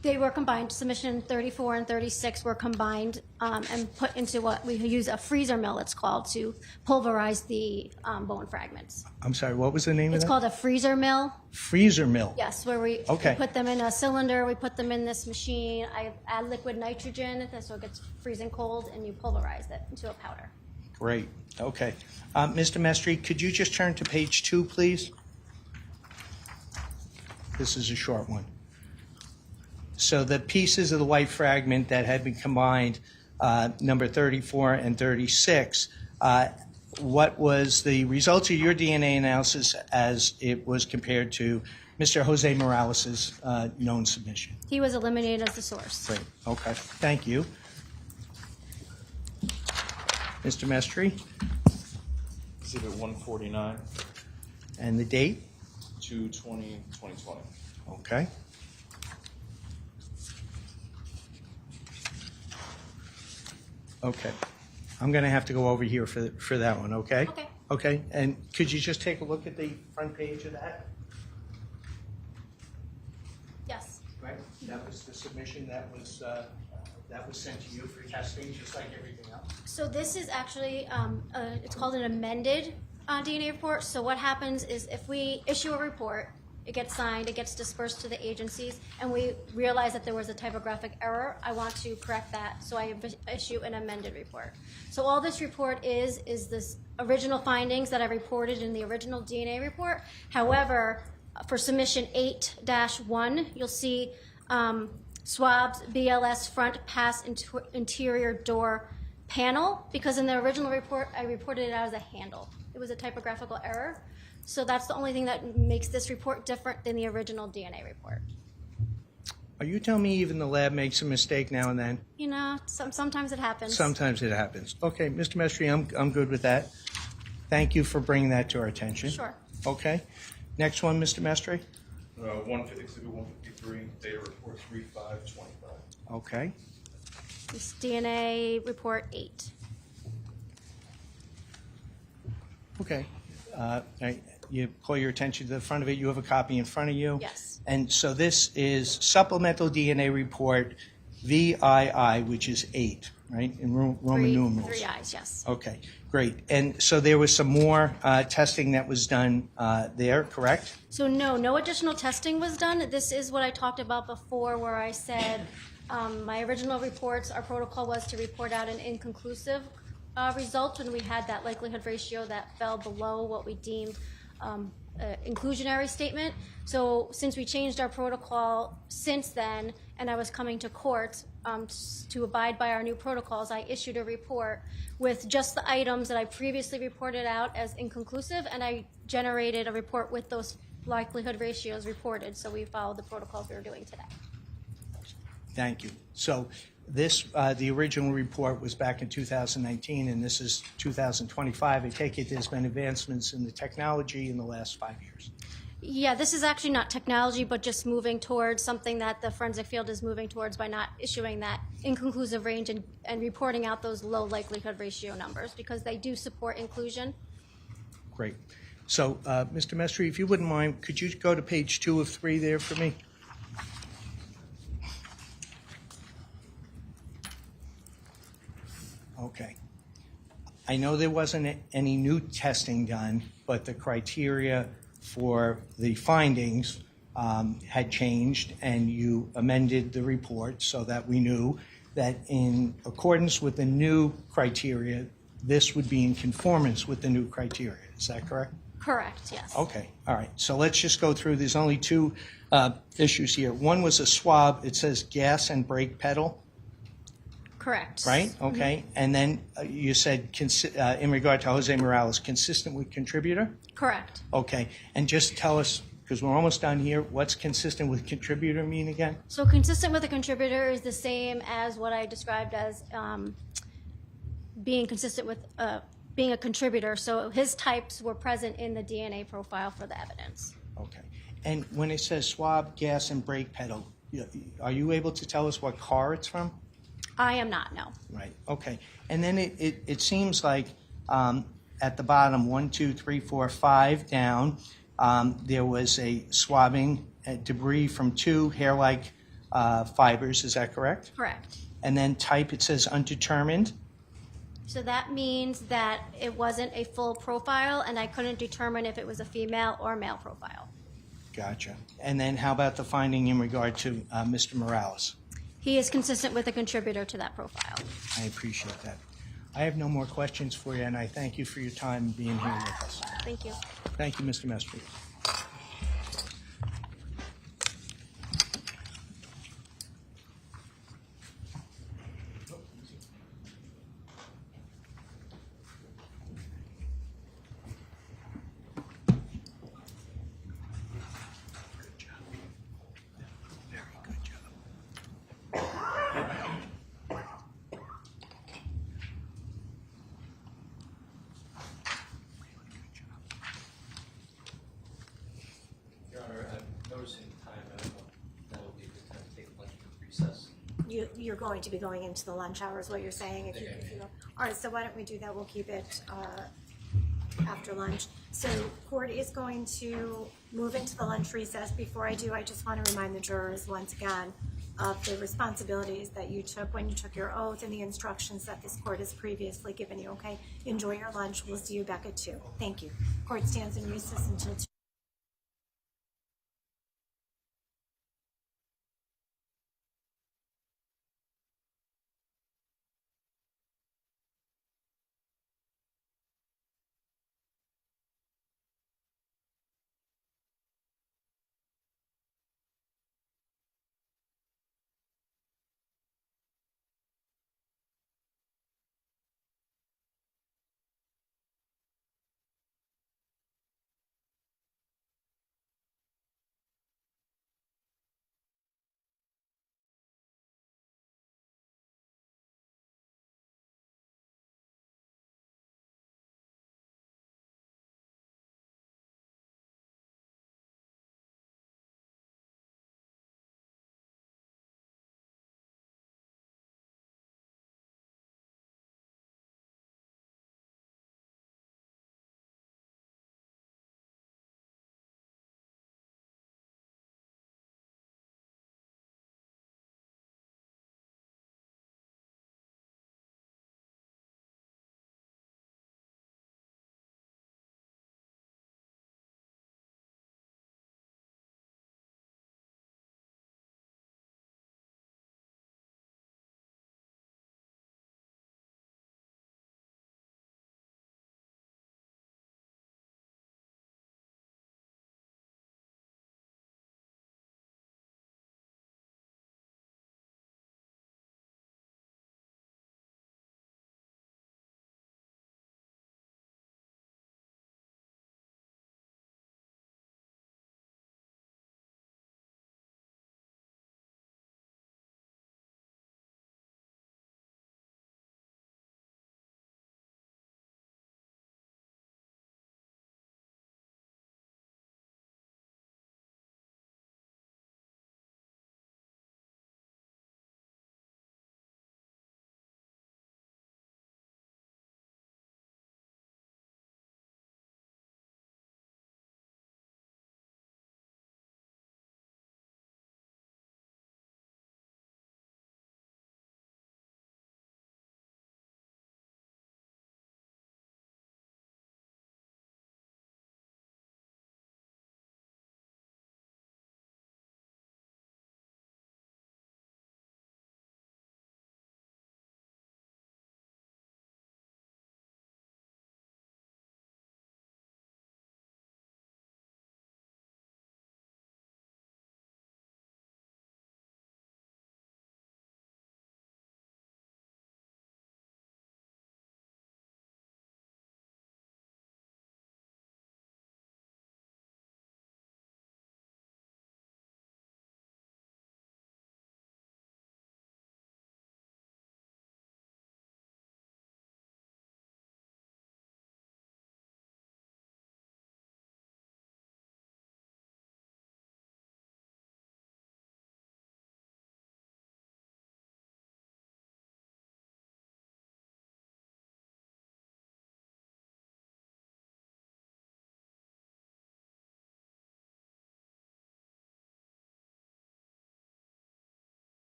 They were combined. Submission 34 and 36 were combined and put into what we use a freezer mill, it's called, to pulverize the bone fragments. I'm sorry, what was the name It's of that? called a freezer mill. Freezer mill. Yes, where we put them in a cylinder, we put them in this machine, I add liquid nitrogen, so it gets freezing cold, and you pulverize it into a powder. Great. Okay. Mr. Mestri, could you just turn to page 2, please? This is a short one. So the pieces of the white fragment that had been combined, number 34 and 36, what was the results of your DNA analysis as it was compared to Mr. Jose Morales' known submission? He was eliminated as the source. Great. Okay. Thank you. Mr. Mestri, Exhibit 149, and the date? 2/20/2020. Okay. Okay. I'm going to have to go over here for that one, okay? Okay. Okay. And could you just take a look at the front page of that? Yes. Right. That was the submission that was sent to you for testing, just like everything else. So this is actually, it's called an amended DNA report. So what happens is if we issue a report, it gets signed, it gets dispersed to the agencies, and we realize that there was a typographic error. I want to correct that, so I issue an amended report. So all this report is this original findings that I reported in the original DNA report. However, for submission 8-1, you'll see swabs, BLS front pass interior door panel, because in the original report, I reported it as a handle. It was a typographical error. So that's the only thing that makes this report different than the original DNA report. Are you telling me even the lab makes a mistake now and then? You know, sometimes it happens. Sometimes it happens. Okay, Mr. Mestri, I'm good with that. Thank you for bringing that to our attention. Sure. Okay. Next one, Mr. Mestri. Exhibit 153, data report 3/5/25. Okay. This DNA report 8. Okay. You call your attention to the front of it. You have a copy in front of you. Yes. And so this is supplemental DNA report VII, which is 8, right, in Roman numerals. 3 eyes, yes. Okay, great. And so there was some more testing that was done there, correct? So no additional testing was done. This is what I talked about before, where I said my original reports, our protocol was to report out an inconclusive result when we had that likelihood ratio that fell below what we deemed inclusionary statement. So since we changed our protocol since then, and I was coming to court to abide by our new protocols, I issued a report with just the items that I previously reported out as inconclusive, and I generated a report with those likelihood ratios reported. So we followed the protocols we were doing today. Thank you. So this, the original report was back in 2019, and this is 2025. I take it there's been advancements in the technology in the last 5 years. Yeah, this is actually not technology, but just moving towards something that the forensic field is moving towards by not issuing that inconclusive range and reporting out those low likelihood ratio numbers, because they do support inclusion. Great. So, Mr. Mestri, if you wouldn't mind, could you go to page 2 of 3 there for me? Okay. I know there wasn't any new testing done, but the criteria for the findings had changed, and you amended the report so that we knew that in accordance with the new criteria, this would be in conformance with the new criteria. Is that correct? Correct, yes. Okay, all right. So let's just go through. There's only 2 issues here. One was a swab. It says gas and brake pedal. Correct. right? Okay. And then you said, in regard to Jose Morales, consistent with contributor? Correct. Okay. And just tell us, because we're almost done here, what's consistent with contributor mean again? So consistent with a contributor is the same as what I described as being consistent with being a contributor. So his types were present in the DNA profile for the evidence. Okay. And when it says swab, gas, and brake pedal, are you able to tell us what car it's from? I am not, no. Right. Okay. And then it seems like at the bottom, 1, 2, 3, 4, 5 down, there was a swabbing debris from 2 hair-like fibers. Is that correct? Correct. And then type, it says undetermined. So that means that it wasn't a full profile, and I couldn't determine if it was a female or male profile. Gotcha. And then how about the finding in regard to Mr. Morales? He is consistent with a contributor to that profile. I appreciate that. I have no more questions for you, and I thank you for your time being here with us. Thank you. Thank you, Mr. Mestry. Your Honor, I'm noticing time. I don't know if that would be a good time to take a lunch recess. You're going to be going into the lunch hour is what you're saying? If you go. All right, so why don't we do that? We'll keep it after lunch. So court is going to move into the lunch recess. Before I do, I just want to remind the jurors once again of the responsibilities that you took when you took your oath and the instructions that this court has previously given you, okay? Enjoy your lunch. We'll see you back at 2. Thank you. Court stands in recess until 2.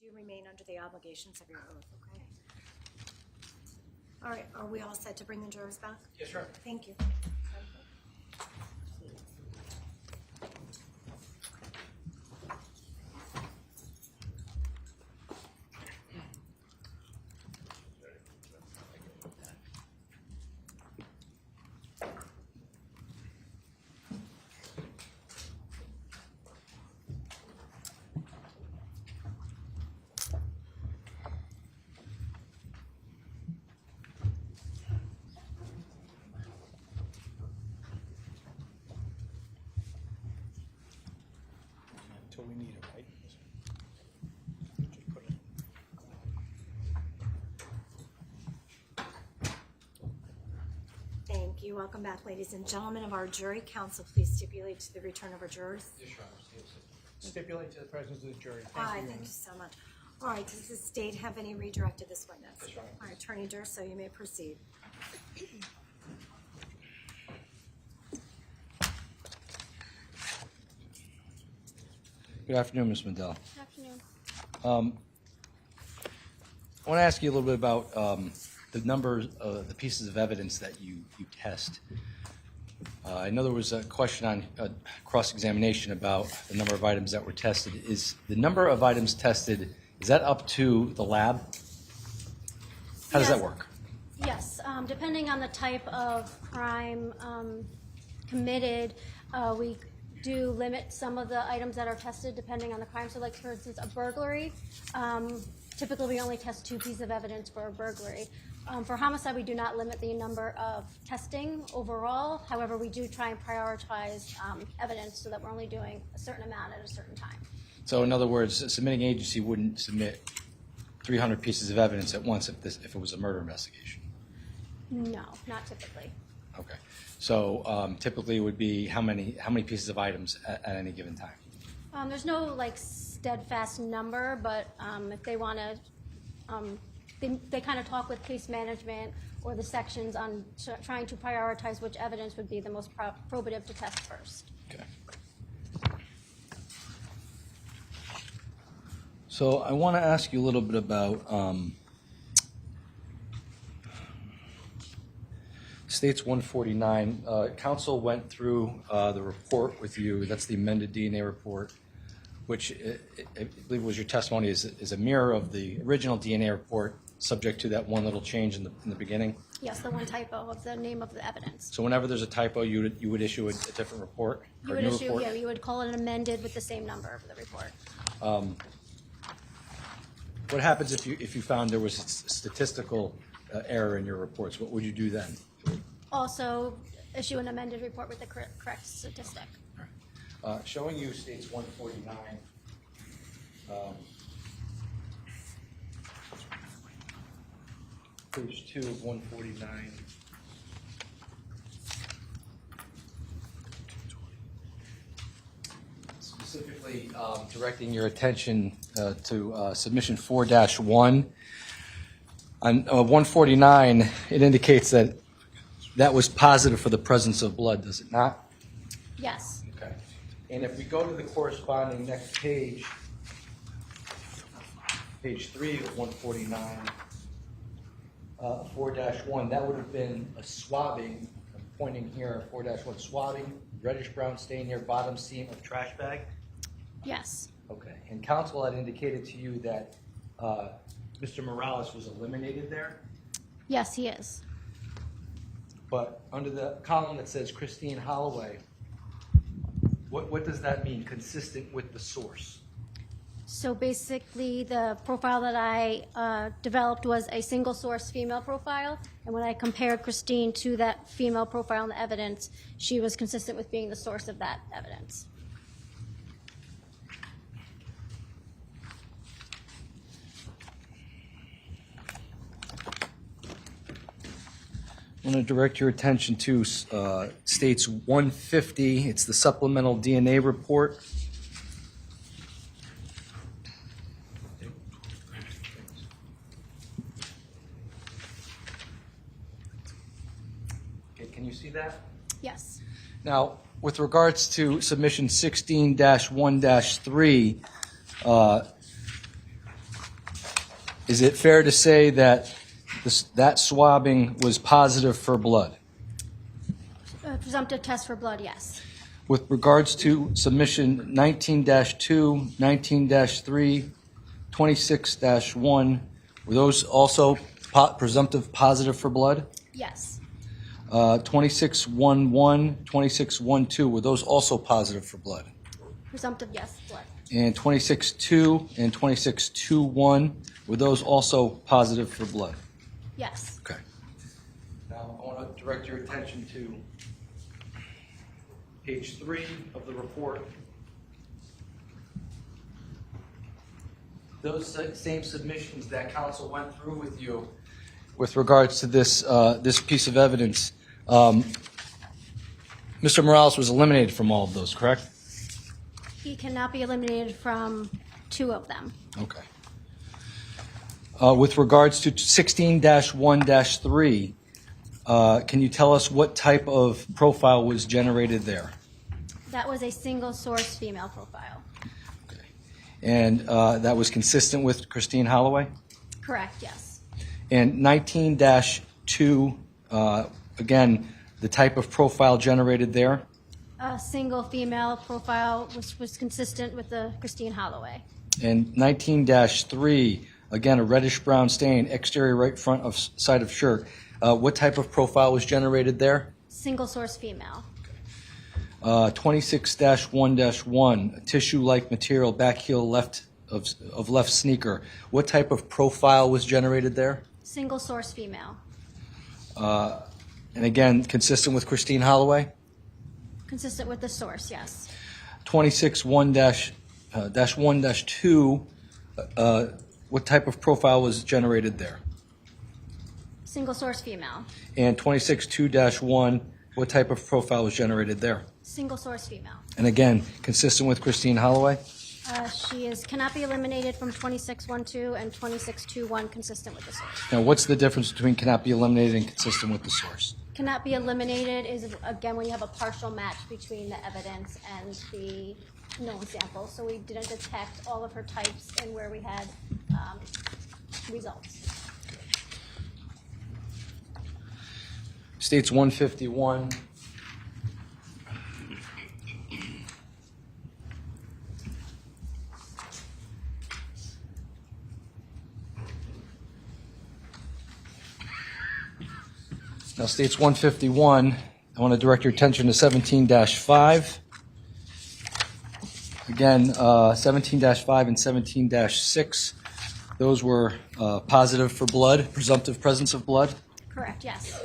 do remain under the obligations of your oath, okay? All right, are we all set to bring the jurors back? Yes, sir. Thank you. Until we need it, right? Just put it. Thank you. Welcome back, ladies and gentlemen of our jury. Counsel, please stipulate to the return of our jurors. Stipulate to the presence of the jury. Thank you so much. All right, does the state have any redirected this witness? All right, Attorney Durso, you may proceed. Good afternoon, Ms. Maidell. Good afternoon. I want to ask you a little bit about the number of the pieces of evidence that you test. I know there was a question on cross-examination about the number of items that were tested. Is the number of items tested, is that up to the lab? How does that Yes. work? Yes, depending on the type of crime committed, we do limit some of the items that are tested depending on the crime. So like, for instance, a burglary, typically we only test 2 pieces of evidence for a burglary. For homicide, we do not limit the number of testing overall. However, we do try and prioritize evidence so that we're only doing a certain amount at a certain time. So in other words, a submitting agency wouldn't submit 300 pieces of evidence at once if it was a murder investigation? No, not typically. Okay. So typically it would be how many pieces of items at any given time? There's no like steadfast number, but if they want to, they kind of talk with case management or the sections on trying to prioritize which evidence would be the most probative to test first. Okay. So I want to ask you a little bit about States 149. Counsel went through the report with you. That's the amended DNA report, which I believe was your testimony is a mirror of the original DNA report, subject to that one little change in the beginning. Yes, the one typo of the name of the evidence. So whenever there's a typo, you would issue a different report? You or would a new issue, report? yeah, you would call it an amended with the same number of the report. What happens if you found there was a statistical error in your reports? What would you do then? Also, issue an amended report with the correct statistic. Showing you States 149. Page 2 of 149. Specifically directing your attention to submission 4-1. On 149, it indicates that was positive for the presence of blood, does it not? Yes. Okay. And if we go to the corresponding next page, page 3 of 149, 4-1, that would have been a swabbing. I'm pointing here, 4-1, swabbing, reddish brown stain near bottom seam of trash bag. Yes. Okay. And counsel had indicated to you that Mr. Morales was eliminated there, Yes, he is. but under the column that says Christine Holloway, what does that mean, consistent with the source? So basically, the profile that I developed was a single source female profile. And when I compared Christine to that female profile in the evidence, she was consistent with being the source of that evidence. I want to direct your attention to States 150. It's the supplemental DNA report. Okay, can you see that? Yes. Now, with regards to submission 16-1-3, is it fair to say that that swabbing was positive for blood? Presumptive test for blood, yes. With regards to submission 19-2, 19-3, 26-1, were those also presumptive positive for blood? Yes. 26-1-1, 26-1-2, were those also positive for blood? Presumptive, yes, blood. And 26-2 and 26-2-1, were those also positive for blood? Yes. Okay. Now, I want to direct your attention to page 3 of the report. Those same submissions that counsel went through with you with regards to this piece of evidence, Mr. Morales was eliminated from all of those, correct? He cannot be eliminated from 2 of them. Okay. With regards to 16-1-3, can you tell us what type of profile was generated there? That was a single source female profile. Okay. And that was consistent with Christine Holloway? Correct, yes. And 19-2, again, the type of profile generated there? A single female profile was consistent with the Christine Holloway. And 19-3, again, a reddish-brown stain, exterior right front of side of shirt. What type of profile was generated there? Single source female. 26-1-1, tissue-like material, back heel left of left sneaker. What type of profile was generated there? Single source female. And again, consistent with Christine Holloway? Consistent with the source, yes. 26-1-2, what type of profile was generated there? Single source female. And 26-2-1, what type of profile was generated there? Single source female. And again, consistent with Christine Holloway? She cannot be eliminated from 26-1-2 and 26-2-1, consistent with the source. Now, what's the difference between cannot be eliminated and consistent with the source? Cannot be eliminated is, again, when you have a partial match between the evidence and the known sample. So we didn't detect all of her types and where we had results. States 151. Now, states 151, I want to direct your attention to 17-5. Again, 17-5 and 17-6, those were positive for blood, presumptive presence of blood. Correct, yes.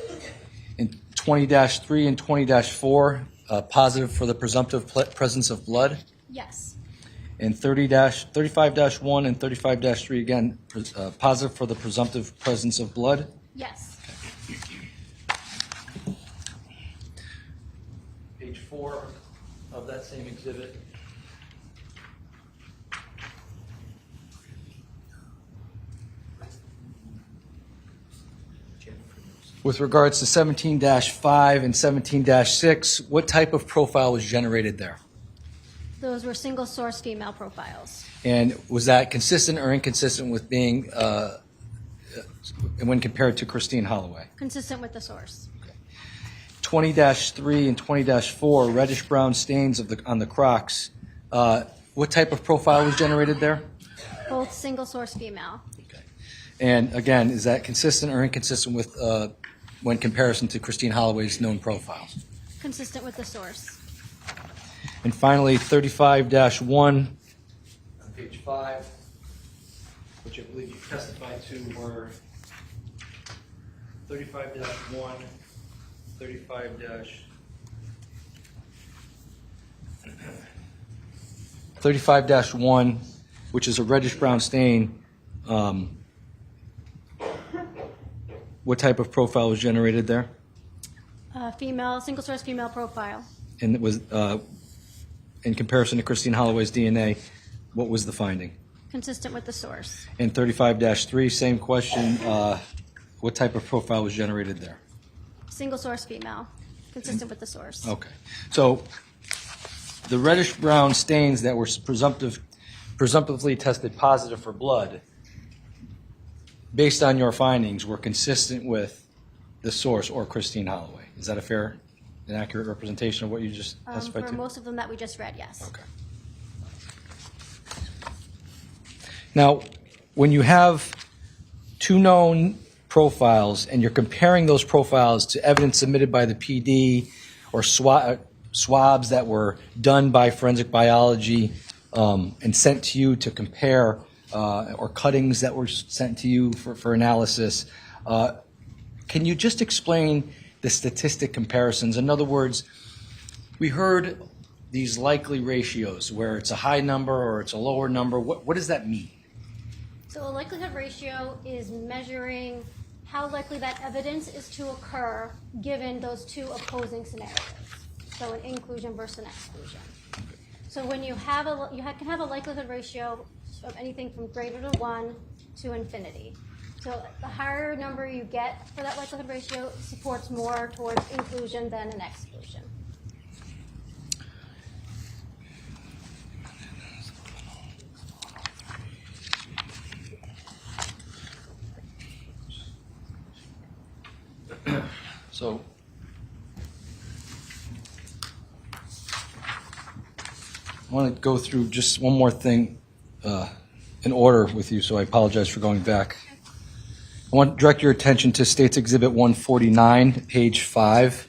In 20-3 and 20-4, positive for the presumptive presence of blood. Yes. In 35-1 and 35-3, again, positive for the presumptive presence of blood. Yes. Page 4 of that same exhibit. With regards to 17-5 and 17-6, what type of profile was generated there? Those were single source female profiles. And was that consistent or inconsistent with being, when compared to Christine Holloway? Consistent with the source. 20-3 and 20-4, reddish-brown stains on the Crocs. What type of profile was generated there? Both single source female. Okay. And again, is that consistent or inconsistent with when comparison to Christine Holloway's known profiles? Consistent with the source. And finally, 35-1 on page 5, which I believe you testified to, were 35-1, 35-1, which is a reddish-brown stain. What type of profile was generated there? Female, single source female profile. And it was, in comparison to Christine Holloway's DNA, what was the finding? Consistent with the source. And 35-3, same question. What type of profile was generated there? Single source female. Consistent with the source. Okay. So the reddish-brown stains that were presumptively tested positive for blood, based on your findings, were consistent with the source or Christine Holloway. Is that a fair and accurate representation of what you just testified For to? most of them that we just read, yes. Okay. Now, when you have two known profiles and you're comparing those profiles to evidence submitted by the PD or swabs that were done by forensic biology and sent to you to compare, or cuttings that were sent to you for analysis, can you just explain the statistic comparisons? In other words, we heard these likely ratios where it's a high number or it's a lower number. What does that mean? So a likelihood ratio is measuring how likely that evidence is to occur given those two opposing scenarios. So an inclusion versus an exclusion. So when you have can have a likelihood ratio of anything from greater to 1 to infinity. So the higher number you get for that likelihood ratio supports more towards inclusion than an exclusion. So I want to go through just one more thing in order with you, so I apologize for going back. I want to direct your attention to State's Exhibit 149, page 5.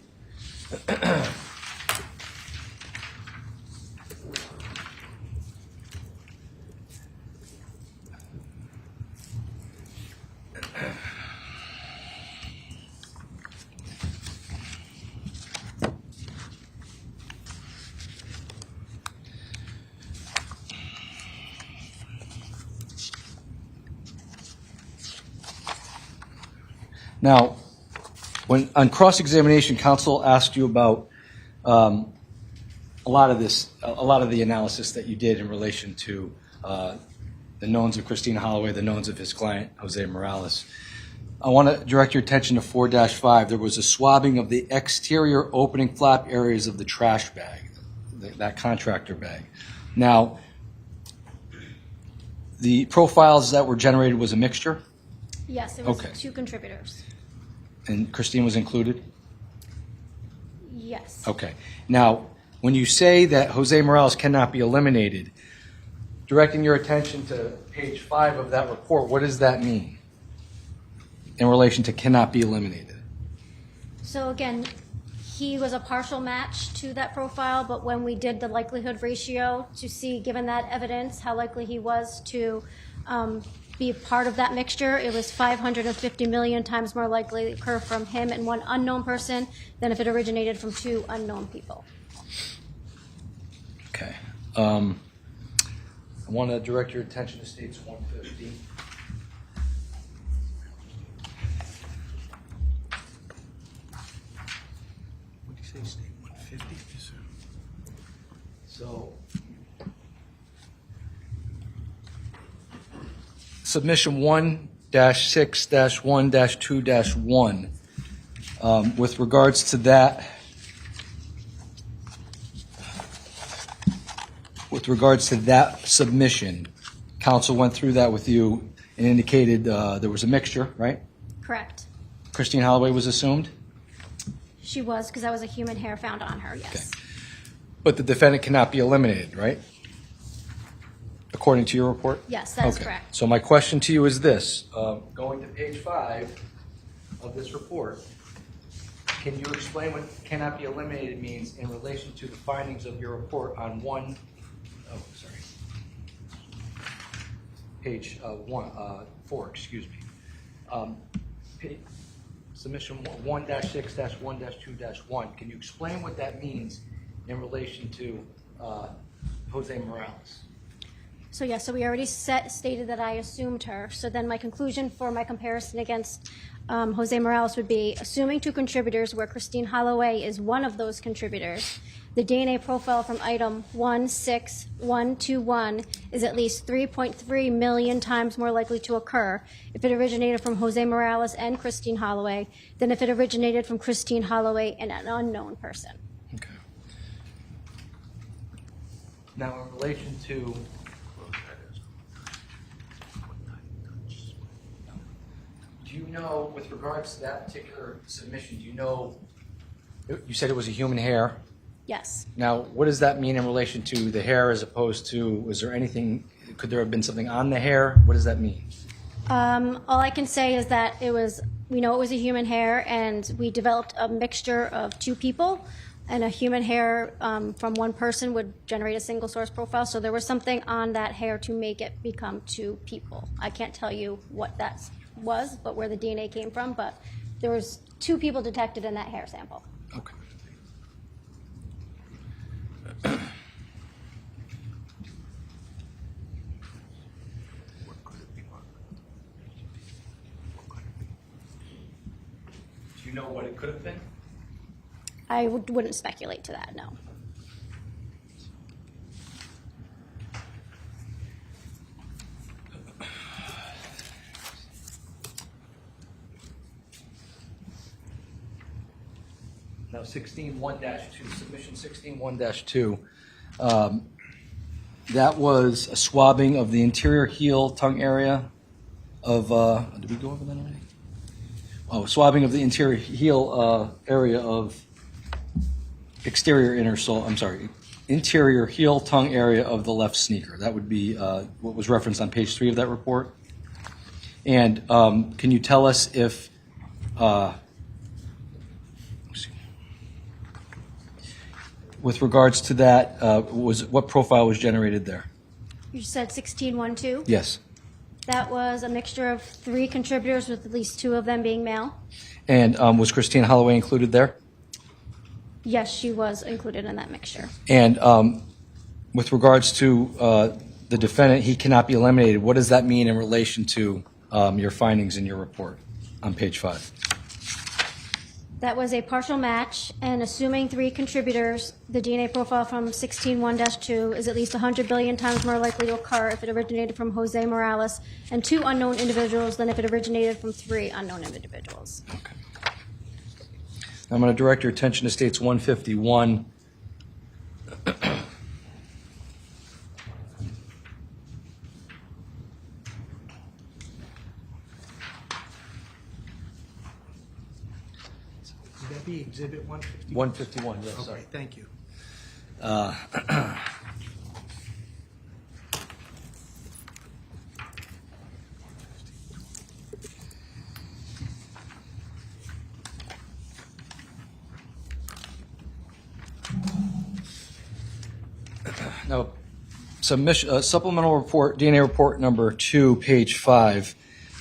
Now, when on cross-examination, counsel asked you about a lot of the analysis that you did in relation to the knowns of Christine Holloway, the knowns of his client, Jose Morales. I want to direct your attention to 4-5. There was a swabbing of the exterior opening flap areas of the trash bag, that contractor bag. Now, the profiles that were generated was a mixture? Yes, it was Okay. 2 contributors. And Christine was included? Yes. Okay. Now, when you say that Jose Morales cannot be eliminated, directing your attention to page 5 of that report, what does that mean in relation to cannot be eliminated? So again, he was a partial match to that profile, but when we did the likelihood ratio to see, given that evidence, how likely he was to be a part of that mixture, it was 550 million times more likely to occur from him and one unknown person than if it originated from 2 unknown people. Okay. I want to direct your attention to States 150. What did you say, State 150? So, submission 1-6-1-2-1, with regards to that, submission, counsel went through that with you and indicated there was a mixture, right? Correct. Christine Holloway was assumed, She was, because that was a human hair found on her, yes. Okay. But the defendant cannot be eliminated, right? According to your report? Yes, that is Okay. correct. So my question to you is this, going to page 5 of this report, can you explain what cannot be eliminated means in relation to the findings of your report on page 4, excuse me. Submission 1-6-1-2-1, can you explain what that means in relation to Jose Morales? So yes, so we already stated that I assumed her. So then my conclusion for my comparison against Jose Morales would be, assuming 2 contributors where Christine Holloway is one of those contributors, the DNA profile from item 16121 is at least 3.3 million times more likely to occur if it originated from Jose Morales and Christine Holloway than if it originated from Christine Holloway and an unknown person. Okay. Now, in relation to Do you know, with regards to that particular submission, do you know, you said it was a human hair. Yes. Now, what does that mean in relation to the hair as opposed to, was there anything, could there have been something on the hair? What does that mean? All I can say is that we know it was a human hair, and we developed a mixture of two people, and a human hair from one person would generate a single source profile. So there was something on that hair to make it become two people. I can't tell you what that was, but where the DNA came from, but there was two people detected in that hair sample. Okay. Do you know what it could have been? I wouldn't speculate to that, no. Now, 16-1-2, submission 16-1-2, that was a swabbing of the interior heel, tongue area of, did we go over that already? Oh, swabbing of the interior heel area of exterior inner sole, I'm sorry, interior heel, tongue area of the left sneaker. That would be what was referenced on page 3 of that report. And can you tell us if, with regards to that, what profile was generated there? You said 16-1-2? Yes. That was a mixture of 3 contributors, with at least 2 of them being male. And was Christine Holloway included there? Yes, she was included in that mixture. And with regards to the defendant, he cannot be eliminated. What does that mean in relation to your findings in your report on page 5? That was a partial match, and assuming 3 contributors, the DNA profile from 16-1-2 is at least 100 billion times more likely to occur if it originated from Jose Morales and 2 unknown individuals than if it originated from 3 unknown individuals. Okay. I'm going to direct your attention to states 151. Would that be Exhibit 150? 151, yes, sorry. Okay, thank you. Now, supplemental report, DNA report number 2, page 5,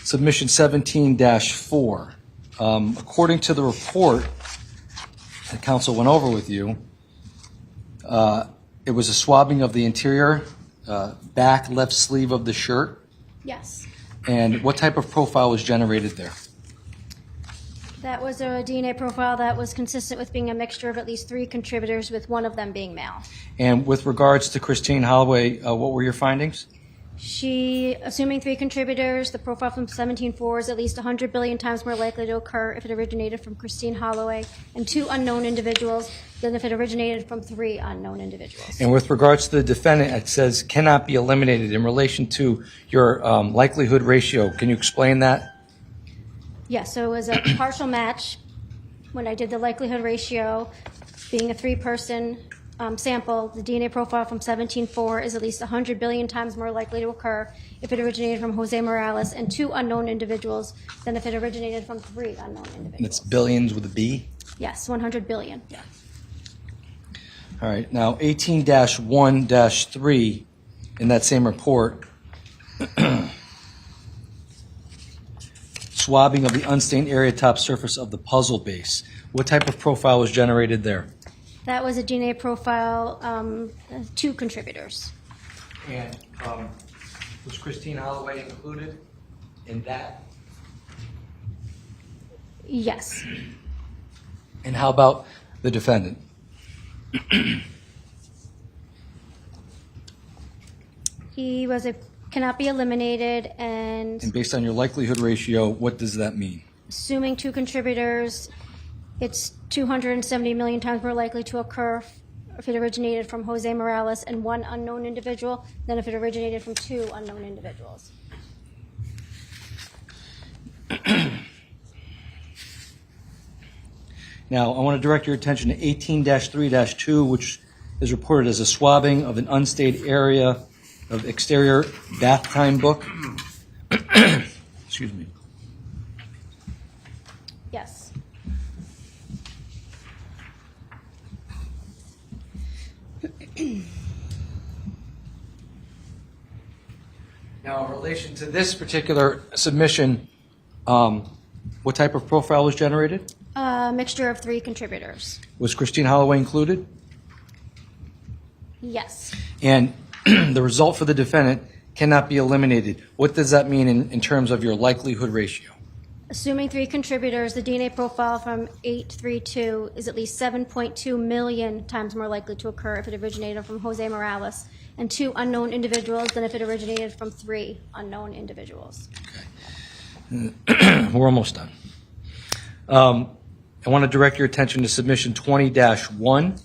submission 17-4. According to the report the council went over with you, it was a swabbing of the interior back left sleeve of the shirt. Yes. And what type of profile was generated there? That was a DNA profile that was consistent with being a mixture of at least 3 contributors, with 1 of them being male. And with regards to Christine Holloway, what were your findings? She, assuming 3 contributors, the profile from 17-4 is at least 100 billion times more likely to occur if it originated from Christine Holloway and 2 unknown individuals than if it originated from 3 unknown individuals. And with regards to the defendant, it says cannot be eliminated in relation to your likelihood ratio. Can you explain that? Yes, so it was a partial match when I did the likelihood ratio. Being a 3-person sample, the DNA profile from 17-4 is at least 100 billion times more likely to occur if it originated from Jose Morales and 2 unknown individuals than if it originated from 3 unknown individuals. And it's billions with a B? Yes, 100 billion. Yeah. All right. Now, 18-1-3 in that same report, swabbing of the unstained area top surface of the puzzle base. What type of profile was generated there? That was a DNA profile, 2 contributors. And was Christine Holloway included in that? Yes. And how about the defendant? He cannot be eliminated, and And based on your likelihood ratio, what does that mean? assuming 2 contributors, it's 270 million times more likely to occur if it originated from Jose Morales and 1 unknown individual than if it originated from 2 unknown individuals. Now, I want to direct your attention to 18-3-2, which is reported as a swabbing of an unstayed area of exterior bath time book. Excuse me. Yes. Now, in relation to this particular submission, what type of profile was generated? A mixture of 3 contributors. Was Christine Holloway included? Yes. And the result for the defendant cannot be eliminated. What does that mean in terms of your likelihood ratio? Assuming 3 contributors, the DNA profile from 832 is at least 7.2 million times more likely to occur if it originated from Jose Morales and 2 unknown individuals than if it originated from 3 unknown individuals. We're almost done. I want to direct your attention to submission 20-1.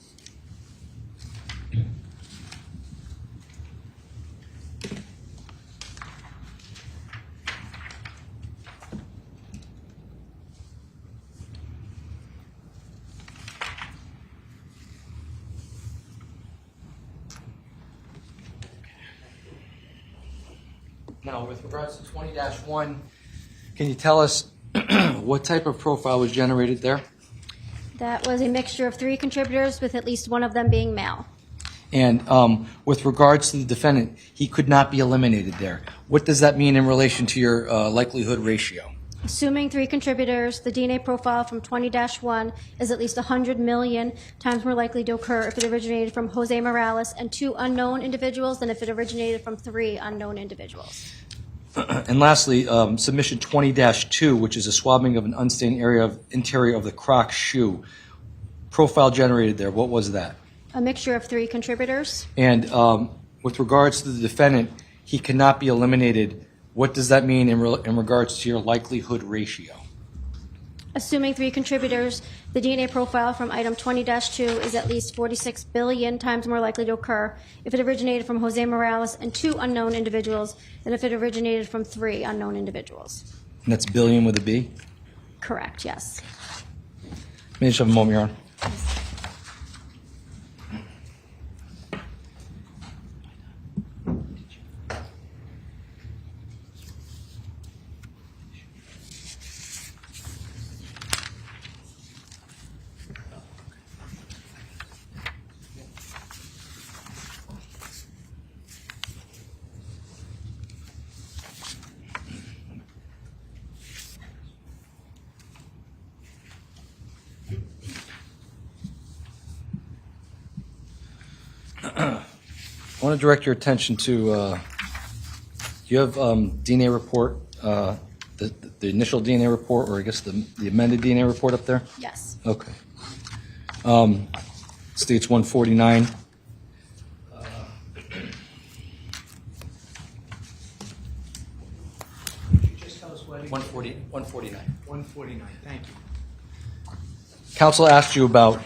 Now, with regards to 20-1, can you tell us what type of profile was generated there? That was a mixture of 3 contributors with at least one of them being male. And with regards to the defendant, he could not be eliminated there. What does that mean in relation to your likelihood ratio? Assuming 3 contributors, the DNA profile from 20-1 is at least 100 million times more likely to occur if it originated from Jose Morales and 2 unknown individuals than if it originated from 3 unknown individuals. And lastly, submission 20-2, which is a swabbing of an unstained area of interior of the Crocs shoe. Profile generated there, what was that? A mixture of 3 contributors. And with regards to the defendant, he cannot be eliminated. What does that mean in regards to your likelihood ratio? Assuming 3 contributors, the DNA profile from item 20-2 is at least 46 billion times more likely to occur if it originated from Jose Morales and 2 unknown individuals than if it originated from 3 unknown individuals. And that's billion with a B? Correct, yes. May I just have a moment, Your Honor? I want to direct your attention to, you have DNA report, the initial DNA report, or I guess the amended DNA report up there? Yes. Okay. States 149. Just tell us what. 149. 149, thank you. Counsel asked you about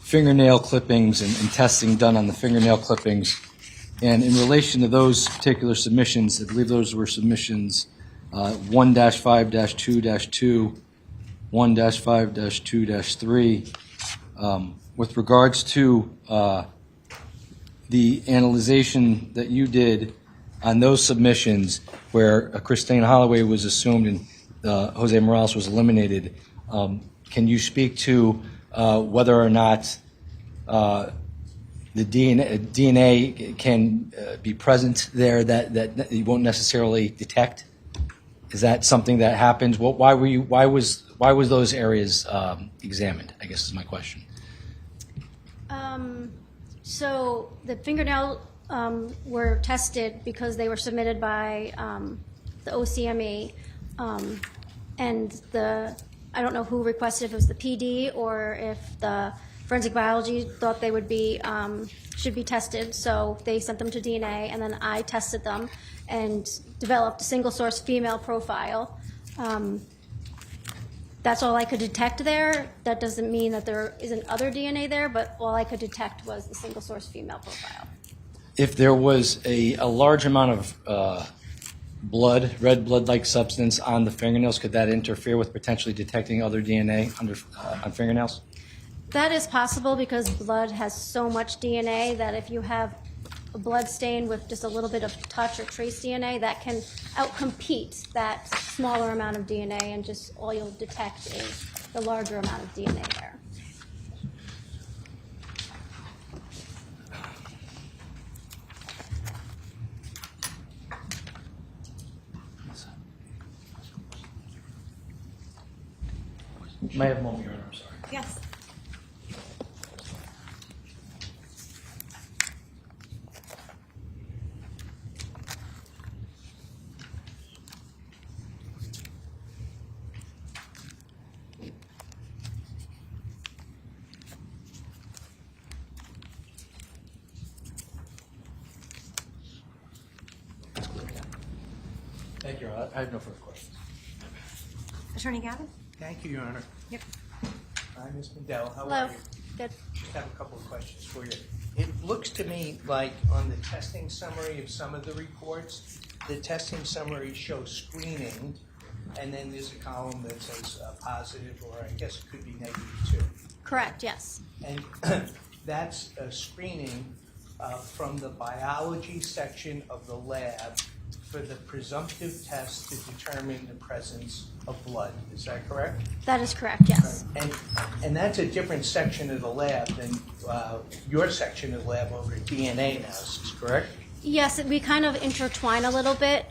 fingernail clippings and testing done on the fingernail clippings. And in relation to those particular submissions, I believe those were submissions 1-5-2-2, 1-5-2-3. With regards to the analyzation that you did on those submissions where Christine Holloway was assumed and Jose Morales was eliminated, can you speak to whether or not the DNA can be present there that you won't necessarily detect? Is that something that happens? Why was those areas examined, I guess is my question. So the fingernail were tested because they were submitted by the OCME, and I don't know who requested, if it was the PD or if the forensic biology thought they would be should be tested. So they sent them to DNA, and then I tested them and developed a single source female profile. That's all I could detect there. That doesn't mean that there isn't other DNA there, but all I could detect was the single source female profile. If there was a large amount of blood, red blood-like substance on the fingernails, could that interfere with potentially detecting other DNA on fingernails? That is possible because blood has so much DNA that if you have a blood stain with just a little bit of touch or trace DNA, that can outcompete that smaller amount of DNA, and just all you'll detect is the larger amount of DNA there. May I have a moment, Your Honor? I'm sorry. Yes. Thank you, Your Honor. I have no further questions. Attorney Gavin? Thank you, Your Honor. Yep. Hi, Ms. Maidell. How Hello. are you? Good. Just have a couple of questions for you. It looks to me like on the testing summary of some of the reports, the testing summary shows screening, and then there's a column that says positive, or I guess it could be negative too. Correct, yes. And that's a screening from the biology section of the lab for the presumptive test to determine the presence of blood. Is that correct? That is correct, yes. And that's a different section of the lab than your section of the lab over at DNA analysis, correct? Yes, we kind of intertwine a little bit.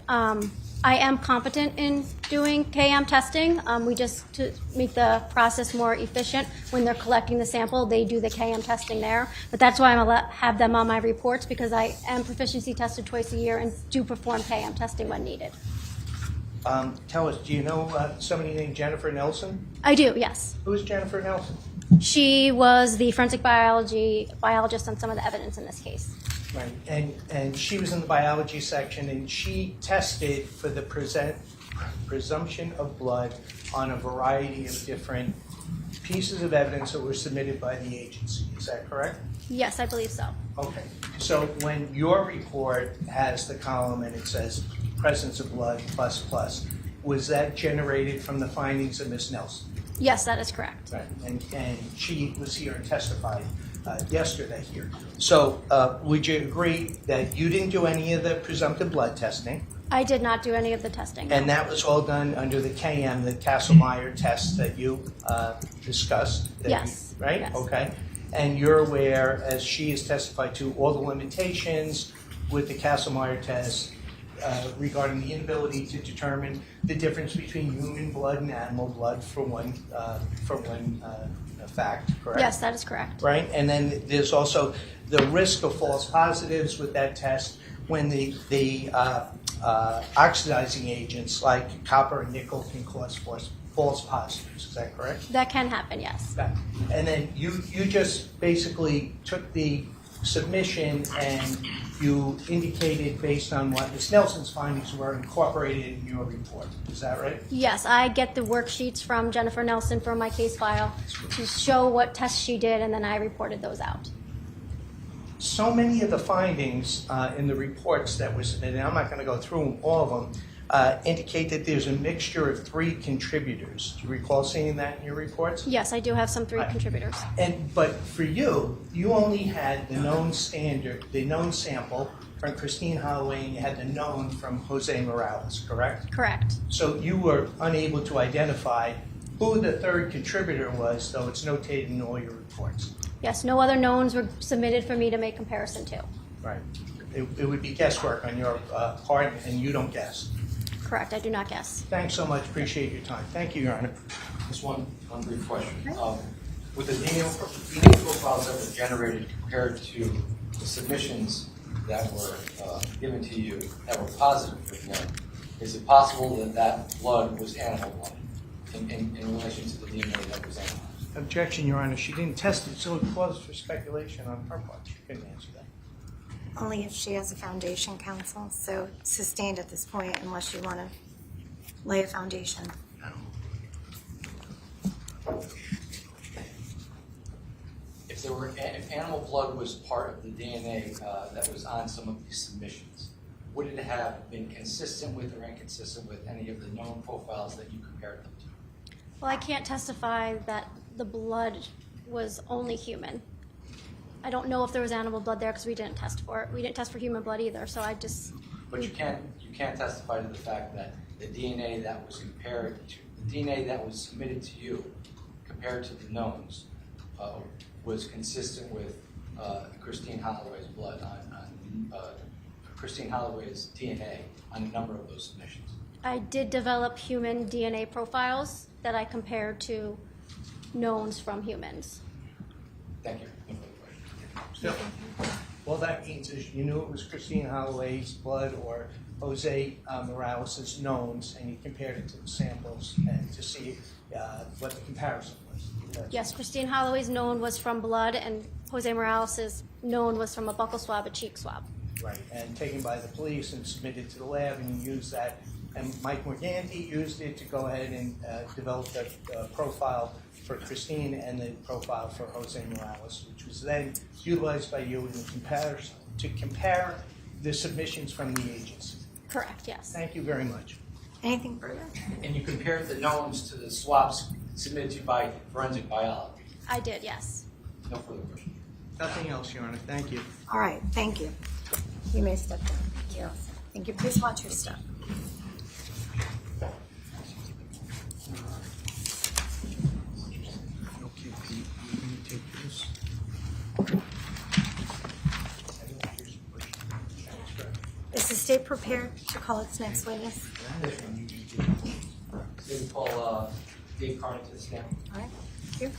I am competent in doing KM testing. We just, to make the process more efficient, when they're collecting the sample, they do the KM testing there. But that's why have them on my reports, because I am proficiency tested twice a year and do perform KM testing when needed. Tell us, do you know somebody named Jennifer Nelson? I do, yes. Who is Jennifer Nelson? She was the forensic biologist on some of the evidence in this case. Right, and she was in the biology section, and she tested for the presumption of blood on a variety of different pieces of evidence that were submitted by the agency. Is that correct? Yes, I believe so. Okay. So when your report has the column and it says presence of blood plus plus, was that generated from the findings of Ms. Nelson? Yes, that is correct. Right. And she was here and testified yesterday here. So would you agree that you didn't do any of the presumptive blood testing? I did not do any of the testing. And that was all done under the KM, the Kastle-Meyer test that you discussed? Yes. Right? Yes. Okay. And you're aware, as she has testified to, all the limitations with the Kastle-Meyer test regarding the inability to determine the difference between human blood and animal blood for one fact, correct? Yes, that is correct. Right? And then there's also the risk of false positives with that test when the oxidizing agents like copper and nickel can cause false positives. Is that correct? That can happen, yes. Okay. And then you just basically took the submission and you indicated based on what Ms. Nelson's findings were incorporated in your report. Is that right? Yes, I get the worksheets from Jennifer Nelson from my case file to show what tests she did, and then I reported those out. So many of the findings in the reports that were submitted, and I'm not going to go through them, all of them, indicate that there's a mixture of 3 contributors. Do you recall seeing that in your reports? Yes, I do have some 3 contributors. But for you only had the known standard, the known sample from Christine Holloway, and you had the known from Jose Morales, correct? Correct. So you were unable to identify who the 3rd contributor was, though it's notated in all your reports. Yes, no other knowns were submitted for me to make comparison to. Right. It would be guesswork on your part, and you don't guess. Correct, I do not guess. Thanks so much. Appreciate your time. Thank you, Your Honor. Just one brief question. With the DNA profiles that were generated compared to the submissions that were given to you that were positive for blood, is it possible that that blood was animal blood in relation to the DNA that was analyzed? Objection, Your Honor. She didn't test it, so it caused for speculation on her part. She couldn't answer that. Only if she has a foundation, counsel, so sustained at this point unless you want to lay a foundation. If animal blood was part of the DNA that was on some of these submissions, would it have been consistent with or inconsistent with any of the known profiles that you compared them to? Well, I can't testify that the blood was only human. I don't know if there was animal blood there because we didn't test for it. We didn't test for human blood either, so I just... But you can't testify to the fact that the DNA that was compared to, the DNA that was submitted to you compared to the knowns was consistent with Christine Holloway's blood on Christine Holloway's DNA on a number of those submissions. I did develop human DNA profiles that I compared to knowns from humans. Thank you. No further questions. So, all that means is you knew it was Christine Holloway's blood or Jose Morales' knowns, and you compared it to the samples and to see what the comparison was. Yes, Christine Holloway's known was from blood, and Jose Morales' known was from a buccal swab, a cheek swab. Right, and taken by the police and submitted to the lab, and you used that. And Mike Morganti used it to go ahead and develop the profile for Christine and the profile for Jose Morales, which was then utilized by you in the comparison to compare the submissions from the agency. Correct, yes. Thank you very much. Anything further? And you compared the knowns to the swabs submitted to you by forensic biology. I did, yes. No further questions. Nothing else, Your Honor. Thank you. All right, thank you. You may step down. Thank you. Thank you. Please watch your step. Okay, Pete, you can take this. Is the state prepared to call its next witness? So we call Dave Carney to the stand. All right, thank you.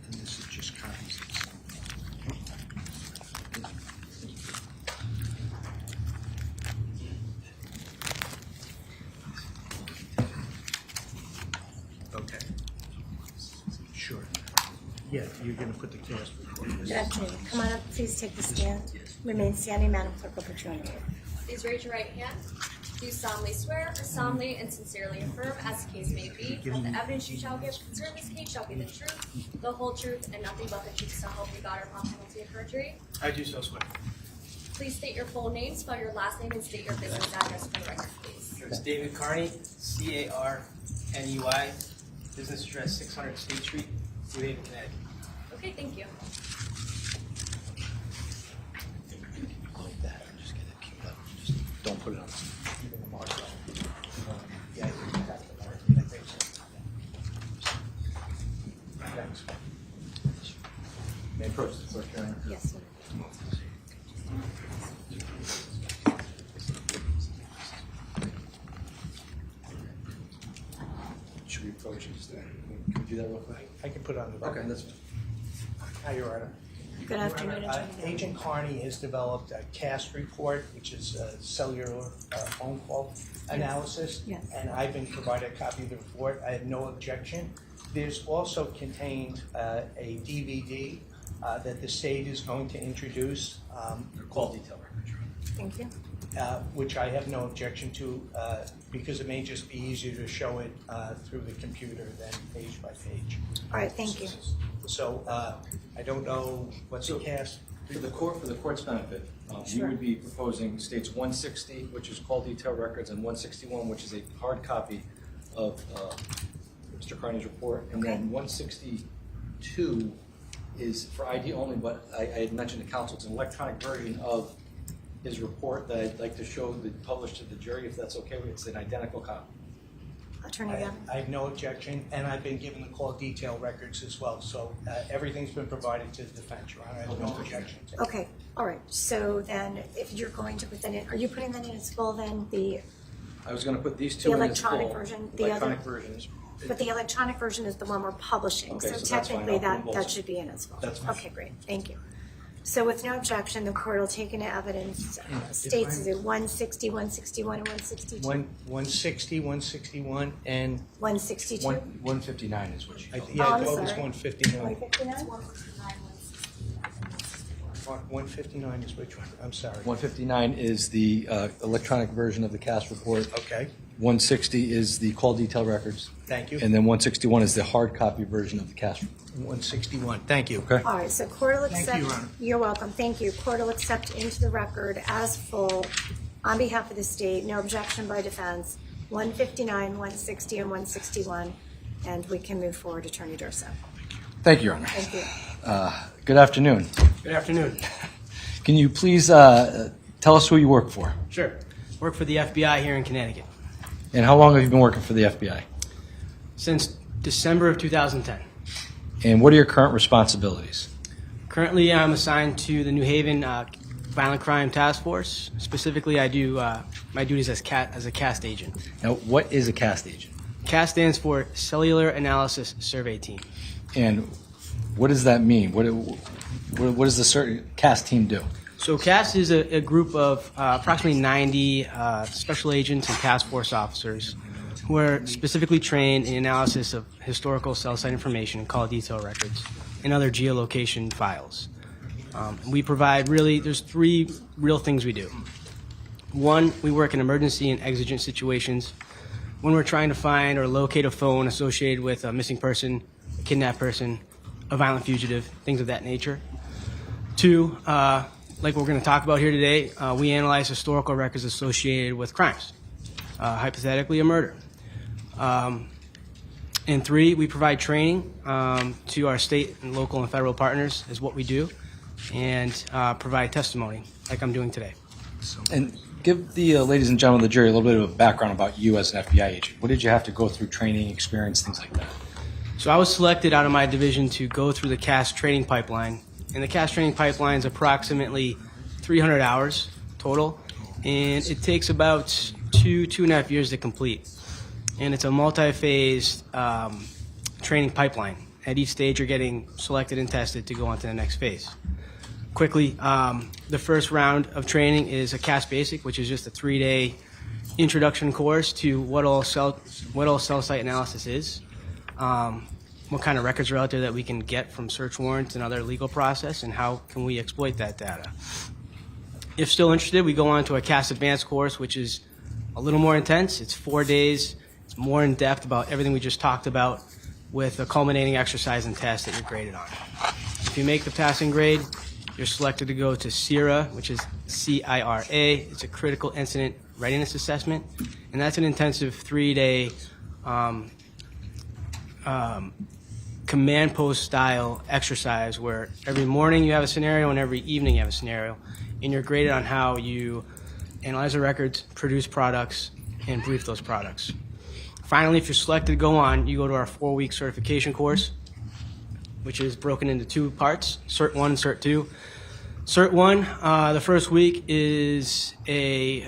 And this is just copies of stuff. Okay. Sure. Yeah, you're gonna put the cast report. That's it. Come on up, please take the stand. Remain standing, Madam Clerk will put you on the board. Please raise your right hand. Do you solemnly swear or solemnly and sincerely affirm, as the case may be, that the evidence you shall give concerning this case shall be the truth, the whole truth, and nothing but the truth, so help you God, or upon penalty of perjury? I do so swear. Please state your full name, spell your last name, and state your business address for the record, please. It's David Carney, C-A-R-N-E-Y, business address 600 State Street, New Haven, Connecticut. Okay, thank you. Like that, and just get it queued up. Just don't put it on. Even the mark. Yeah, you have to mark. I think so. Thanks. May I approach the clerk, Your Honor? Yes, sir. Should we approach it? Can we do that real quick? I can put it on the record. Okay, that's fine. Hi, Your Honor. Good afternoon, Attorney General. Agent Carney has developed a CAST report, which is a cellular phone call analysis. Yes. And I've been provided a copy of the report. I have no objection. There's also contained a DVD that the state is going to introduce. Call detail records, Your Honor. Thank you. Which I have no objection to, because it may just be easier to show it through the computer than page by page. All right, thank you. So I don't know what's the CAST. For the court's benefit, we Sure. would be proposing states 160, which is call detail records, and 161, which is a hard copy of Mr. Carney's report. And then 162 is for ID only, but I had mentioned to counsel, it's an electronic version of his report that I'd like to show published to the jury, if that's okay. It's an identical copy. Attorney General. I have no objection, and I've been given the call detail records as well. So everything's been provided to the defense, Your Honor. I have no objection to it. Okay, all right. So then if you're going to put that in, are you putting that in its full then, I was going to put these two the in its electronic full. version? Electronic versions. But the electronic version is the one we're publishing, Okay, so so that's fine. technically I'll put them that both. should be in its full. That's fine. Okay, great, thank you. So with no objection, the court will take into evidence, states is it 160, 161, and 162? 160, 161, and 162? 159 is what you I, told me. yeah, Oh, I I'm thought it was sorry. 159. 159? 159 is which one? I'm sorry. 159 is the electronic version of the CAS report. Okay, 160 is the call detail records. thank you. And then 161 is the hard copy version of the CAS report. 161, thank you. Okay? All right, so court will Thank accept. you, Your Honor. You're welcome, thank you. Court will accept into the record as full, on behalf of the state, no objection by defense, 159, 160, and 161, and we can move forward, Attorney Durso. Thank you, Your Honor. Thank you. Good afternoon. Good afternoon. Can you please tell us who you work for? Sure. Work for the FBI here in Connecticut And how long have you been working for the FBI? since December of 2010. And what are your current responsibilities? Currently, I'm assigned to the New Haven Violent Crime Task Force. Specifically, I do my duties as a CAST agent. Now, what is a CAST agent? CAST stands for Cellular Analysis Survey Team. And what does that mean? What does the CAST team do? So CAST is a group of approximately 90 special agents and task force officers who are specifically trained in analysis of historical cell site information and call detail records and other geolocation files. We provide there's three real things we do. One, we work in emergency and exigent situations when we're trying to find or locate a phone associated with a missing person, a kidnapped person, a violent fugitive, things of that nature. Two, like we're going to talk about here today, we analyze historical records associated with crimes, hypothetically a murder. And three, we provide training to our state and local and federal partners is what we do, and provide testimony like I'm doing today. And give the ladies and gentlemen of the jury a little bit of a background about you as an FBI agent. What did you have to go through, training, experience, things like that? So I was selected out of my division to go through the CAST training pipeline. And the CAST training pipeline is approximately 300 hours total. And it takes about 2.5 years to complete. And it's a multi-phase training pipeline. At each stage, you're getting selected and tested to go on to the next phase. Quickly, the first round of training is a CAST Basic, which is just a 3-day introduction course to what all cell site analysis is. What kind of records are out there that we can get from search warrants and other legal process, and how can we exploit that data. If still interested, we go on to a CAST Advanced course, which is a little more intense. It's 4 days. It's more in depth about everything we just talked about, with a culminating exercise and test that you're graded on. If you make the passing grade, you're selected to go to CIRA, which is C-I-R-A. It's a Critical Incident Readiness Assessment, and that's an intensive 3-day command post style exercise where every morning you have a scenario and every evening you have a scenario, and you're graded on how you analyze the records, produce products, and brief those products. Finally, if you're selected to go on, you go to our 4-week certification course, which is broken into 2 parts, Cert 1 and Cert 2. Cert 1, the first week, is a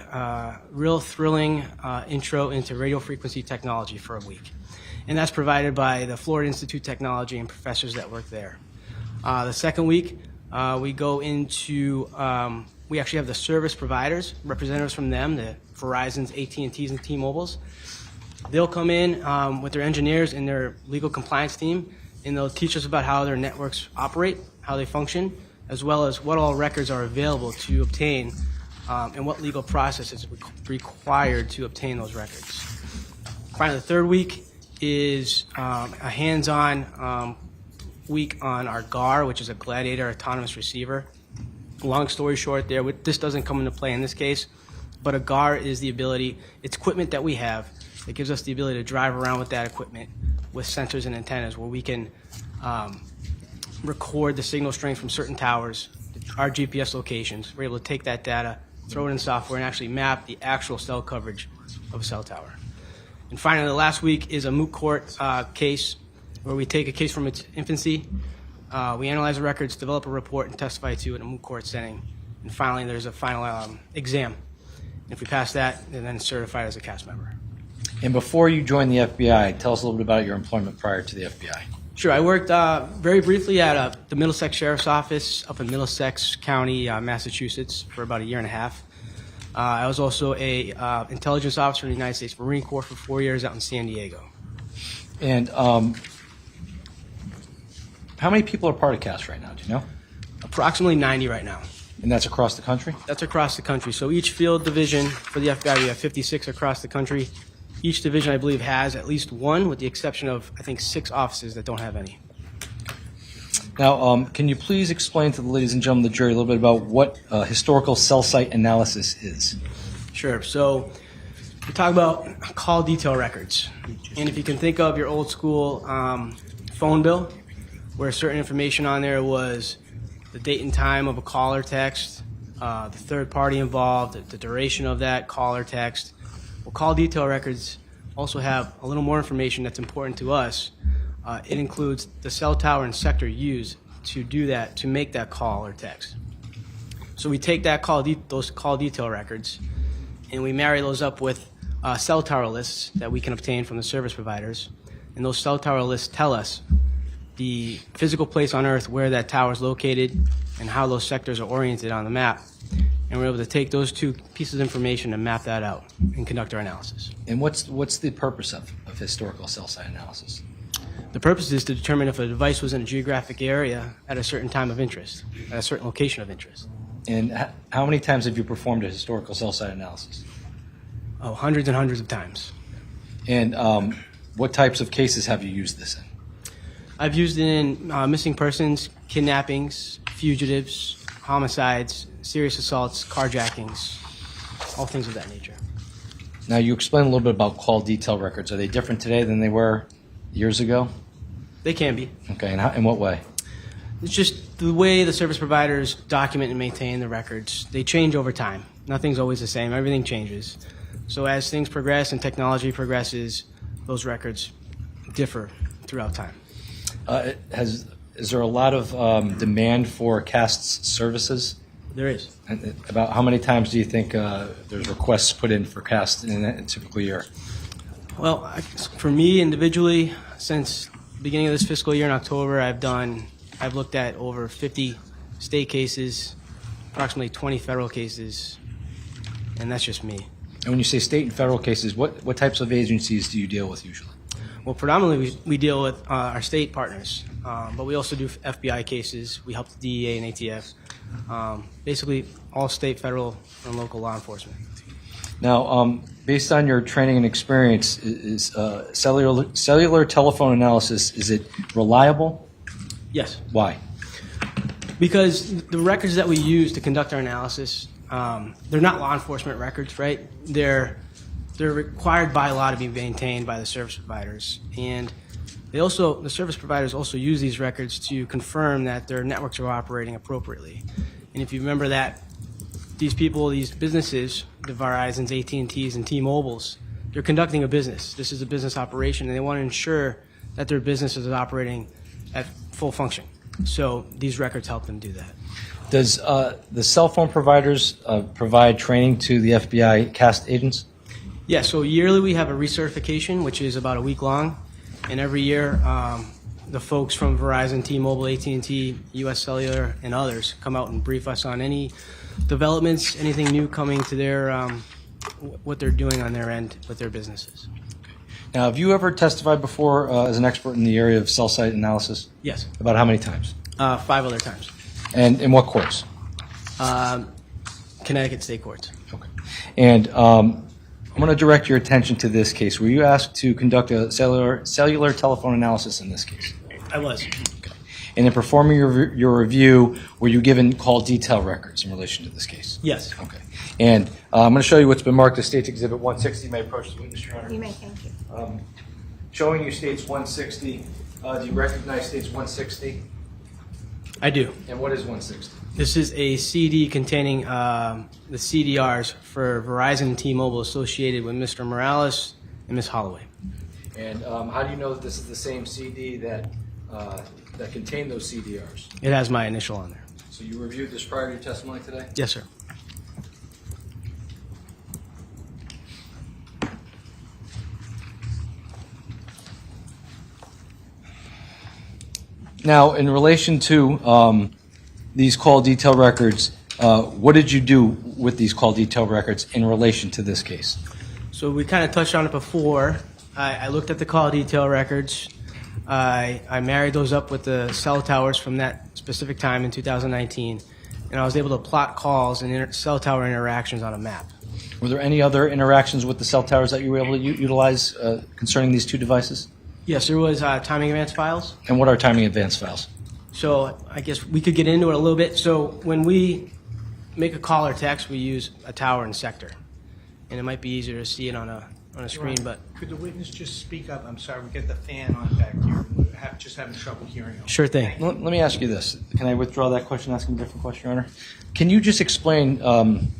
real thrilling intro into radio frequency technology for a week. And that's provided by the Florida Institute of Technology and professors that work there. The second week, we go into, we actually have the service providers, representatives from them, the Verizons, AT&Ts, and T-Mobiles. They'll come in with their engineers and their legal compliance team, and they'll teach us about how their networks operate, how they function, as well as what all records are available to obtain and what legal process is required to obtain those records. Finally, the third week is a hands-on week on our GAR, which is a Gladiator Autonomous Receiver. Long story short there, this doesn't come into play in this case, but a GAR is the ability, it's equipment that we have that gives us the ability to drive around with that equipment with sensors and antennas where we can record the signal strength from certain towers, our GPS locations. We're able to take that data, throw it in software, and actually map the actual cell coverage of a cell tower. And finally, the last week is a moot court case where we take a case from its infancy, we analyze the records, develop a report, and testify to it in a moot court setting. And finally, there's a final exam. If we pass that, then it's certified as a CAST member. And before you joined the FBI, tell us a little bit about your employment prior to the FBI. Sure. I worked very briefly at the Middlesex Sheriff's Office up in Middlesex County, Massachusetts, for about a year and a half. I was also a intelligence officer in the United States Marine Corps for 4 years out in San Diego. And how many people are part of CAST right now? Do you know? Approximately 90 right now. And that's across the country? That's across the country. So each field division for the FBI, we have 56 across the country. Each division, I believe, has at least one, with the exception of, I think, 6 offices that don't have any. Now, can you please explain to the ladies and gentlemen of the jury a little bit about what historical cell site analysis is? Sure. So we talk about call detail records. And if you can think of your old school phone bill, where certain information on there was the date and time of a call or text, the third party involved, the duration of that call or text. Well, call detail records also have a little more information that's important to us. It includes the cell tower and sector used to do that, to make that call or text. So we take that those call detail records, and we marry those up with cell tower lists that we can obtain from the service providers. And those cell tower lists tell us the physical place on Earth where that tower is located and how those sectors are oriented on the map. And we're able to take those two pieces of information and map that out and conduct our analysis. And what's the purpose of historical cell site analysis? The purpose is to determine if a device was in a geographic area at a certain time of interest, at a certain location of interest. And how many times have you performed a historical cell site analysis? Oh, hundreds and hundreds of times. And what types of cases have you used this in? I've used it in missing persons, kidnappings, fugitives, homicides, serious assaults, carjackings, all things of that nature. Now, you explained a little bit about call detail records. Are they different today than they were years ago? They can be. Okay, and in what way? It's just the way the service providers document and maintain the records. They change over time. Nothing's always the same. Everything changes. So as things progress and technology progresses, those records differ throughout time. Is there a lot of demand for CAST's services? There is. And about how many times do you think there's requests put in for CAST in a typical year? Well, for me individually, since the beginning of this fiscal year in October, I've looked at over 50 state cases, approximately 20 federal cases, and that's just me. And when you say state and federal cases, what types of agencies do you deal with usually? Well, predominantly we deal with our state partners, but we also do FBI cases. We help the DEA and ATF, basically all state, federal, and local law enforcement. Now, based on your training and experience, is cellular telephone analysis, is it reliable? Yes. Why? Because the records that we use to conduct our analysis, they're not law enforcement records, right? They're required by law to be maintained by the service providers, and the service providers also use these records to confirm that their networks are operating appropriately. And if you remember that these people, these businesses, the Verizons, AT&Ts, and T-Mobiles, they're conducting a business. This is a business operation, and they want to ensure that their business is operating at full function. So these records help them do that. Does the cell phone providers provide training to the FBI CAST agents? Yeah, so yearly we have a recertification, which is about a week long, and every year the folks from Verizon, T-Mobile, AT&T, US Cellular, and others come out and brief us on any developments, anything new coming to their what they're doing on their end with their businesses. Now, have you ever testified before as an expert in the area of cell site analysis? Yes. About how many times? 5 other times. And in what courts? Connecticut state courts. Okay. And I'm going to direct your attention to this case. Were you asked to conduct a cellular telephone analysis in this case? I was. Okay. And in performing your review, were you given call detail records in relation to this case? Yes. Okay. And I'm going to show you what's been marked as States Exhibit 160. You may approach the witness, Your Honor. You may, thank you. Showing you States 160. Do you recognize States 160? I do. And what is 160? This is a CD containing the CDRs for Verizon and T-Mobile associated with Mr. Morales and Ms. Holloway. And how do you know that this is the same CD that contained those CDRs? It has my initial on there. So you reviewed this prior to your testimony today? Yes, sir. Now, in relation to these call detail records, what did you do with these call detail records in relation to this case? So we kind of touched on it before. I looked at the call detail records. I married those up with the cell towers from that specific time in 2019, and I was able to plot calls and cell tower interactions on a map. Were there any other interactions with the cell towers that you were able to utilize concerning these two devices? Yes, there was timing advance files. And what are timing advance files? So I guess we could get into it a little bit. So when we make a call or text, we use a tower and sector, and it might be easier to see it on a screen. But Could the witness just speak up? I'm sorry, we get the fan on back here. We're just having trouble hearing him. sure thing. Let me ask you this. Can I withdraw that question, ask him a different question, Your Honor? Can you just explain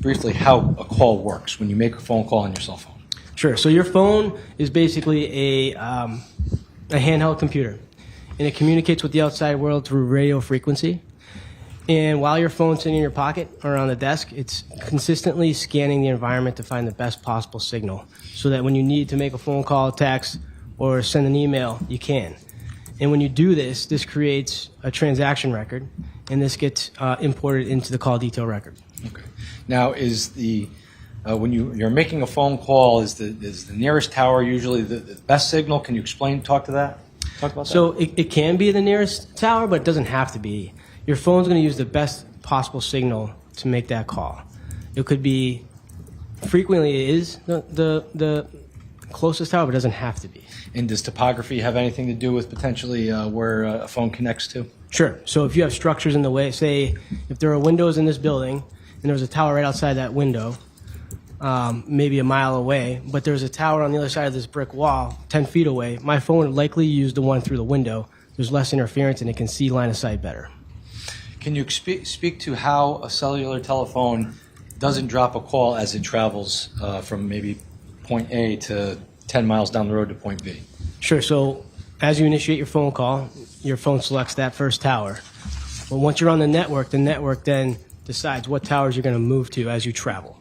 briefly how a call works when you make a phone call on your cell phone? Sure. So your phone is basically a handheld computer, and it communicates with the outside world through radio frequency. And while your phone's sitting in your pocket or on the desk, it's consistently scanning the environment to find the best possible signal, so that when you need to make a phone call, text, or send an email, you can. And when you do this, this creates a transaction record, and this gets imported into the call detail record. Okay. Now, is the when you're making a phone call, is the nearest tower usually the best signal? Can you talk about that? So it can be the nearest tower, but it doesn't have to be. Your phone's going to use the best possible signal to make that call. It could be, frequently it is the closest tower, but it doesn't have to be. And does topography have anything to do with potentially where a phone connects to? Sure. So if you have structures in the way, say if there are windows in this building and there's a tower right outside that window, maybe a mile away, but there's a tower on the other side of this brick wall 10 feet away, my phone would likely use the one through the window. There's less interference and it can see line of sight better. Can you speak to how a cellular telephone doesn't drop a call as it travels from maybe point A to 10 miles down the road to point B? Sure. So as you initiate your phone call, your phone selects that first tower. But once you're on the network then decides what towers you're going to move to as you travel.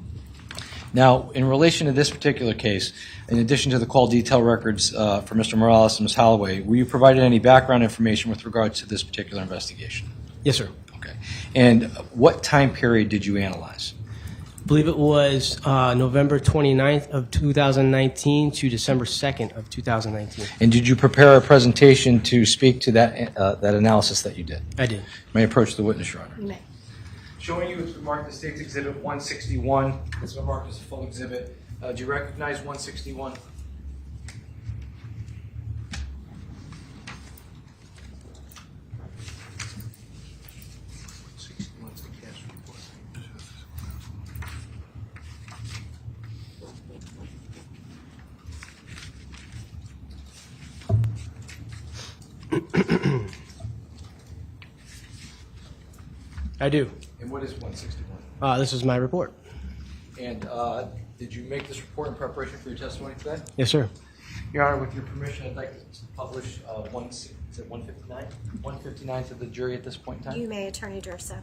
Now, in relation to this particular case, in addition to the call detail records for Mr. Morales and Ms. Holloway, were you provided any background information with regards to this particular investigation? Yes, sir. Okay. And what time period did you analyze? I believe it was November 29th of 2019 to December 2nd of 2019. And did you prepare a presentation to speak to that analysis that you did? I did. May I approach the witness, Your Honor? You may. Showing you, it's been marked as State's Exhibit 161. It's been marked as a full exhibit. Do you recognize 161? I do. And what is 161? This is my report. And did you make this report in preparation for your testimony today? Yes, sir. Your Honor, with your permission, I'd like to publish 159? 159 to the jury at this point in time? You may, Attorney Durso.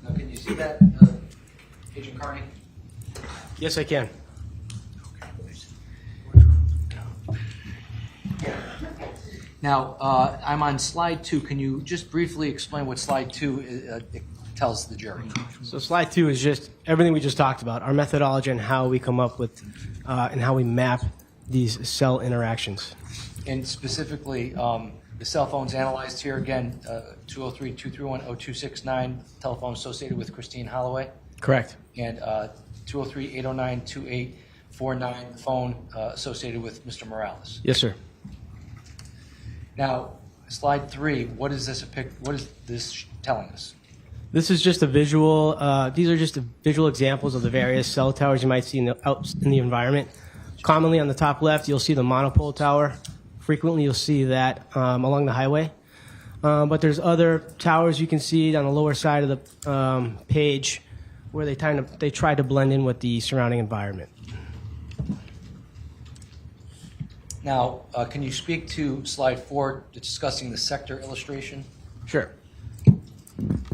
Now, can you see that, Agent Carney? Yes, I can. Now, I'm on slide 2. Can you just briefly explain what slide 2 tells the jury? So slide 2 is just everything we just talked about, our methodology and how we come up with and how we map these cell interactions. And specifically, the cell phones analyzed here, again, 203-231-0269, telephone associated with Christine Holloway. Correct. And 203-809-2849, phone associated with Mr. Morales. Yes, sir. Now, slide 3, what is this telling us? This is just a visual. These are just visual examples of the various cell towers you might see out in the environment. Commonly on the top left, you'll see the monopole tower. Frequently, you'll see that along the highway. But there's other towers you can see on the lower side of the page where they try to blend in with the surrounding environment. Now, can you speak to slide 4 discussing the sector illustration? Sure.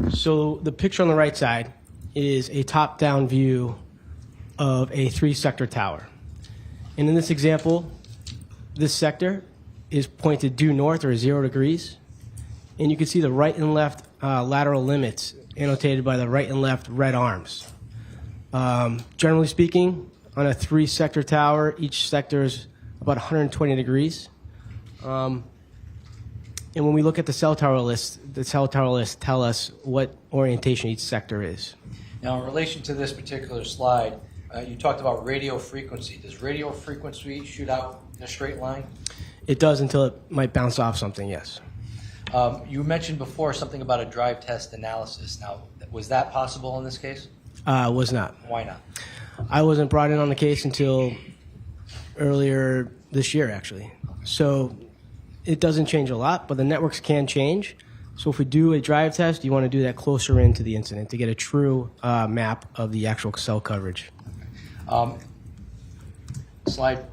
So the picture on the right side is a top-down view of a 3-sector tower. And in this example, this sector is pointed due north or 0 degrees. And you can see the right and left lateral limits annotated by the right and left red arms. Generally speaking, on a 3-sector tower, each sector is about 120 degrees. And when we look at the cell tower lists tell us what orientation each sector is. Now, in relation to this particular slide, you talked about radio frequency. Does radio frequency shoot out in a straight line? It does until it might bounce off something, yes. You mentioned before something about a drive test analysis. Now, was that possible in this case? Was not. Why not? I wasn't brought in on the case until earlier this year, actually. So it doesn't change a lot, but the networks can change. So if we do a drive test, you want to do that closer into the incident to get a true map of the actual cell coverage. Slide.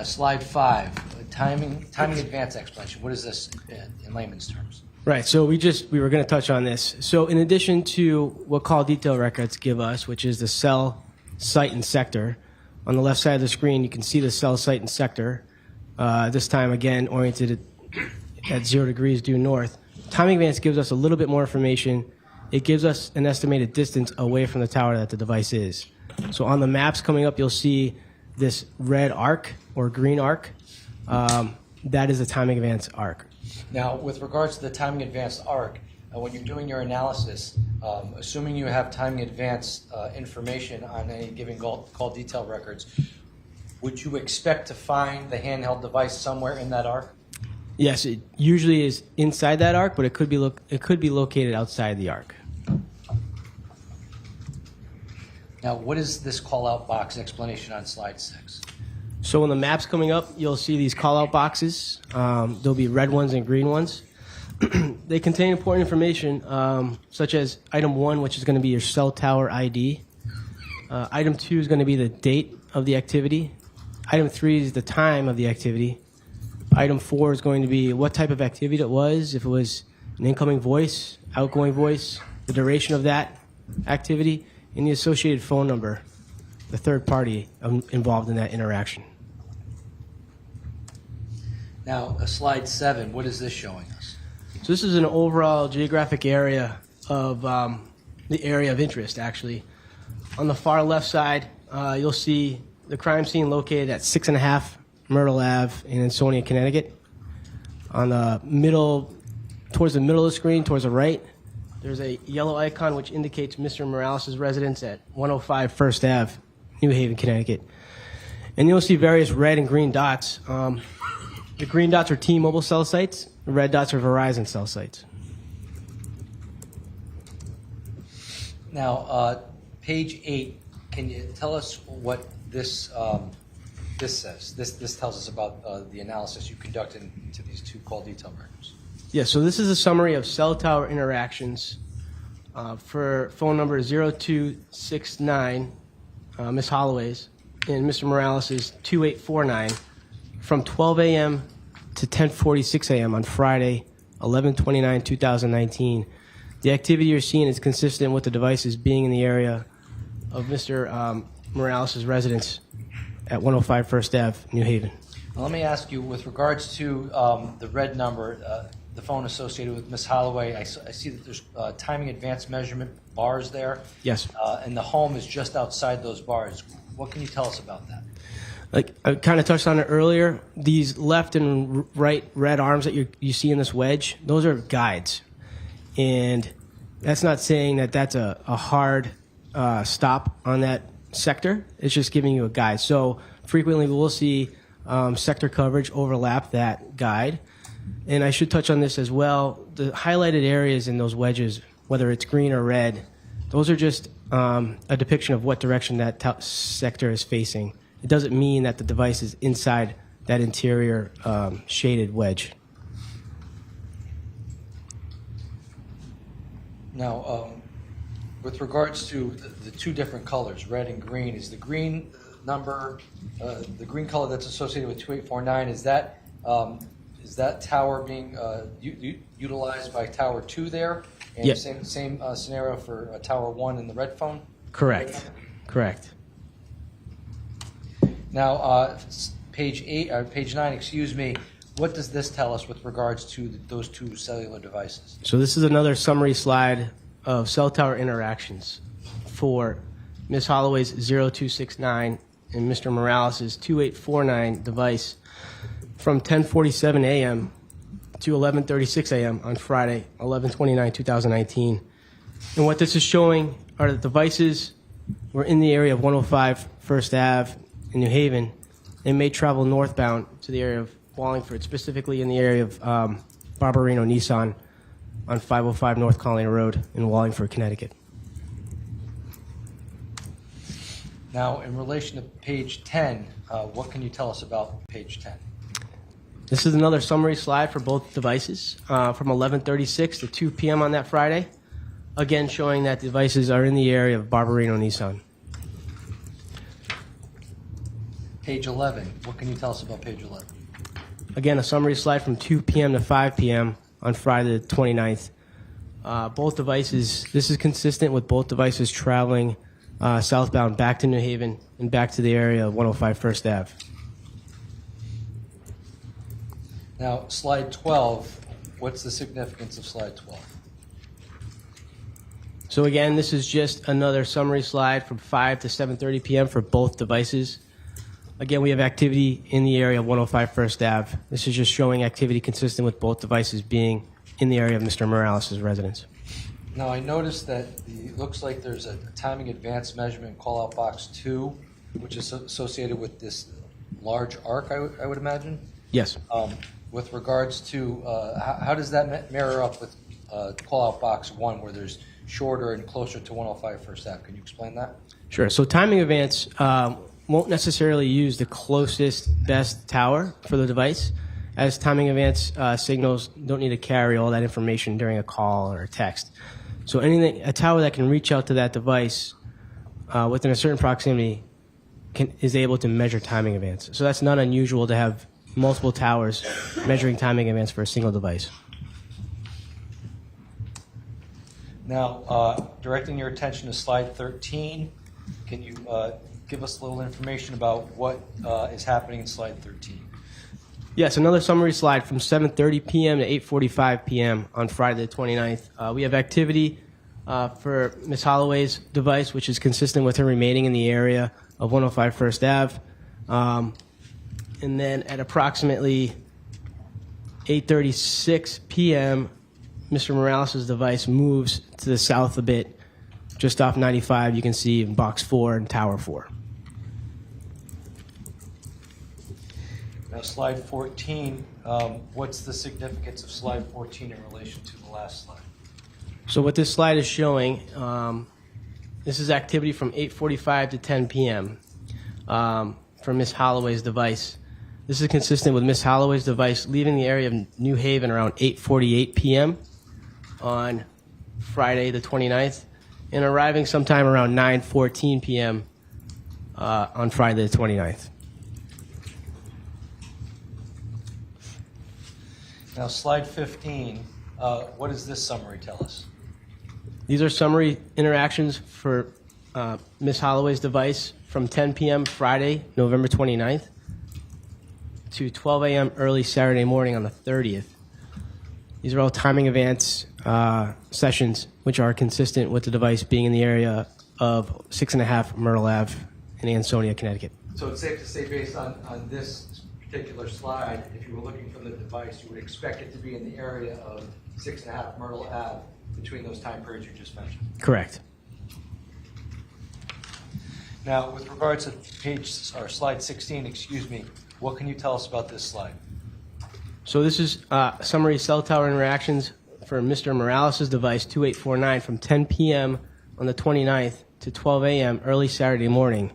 Slide 5, timing advance explanation. What is this in layman's terms? Right, so we were going to touch on this. So in addition to what call detail records give us, which is the cell, site, and sector, on the left side of the screen you can see the cell, site, and sector, this time again oriented at 0 degrees due north. Timing advance gives us a little bit more information. It gives us an estimated distance away from the tower that the device is. So on the maps coming up, you'll see this red arc or green arc. That is the timing advance arc. Now, with regards to the timing advanced arc, when you're doing your analysis, assuming you have timing advance information on any given call detail records, would you expect to find the handheld device somewhere in that arc? Yes, it usually is inside that arc, but it could be located outside the arc. Now, what is this call-out box explanation on slide 6? So when the map's coming up, you'll see these call-out boxes. There'll be red ones and green ones. They contain important information, such as item 1, which is going to be your cell tower ID. Item 2 is going to be the date of the activity. Item 3 is the time of the activity. Item 4 is going to be what type of activity it was, if it was an incoming voice, outgoing voice, the duration of that activity, and the associated phone number, the third party involved in that interaction. Now, slide 7, what is this showing us? So this is an overall geographic area of the area of interest, actually. On the far left side, you'll see the crime scene located at 6.5 Myrtle Ave in Ansonia, Connecticut. On the middle, towards the middle of the screen, towards the right, there's a yellow icon which indicates Mr. Morales' residence at 105 First Ave, New Haven, Connecticut. And you'll see various red and green dots. The green dots are T-Mobile cell sites. The red dots are Verizon cell sites. Now, page 8, can you tell us what this says? This tells us about the analysis you conducted into these 2 call detail records. Yeah, so this is a summary of cell tower interactions for phone number 0269, Ms. Holloway's, and Mr. Morales' 2849 from 12 a.m. to 10:46 a.m. on Friday, 11/29/2019. The activity you're seeing is consistent with the devices being in the area of Mr. Morales' residence at 105 First Ave, New Haven. Now, let me ask you, with regards to the red number, the phone associated with Ms. Holloway, I see that there's timing advance measurement bars there. Yes. And the home is just outside those bars. What can you tell us about that? Like I kind of touched on it earlier, these left and right red arms that you see in this wedge, those are guides. And that's not saying that that's a hard stop on that sector. It's just giving you a guide. So frequently we'll see sector coverage overlap that guide. And I should touch on this as well. The highlighted areas in those wedges, whether it's green or red, those are just a depiction of what direction that sector is facing. it doesn't mean that the device is inside that interior shaded wedge. Now, with regards to the two different colors, red and green, is the green number, the green color that's associated with 2849, is that tower being utilized by Tower 2 there? And Yes. same scenario for Tower 1 in the red phone? Correct. Correct. Now, page 9, excuse me, what does this tell us with regards to those two cellular devices? So this is another summary slide of cell tower interactions for Ms. Holloway's 0269 and Mr. Morales' 2849 device from 10:47 a.m. to 11:36 a.m. on Friday, 11/29/2019. And what this is showing are the devices were in the area of 105 First Ave in New Haven and may travel northbound to the area of Wallingford, specifically in the area of Barbarino Nissan on 505 North Colony Road in Wallingford, Connecticut. Now, in relation to page 10, what can you tell us about page 10? This is another summary slide for both devices from 11:36 to 2 p.m. on that Friday, again showing that devices are in the area of Barbarino Nissan. Page 11, what can you tell us about page 11? Again, a summary slide from 2 p.m. to 5 p.m. on Friday the 29th. Both devices, this is consistent with both devices traveling southbound back to New Haven and back to the area of 105 First Ave. Now, slide 12, what's the significance of slide 12? So again, this is just another summary slide from 5 to 7:30 p.m. for both devices. Again, we have activity in the area of 105 First Ave. This is just showing activity consistent with both devices being in the area of Mr. Morales' residence. Now, I noticed that it looks like there's a timing advance measurement call-out box 2, which is associated with this large arc, I would imagine. Yes. With regards to, how does that mirror up with call-out box 1, where there's shorter and closer to 105 First Ave? Can you explain that? Sure. So timing advance won't necessarily use the closest, best tower for the device, as timing advance signals don't need to carry all that information during a call or a text. So a tower that can reach out to that device within a certain proximity is able to measure timing advance. So that's not unusual to have multiple towers measuring timing advance for a single device. Now, directing your attention to slide 13, can you give us a little information about what is happening in slide 13? Yes, another summary slide from 7:30 p.m. to 8:45 p.m. on Friday the 29th. We have activity for Ms. Holloway's device, which is consistent with her remaining in the area of 105 First Ave. And then at approximately 8:36 p.m., Mr. Morales' device moves to the south a bit, just off 95. You can see in box 4 and tower 4. Now, slide 14, what's the significance of slide 14 in relation to the last slide? So what this slide is showing, this is activity from 8:45 to 10 p.m. For Ms. Holloway's device. This is consistent with Ms. Holloway's device leaving the area of New Haven around 8:48 p.m. on Friday the 29th and arriving sometime around 9:14 p.m. On Friday the 29th. Now, slide 15, what does this summary tell us? These are summary interactions for Ms. Holloway's device from 10 p.m. Friday, November 29th to 12 a.m. early Saturday morning on the 30th. These are all timing advance sessions, which are consistent with the device being in the area of 6.5 Myrtle Ave in Ansonia, Connecticut. So it's safe to say, based on this particular slide, if you were looking from the device, you would expect it to be in the area of 6.5 Myrtle Ave between those time periods you just mentioned. Correct. Now, with regards to slide 16, excuse me, what can you tell us about this slide? So this is summary cell tower interactions for Mr. Morales' device 2849 from 10 p.m. on the 29th to 12 a.m. early Saturday morning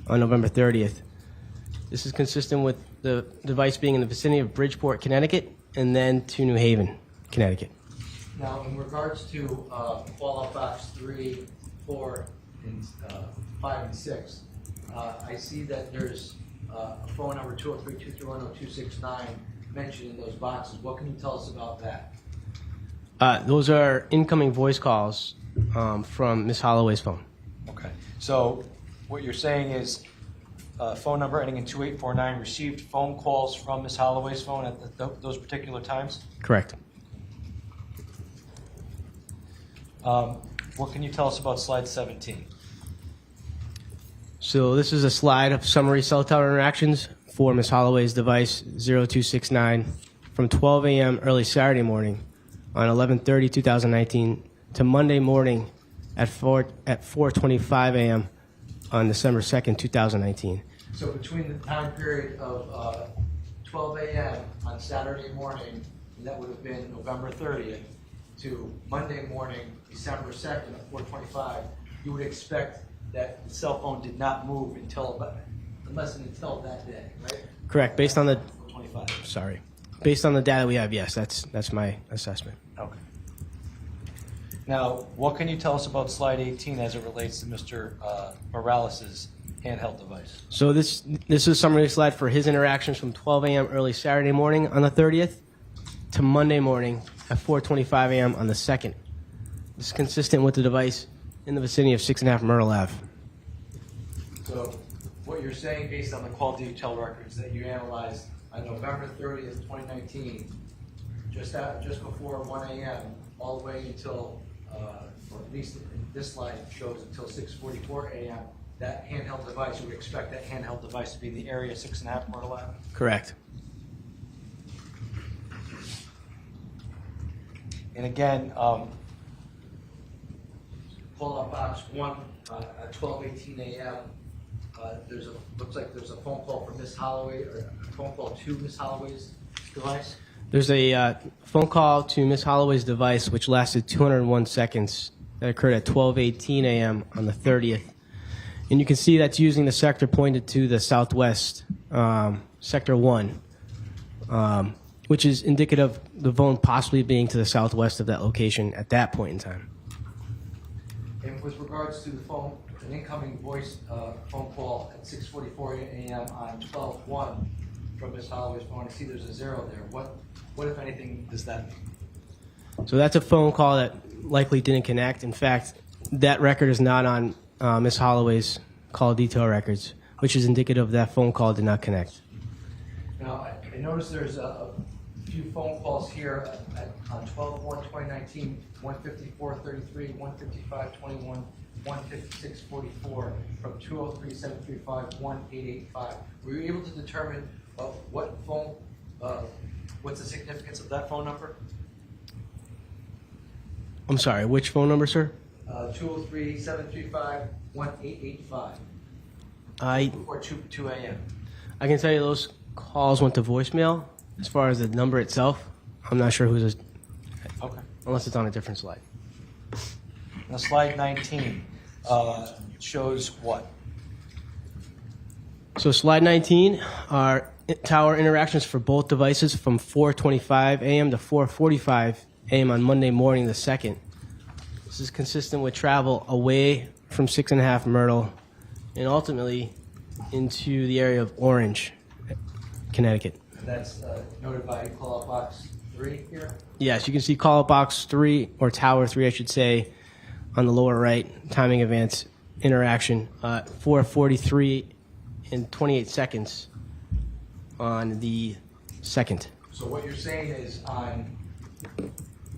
on November 30th. This is consistent with the device being in the vicinity of Bridgeport, Connecticut, and then to New Haven, Connecticut. Now, in regards to call-out box 3, 4, and 5, and 6, I see that there's a phone number 203-231-0269 mentioned in those boxes. What can you tell us about that? Those are incoming voice calls from Ms. Holloway's phone. Okay. So what you're saying is phone number ending in 2849 received phone calls from Ms. Holloway's phone at those particular times? Correct. What can you tell us about slide 17? So this is a slide of summary cell tower interactions for Ms. Holloway's device 0269 from 12 a.m. early Saturday morning on 11/30/2019 to Monday morning at 4:25 a.m. on December 2nd, 2019. So between the time period of 12 a.m. on Saturday morning, and that would have been November 30th, to Monday morning, December 2nd at 4:25, you would expect that the cell phone did not move until that day, right? Correct. Based on the 25. sorry, based on the data we have, yes, that's my assessment. Okay. Now, what can you tell us about slide 18 as it relates to Mr. Morales' handheld device? So this is a summary slide for his interactions from 12 a.m. early Saturday morning on the 30th to Monday morning at 4:25 a.m. on the 2nd. This is consistent with the device in the vicinity of 6.5 Myrtle Ave. So what you're saying based on the call detail records that you analyzed on November 30th, 2019, just before 1 a.m., all the way until, or at least this slide shows until 6:44 a.m., that handheld device, you would expect that handheld device to be in the area 6.5 Myrtle Ave? Correct. And again, Call out box 1 at 12:18 a.m. Looks like there's a phone call from Miss Holloway, or a phone call to Miss Holloway's device. There's a phone call to Ms. Holloway's device which lasted 201 seconds that occurred at 12:18 a.m. on the 30th. And you can see that's using the sector pointed to the southwest, sector 1, which is indicative of the phone possibly being to the southwest of that location at that point in time. And with regards to the phone, an incoming voice phone call at 6:44 a.m. on 12/1 from Miss Holloway's phone, I see there's a 0 there. What if anything, does that mean? So that's a phone call that likely didn't connect. In fact, that record is not on Ms. Holloway's call detail records, which is indicative that phone call did not connect. Now, I noticed there's a few phone calls here on 12/1/2019, 154:33, 155:21, 156:44, from 203-735-1885. Were you able to determine what phone, what's the significance of that phone number? I'm sorry, which phone number, sir? 203-735-1885. Or 2 a.m. I can tell you those calls went to voicemail. As far as the number itself, I'm not sure who's okay. Unless it's on a different slide. Now, slide 19 shows what? So slide 19 are tower interactions for both devices from 4:25 a.m. to 4:45 a.m. on Monday morning the 2nd. This is consistent with travel away from 6.5 Myrtle and ultimately into the area of Orange, Connecticut. That's noted by call-out box 3 here. Yes, you can see call out box 3, or tower 3, I should say, on the lower right, timing advance interaction, 4:43 and 28 seconds on the 2nd. So what you're saying is on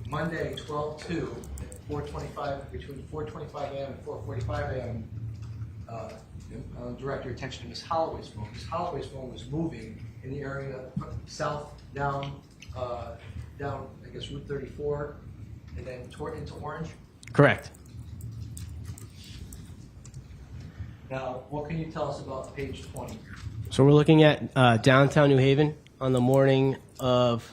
Monday, 12/2, at 4:25, between 4:25 a.m. and 4:45 a.m., direct your attention to Miss Holloway's phone. Miss Holloway's phone was moving in the area south down, I guess, Route 34, and then toward into Orange. Correct. Now, what can you tell us about page 20? So we're looking at downtown New Haven on the morning of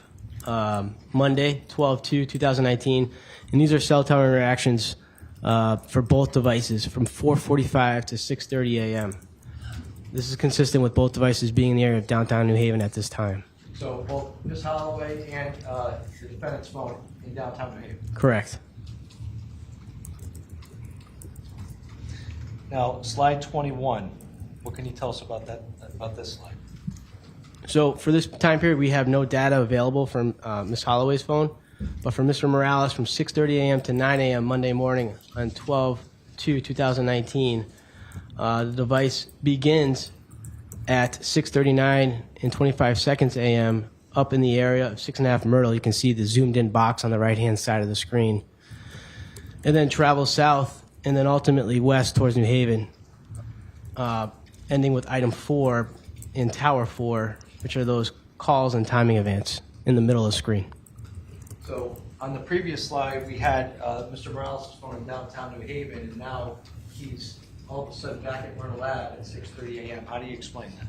Monday, 12/2/2019, and these are cell tower interactions for both devices from 4:45 to 6:30 a.m. This is consistent with both devices being in the area of downtown New Haven at this time. So both Ms. Holloway and the defendant's phone in downtown New Haven. Correct. Now, slide 21, what can you tell us about this slide? So for this time period, we have no data available from Ms. Holloway's phone, but for Mr. Morales, from 6:30 a.m. to 9 a.m. Monday morning on 12/2/2019, the device begins at 6:39 and 25 seconds a.m. up in the area of 6.5 Myrtle. You can see the zoomed-in box on the right-hand side of the screen, and then travels south and then ultimately west towards New Haven, ending with item 4 in Tower 4, which are those calls and timing events in the middle of the screen. So on the previous slide, we had Mr. Morales' phone in downtown New Haven, and now he's all of a sudden back at Myrtle Ave at 6:30 a.m. How do you explain that?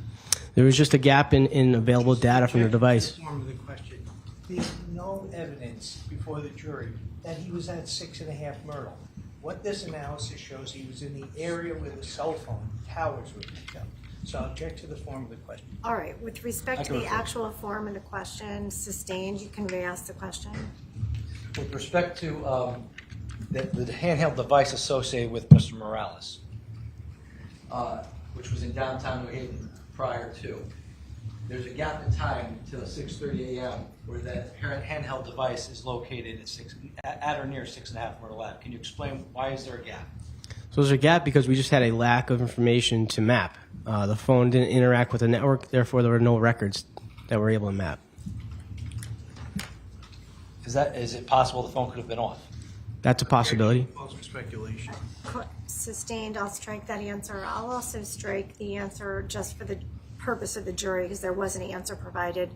There was just a gap in available data from the device. Form of the question. There's no evidence before the jury that he was at 6.5 Myrtle. What this analysis shows, he was in the area where the cell phone towers were picked up. So I'll object to the form of the question. All right, with respect to the actual form of the question sustained, you can re-ask the question. With respect to the handheld device associated with Mr. Morales, Which was in downtown New Haven prior to. There's a gap in time till 6:30 a.m. where that handheld device is located at or near 6.5 Myrtle Ave. Can you explain why is there a gap? So there's a gap because we just had a lack of information to map. The phone didn't interact with the network, therefore there were no records that were able to map. Is it possible the phone could have been off? That's a possibility. Speculation. Sustained, I'll strike that answer. I'll also strike the answer just for the purpose of the jury because there was an answer provided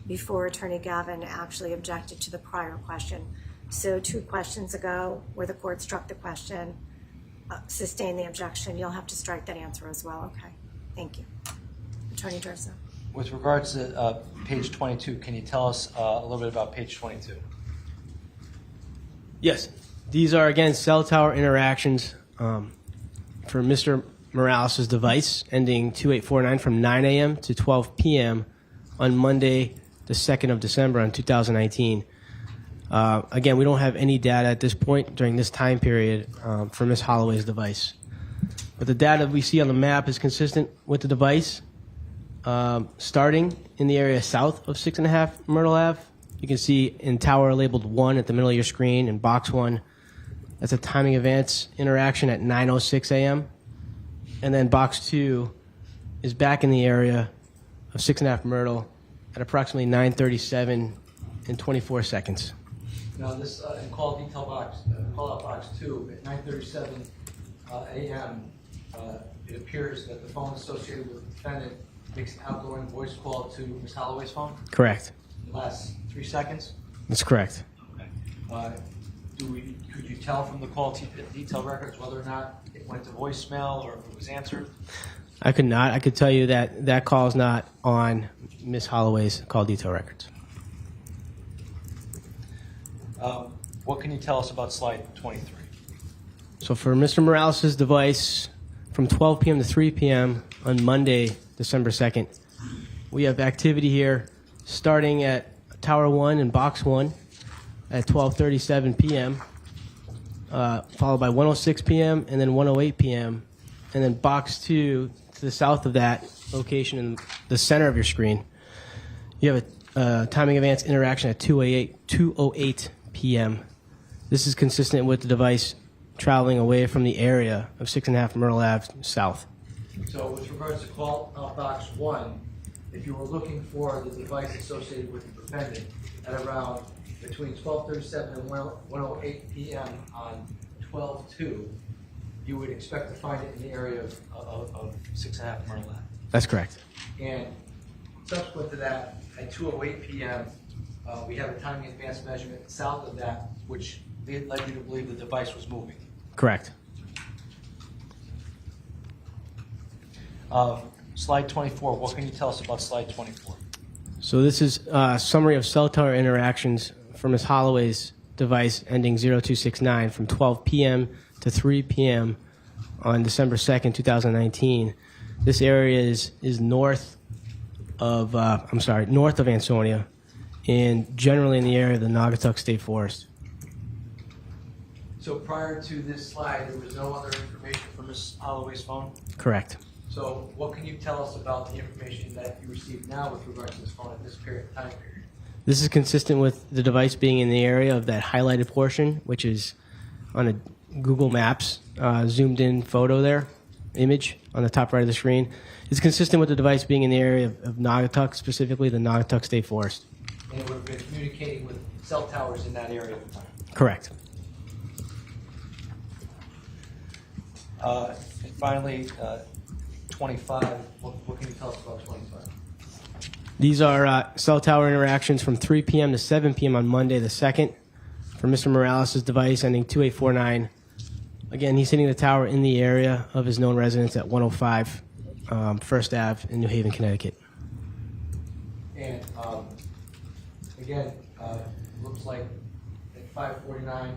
before Attorney Gavin actually objected to the prior question. So 2 questions ago where the court struck the question, sustained the objection, you'll have to strike that answer as well. Okay, thank you. Attorney Durso. With regards to page 22, can you tell us a little bit about page 22? Yes, these are again cell tower interactions for Mr. Morales' device ending 2849 from 9 a.m. to 12 p.m. on Monday, the 2nd of December on 2019. Again, we don't have any data at this point during this time period for Ms. Holloway's device. But the data we see on the map is consistent with the device starting in the area south of 6.5 Myrtle Ave. You can see in tower labeled 1 at the middle of your screen in box 1. That's a timing advance interaction at 9:06 a.m. And then box 2 is back in the area of 6.5 Myrtle at approximately 9:37 and 24 seconds. Now this in call detail box, call out box 2 at 9:37 a.m. It appears that the phone associated with the defendant makes an outgoing voice call to Ms. Holloway's phone. Correct. The last 3 seconds. That's correct. Could you tell from the call detail records whether or not it went to voicemail or if it was answered? I could not. I could tell you that that call is not on Ms. Holloway's call detail records. What can you tell us about slide 23? So for Mr. Morales' device, from 12 p.m. to 3 p.m. on Monday, December 2nd, we have activity here starting at Tower 1 and Box 1 at 12:37 p.m., followed by 1:06 p.m. and then 1:08 p.m., and then Box 2 to the south of that location in the center of your screen. You have a timing advance interaction at 2:08 p.m. This is consistent with the device traveling away from the area of 6.5 Myrtle Ave south. So with regards to call out box 1, if you were looking for the device associated with the defendant at around between 12:37 and 1:08 p.m. on 12/2, you would expect to find it in the area of 6.5 Myrtle Ave. That's correct. And subsequent to that, at 2:08 p.m., we have a timing advance measurement south of that, Which led you to believe the device was moving. Correct. Slide 24, what can you tell us about slide 24? So this is a summary of cell tower interactions for Ms. Holloway's device ending 0269 from 12 p.m. to 3 p.m. on December 2nd, 2019. This area is north of north of Ansonia, and generally in the area of the Naugatuck State Forest. So prior to this slide, there was no other information from Ms. Holloway's phone? Correct. So what can you tell us about the information that you received now with regard to this phone at this time period? This is consistent with the device being in the area of that highlighted portion, which is on a Google Maps zoomed in photo there, image on the top right of the screen. It's consistent with the device being in the area of Naugatuck, specifically the Naugatuck State Forest. And it would have been communicating with cell towers in that area at the time? Correct. And finally, 25, what can you tell us about 25? These are cell tower interactions from 3 p.m. to 7 p.m. on Monday the 2nd for Mr. Morales' device ending 2849. Again, he's hitting the tower in the area of his known residence at 105 First Ave in New Haven, Connecticut. And again, looks like at 5:49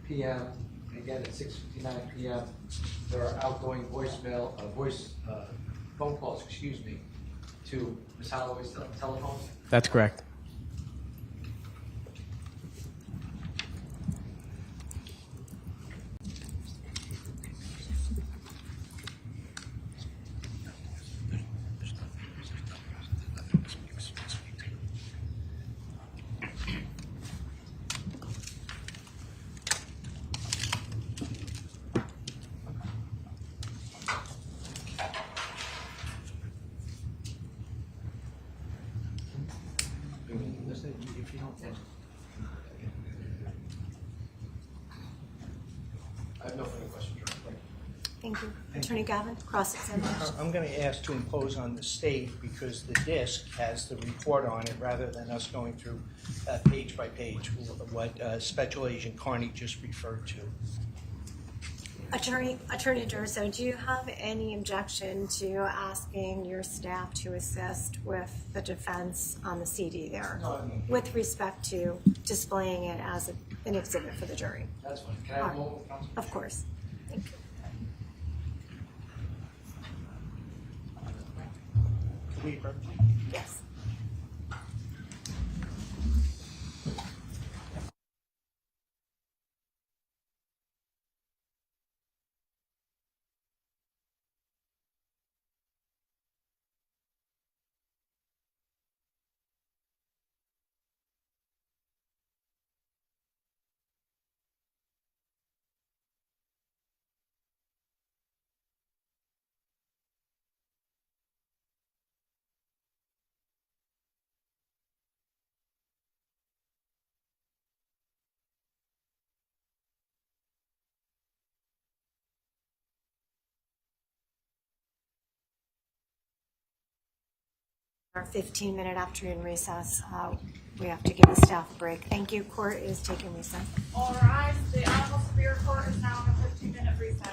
p.m., again at 6:59 p.m., there are outgoing phone calls, to Ms. Holloway's telephone. That's correct. I have no further questions, Your Honor. Thank you. Attorney Gavin, cross-examination. I'm going to ask to impose on the state because the disc has the report on it rather than us going through page by page what Special Agent Carney just referred to. Attorney Durso, do you have any objection to asking your staff to assist with the defense on the CD there with respect to displaying it as an exhibit for the jury? That's fine. Can I have a moment, counsel? Of course. Thank you. Yes. Our 15-minute afternoon recess. We have to give the staff a break. Thank you. Court is taking recess. All rise. The Honorable Superior Court is now in a 15-minute recess.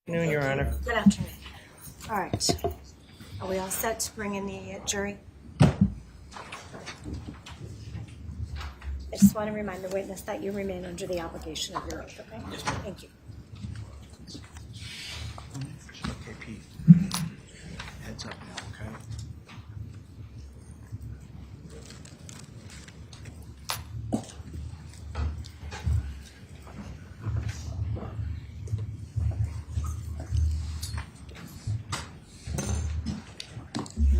Afternoon, Your Honor. Good afternoon. All right. Are we all set to bring in the jury? I just want to remind the witness that you remain under the obligation of your oath, okay? Yes, ma'am. Thank you. Okay, Pete. Heads up now, okay?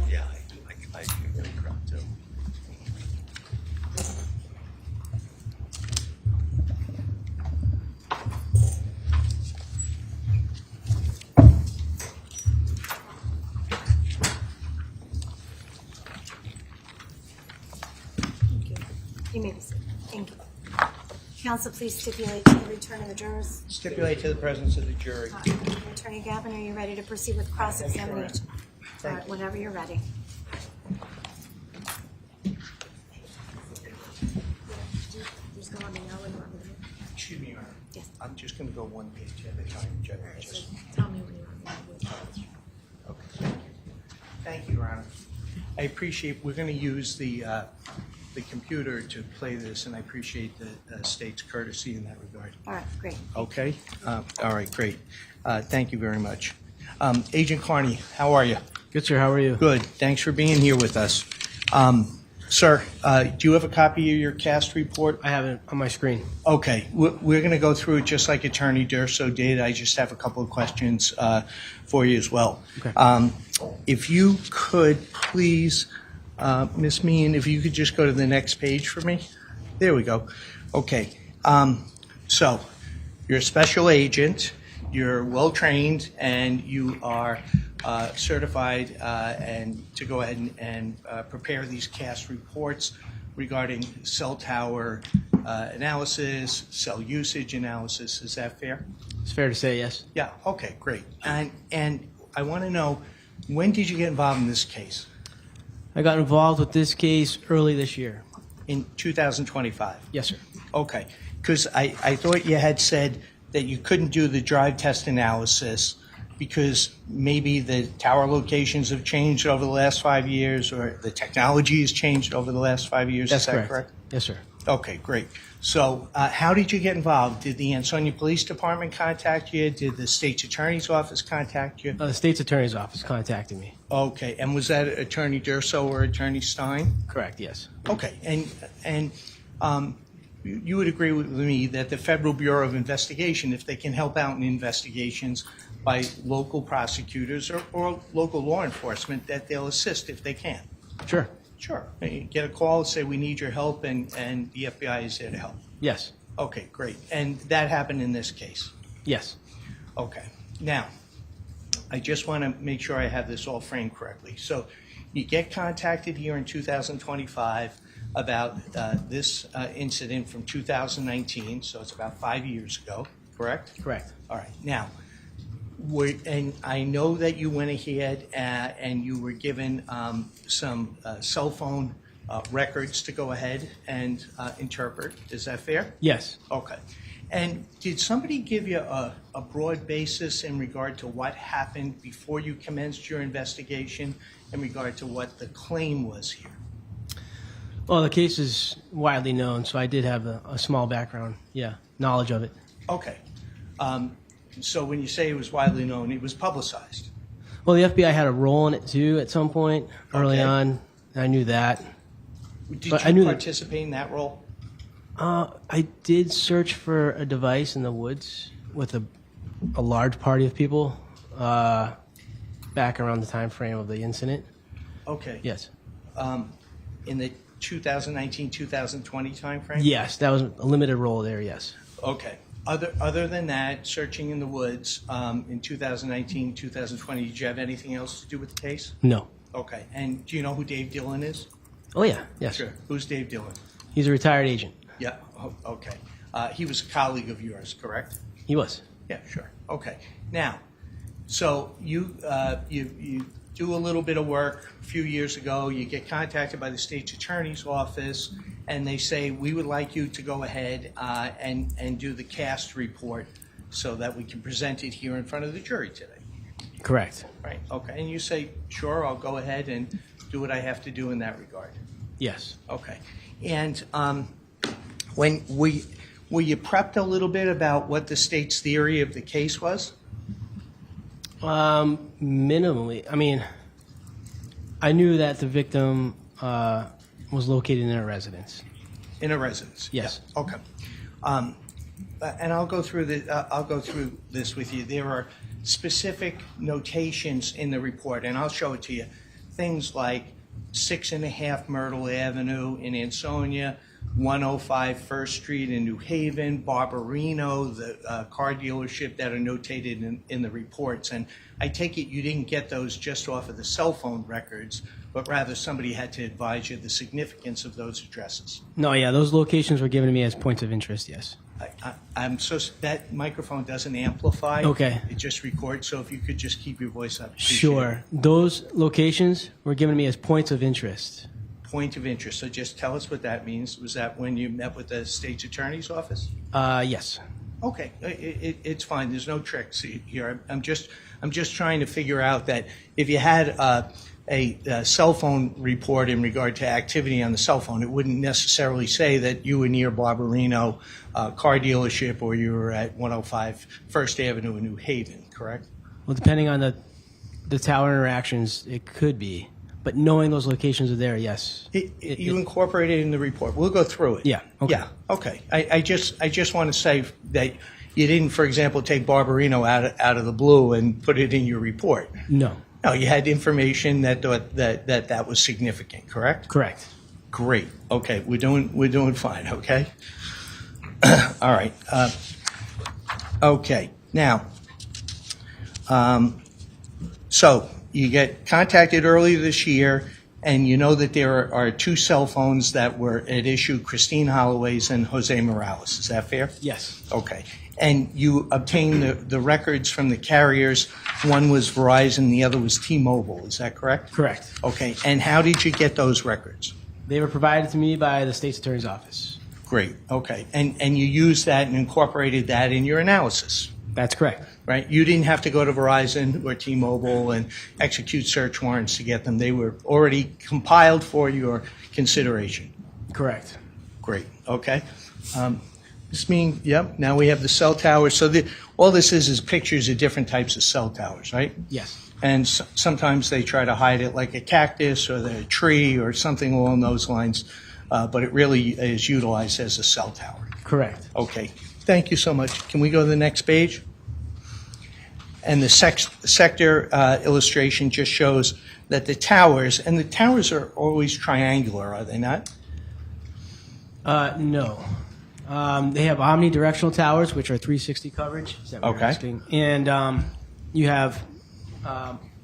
Yeah, I agree, correct, too. Thank you. You may be seated. Thank you. Counsel, please stipulate to the return of the jurors. Stipulate to the presence of the jury. Attorney Gavin, are you ready to proceed with cross-examination? All right, whenever you're ready. Excuse me, Your Honor. Yes. I'm just going to go one page at a time, Judge. Just- Tell me when you're ready. Okay. Thank you, Your Honor. I appreciate, we're going to use the computer to play this, and I appreciate the state's courtesy in that regard. All right, great. Okay? All right, great. Thank you very much. Agent Carney, how are you? Good, sir. How are you? Good. Thanks for being here with us. Sir, do you have a copy of your cast report? I have it on my screen. Okay, we're going to go through it just like Attorney Durso did. I just have a couple of questions for you as well. Okay. If you could please, Ms. Meehan, if you could just go to the next page for me. There we go. Okay. So, you're a special agent, you're well-trained, and you are certified and to go ahead and prepare these cast reports regarding cell tower analysis, cell usage analysis. Is that fair? It's fair to say yes. Yeah, okay, great. And I want to know, when did you get involved in this case? I got involved with this case early this year. In 2025? Yes, sir. Okay, because I thought you had said that you couldn't do the drive test analysis because maybe the tower locations have changed over the last 5 years, or the technology has changed over the last 5 years. That's Is that correct? Yes, sir. Okay, great. So how did you get involved? Did the Ansonia Police Department contact you? Did the State's Attorney's Office contact you? The state's attorney's office contacted me. Okay, and was that Attorney Durso or Attorney Stein? Correct, yes. Okay, and you would agree with me that the Federal Bureau of Investigation, if they can help out in investigations by local prosecutors or local law enforcement, that they'll assist if they can? Sure. Sure. You get a call, say we need your help, and the FBI is there to help. Yes. Okay, great. And that happened in this case? Yes. Okay. Now, I just want to make sure I have this all framed correctly. So you get contacted here in 2025 about this incident from 2019, so it's about 5 years ago, correct? Correct. All right. Now, and I know that you went ahead and you were given some cell phone records to go ahead and interpret. Is that fair? Yes. Okay. And did somebody give you a broad basis in regard to what happened before you commenced your investigation in regard to what the claim was here? Well, the case is widely known, so I did have a small background, knowledge of it. Okay. So when you say it was widely known, it was publicized? Well, the FBI had a role in it, too, at some point early on. I knew that. Did But you I knew participate in that role? I did search for a device in the woods with a large party of people back around the time frame of the incident. Okay. Yes. In the 2019-2020 time frame? Yes, that was a limited role there, yes. Okay. Other than that, searching in the woods in 2019, 2020, did you have anything else to do with the case? No. Okay. And do you know who Dave Dillon is? Oh, yeah, yes. Sure. Who's Dave Dillon? He's a retired agent. Yeah. Oh, okay. He was a colleague of yours, correct? He was. Yeah, sure. Okay. Now, so you do a little bit of work a few years ago. You get contacted by the state's attorney's office, and they say, we would like you to go ahead and do the cast report so that we can present it here in front of the jury today. Correct. Right, okay, and you say, sure, I'll go ahead and do what I have to do in that regard. Yes. Okay. And when were you prepped a little bit about what the state's theory of the case was? Minimally. I mean, I knew that the victim was located in a residence. In a residence? Yes. Yeah. Okay. And I'll go through this with you. There are specific notations in the report, and I'll show it to you. Things like 6.5 Myrtle Avenue in Ansonia, 105 First Street in New Haven, Barbarino, the car dealership that are notated in the reports. And I take it you didn't get those just off of the cell phone records, but rather somebody had to advise you the significance of those addresses. No, yeah, those locations were given to me as points of interest, yes. I'm so, that microphone doesn't amplify. Okay. It just records, so if you could just keep your voice up. Appreciate Sure. it. Those locations were given to me as points of interest. Point of interest, so just tell us what that means. Was that when you met with the state's attorney's office? Yes. Okay, it's fine, there's no tricks here. I'm just trying to figure out that if you had a cell phone report in regard to activity on the cell phone, it wouldn't necessarily say that you were near Barbarino car dealership or you were at 105 First Avenue in New Haven, correct? Well, depending on the tower interactions, it could be. But knowing those locations are there, yes. You incorporated it in the report. We'll go through it. Yeah. Okay. Yeah. Okay. I just want to say that you didn't, for example, take Barbarino out of the blue and put it in your report. No. No, you had information that was significant. Correct. Correct. Great. Okay. We're doing fine. Okay. All right. Okay. Now. So. You get contacted earlier this year, and you know that there are two cell phones that were at issue, Christine Holloway's and Jose Morales. Is that fair? Yes. Okay. And you obtained the records from the carriers. One was Verizon, the other was T-Mobile. Is that correct? Correct. Okay. And how did you get those records? They were provided to me by the state's attorney's office. Great. Okay. And you used that and incorporated that in your analysis. That's correct. Right? You didn't have to go to Verizon or T-Mobile and execute search warrants to get them. They were already compiled for your consideration. Correct. Great. Okay. This means, yep, now we have the cell towers. So all this is pictures of different types of cell towers, right? Yes. And sometimes they try to hide it like a cactus or a tree or something along those lines, but it really is utilized as a cell tower. Correct. Okay. Thank you so much. Can we go to the next page? And the sector illustration just shows that the towers are always triangular, are they not? No. They have omnidirectional towers, which are 360 coverage. Is that what you're Okay. asking? And you have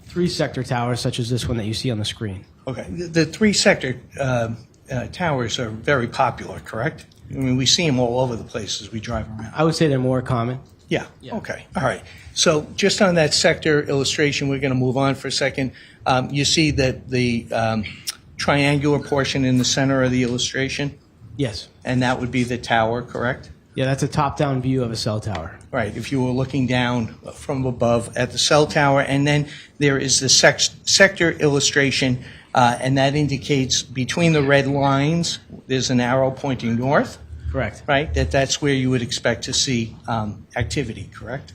3-sector towers, such as this one that you see on the screen. Okay. The 3-sector towers are very popular, correct? I mean, we see them all over the place as we drive around. I would say they're more common. Yeah. Yeah. Okay. All right. So just on that sector illustration, we're going to move on for a second. You see that the triangular portion in the center of the illustration, Yes. and that would be the tower, correct? Yeah, that's a top-down view of a cell tower. Right. If you were looking down from above at the cell tower, and then there is the sector illustration, and that indicates between the red lines, there's an arrow pointing north. Correct. Right? That's where you would expect to see activity, correct?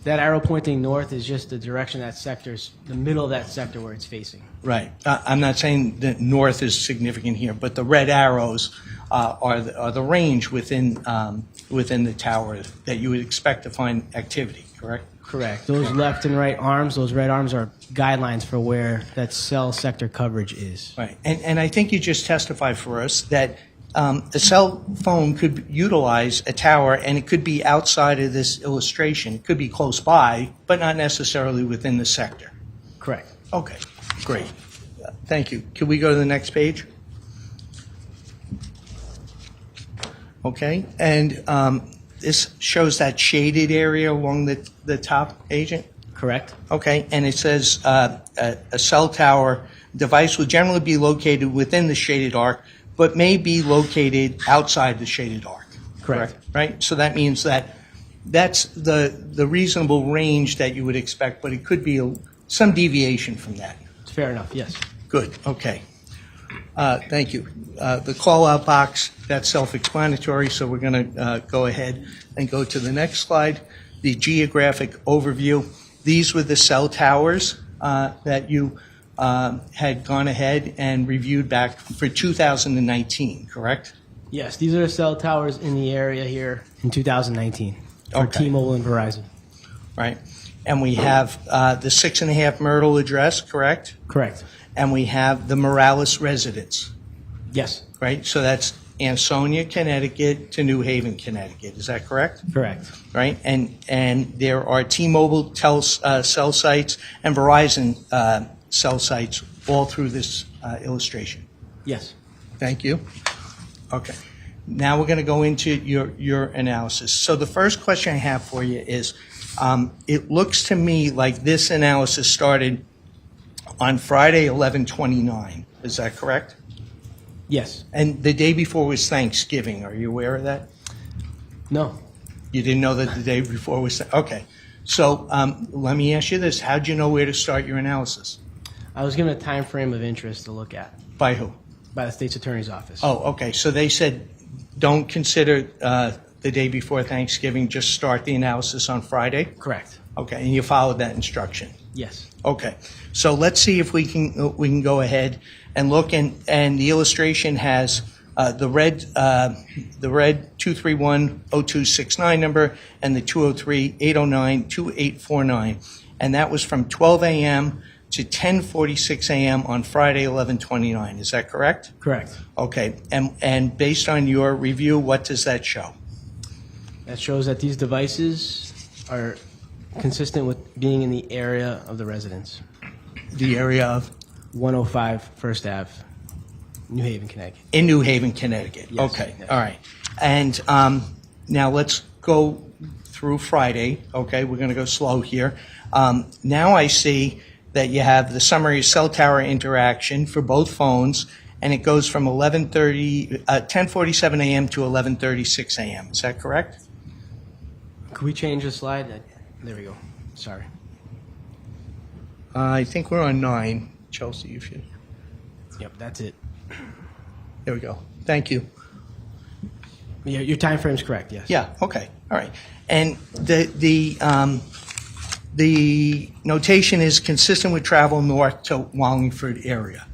That arrow pointing north is just the direction that sector's, the middle of that sector where it's facing. Right. I'm not saying that north is significant here, but the red arrows are the range within the tower that you would expect to find activity, correct? Correct. Those left and right arms, those red arms are guidelines for where that cell sector coverage is. Right. And I think you just testified for us that a cell phone could utilize a tower, and it could be outside of this illustration. It could be close by, but not necessarily within the sector. Correct. Okay, great. Thank you. Can we go to the next page? Okay, and this shows that shaded area along the top, Agent? Correct. Okay, and it says a cell tower device will generally be located within the shaded arc, but may be located outside the shaded arc. Correct. Right? So that means that that's the reasonable range that you would expect, but it could be some deviation from that. It's fair enough, yes. Good, okay. Thank you. The call-out box, that's self-explanatory, so we're going to go ahead and go to the next slide. The geographic overview. These were the cell towers that you had gone ahead and reviewed back for 2019, correct? Yes, these are cell towers in the area here in 2019 for Okay. T-Mobile and Verizon. Right. And we have the 6.5 Myrtle address, correct? Correct. And we have the Morales residence, Yes, right? So that's Ansonia, Connecticut to New Haven, Connecticut. Is that correct? correct. Right? And there are T-Mobile cell sites and Verizon cell sites all through this illustration. Yes. Thank you. Okay. Now we're going to go into your analysis. So the first question I have for you is, it looks to me like this analysis started on Friday, 11/29. Is that correct? Yes. And the day before was Thanksgiving. Are you aware of that? No. You didn't know that the day before was, okay. So let me ask you this. How'd you know where to start your analysis? I was given a time frame of interest to look at By who? by the state's attorney's office. Oh, okay. So they said, don't consider the day before Thanksgiving, just start the analysis on Friday? Correct. Okay, and you followed that instruction? Yes. Okay. So let's see if we can go ahead and look, and the illustration has the red 2310269 number and the 203-809-2849. And that was from 12 a.m. to 10:46 a.m. on Friday, 11/29. Is that correct? Correct. Okay. And based on your review, what does that show? That shows that these devices are consistent with being in the area of the residence. The area of? 105 First Ave, New Haven, Connecticut. In New Haven, Connecticut. Yes, Okay, yes. all right. And now let's go through Friday. Okay, we're going to go slow here. Now I see that you have the summary of cell tower interaction for both phones, and it goes from 10:47 a.m. to 11:36 a.m. Is that correct? Could we change the slide? There we go. Sorry. I think we're on 9. Chelsea, you should. Yep, that's it. There we go. Thank you. Yeah, your time frame's correct, yes. Yeah, okay, all right. And the notation is consistent with travel north to Wallingford area,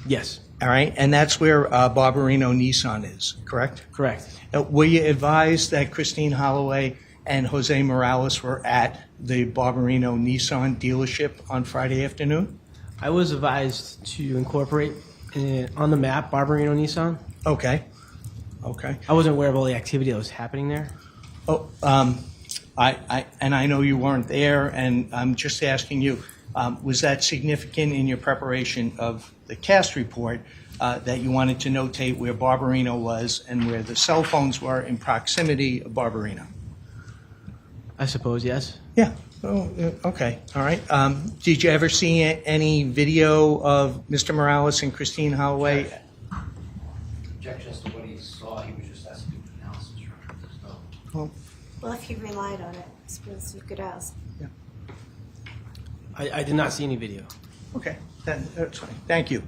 Yes, all right? And that's where Barbarino Nissan is, correct? correct. Were you advised that Christine Holloway and Jose Morales were at the Barbarino Nissan dealership on Friday afternoon? I was advised to incorporate on the map Barbarino Nissan. Okay, okay. I wasn't aware of all the activity that was happening there. Oh, I know you weren't there, and I'm just asking you, was that significant in your preparation of the cast report that you wanted to notate where Barbarino was and where the cell phones were in proximity of Barbarino? I suppose, yes. Yeah. Oh, okay. All right. Did you ever see any video of Mr. Morales and Christine Holloway? Objection as to what he saw, he was just asked to do an analysis. So, Well, if you relied on it, I suppose you could ask. I did not see any video. Okay, that's fine. Thank you.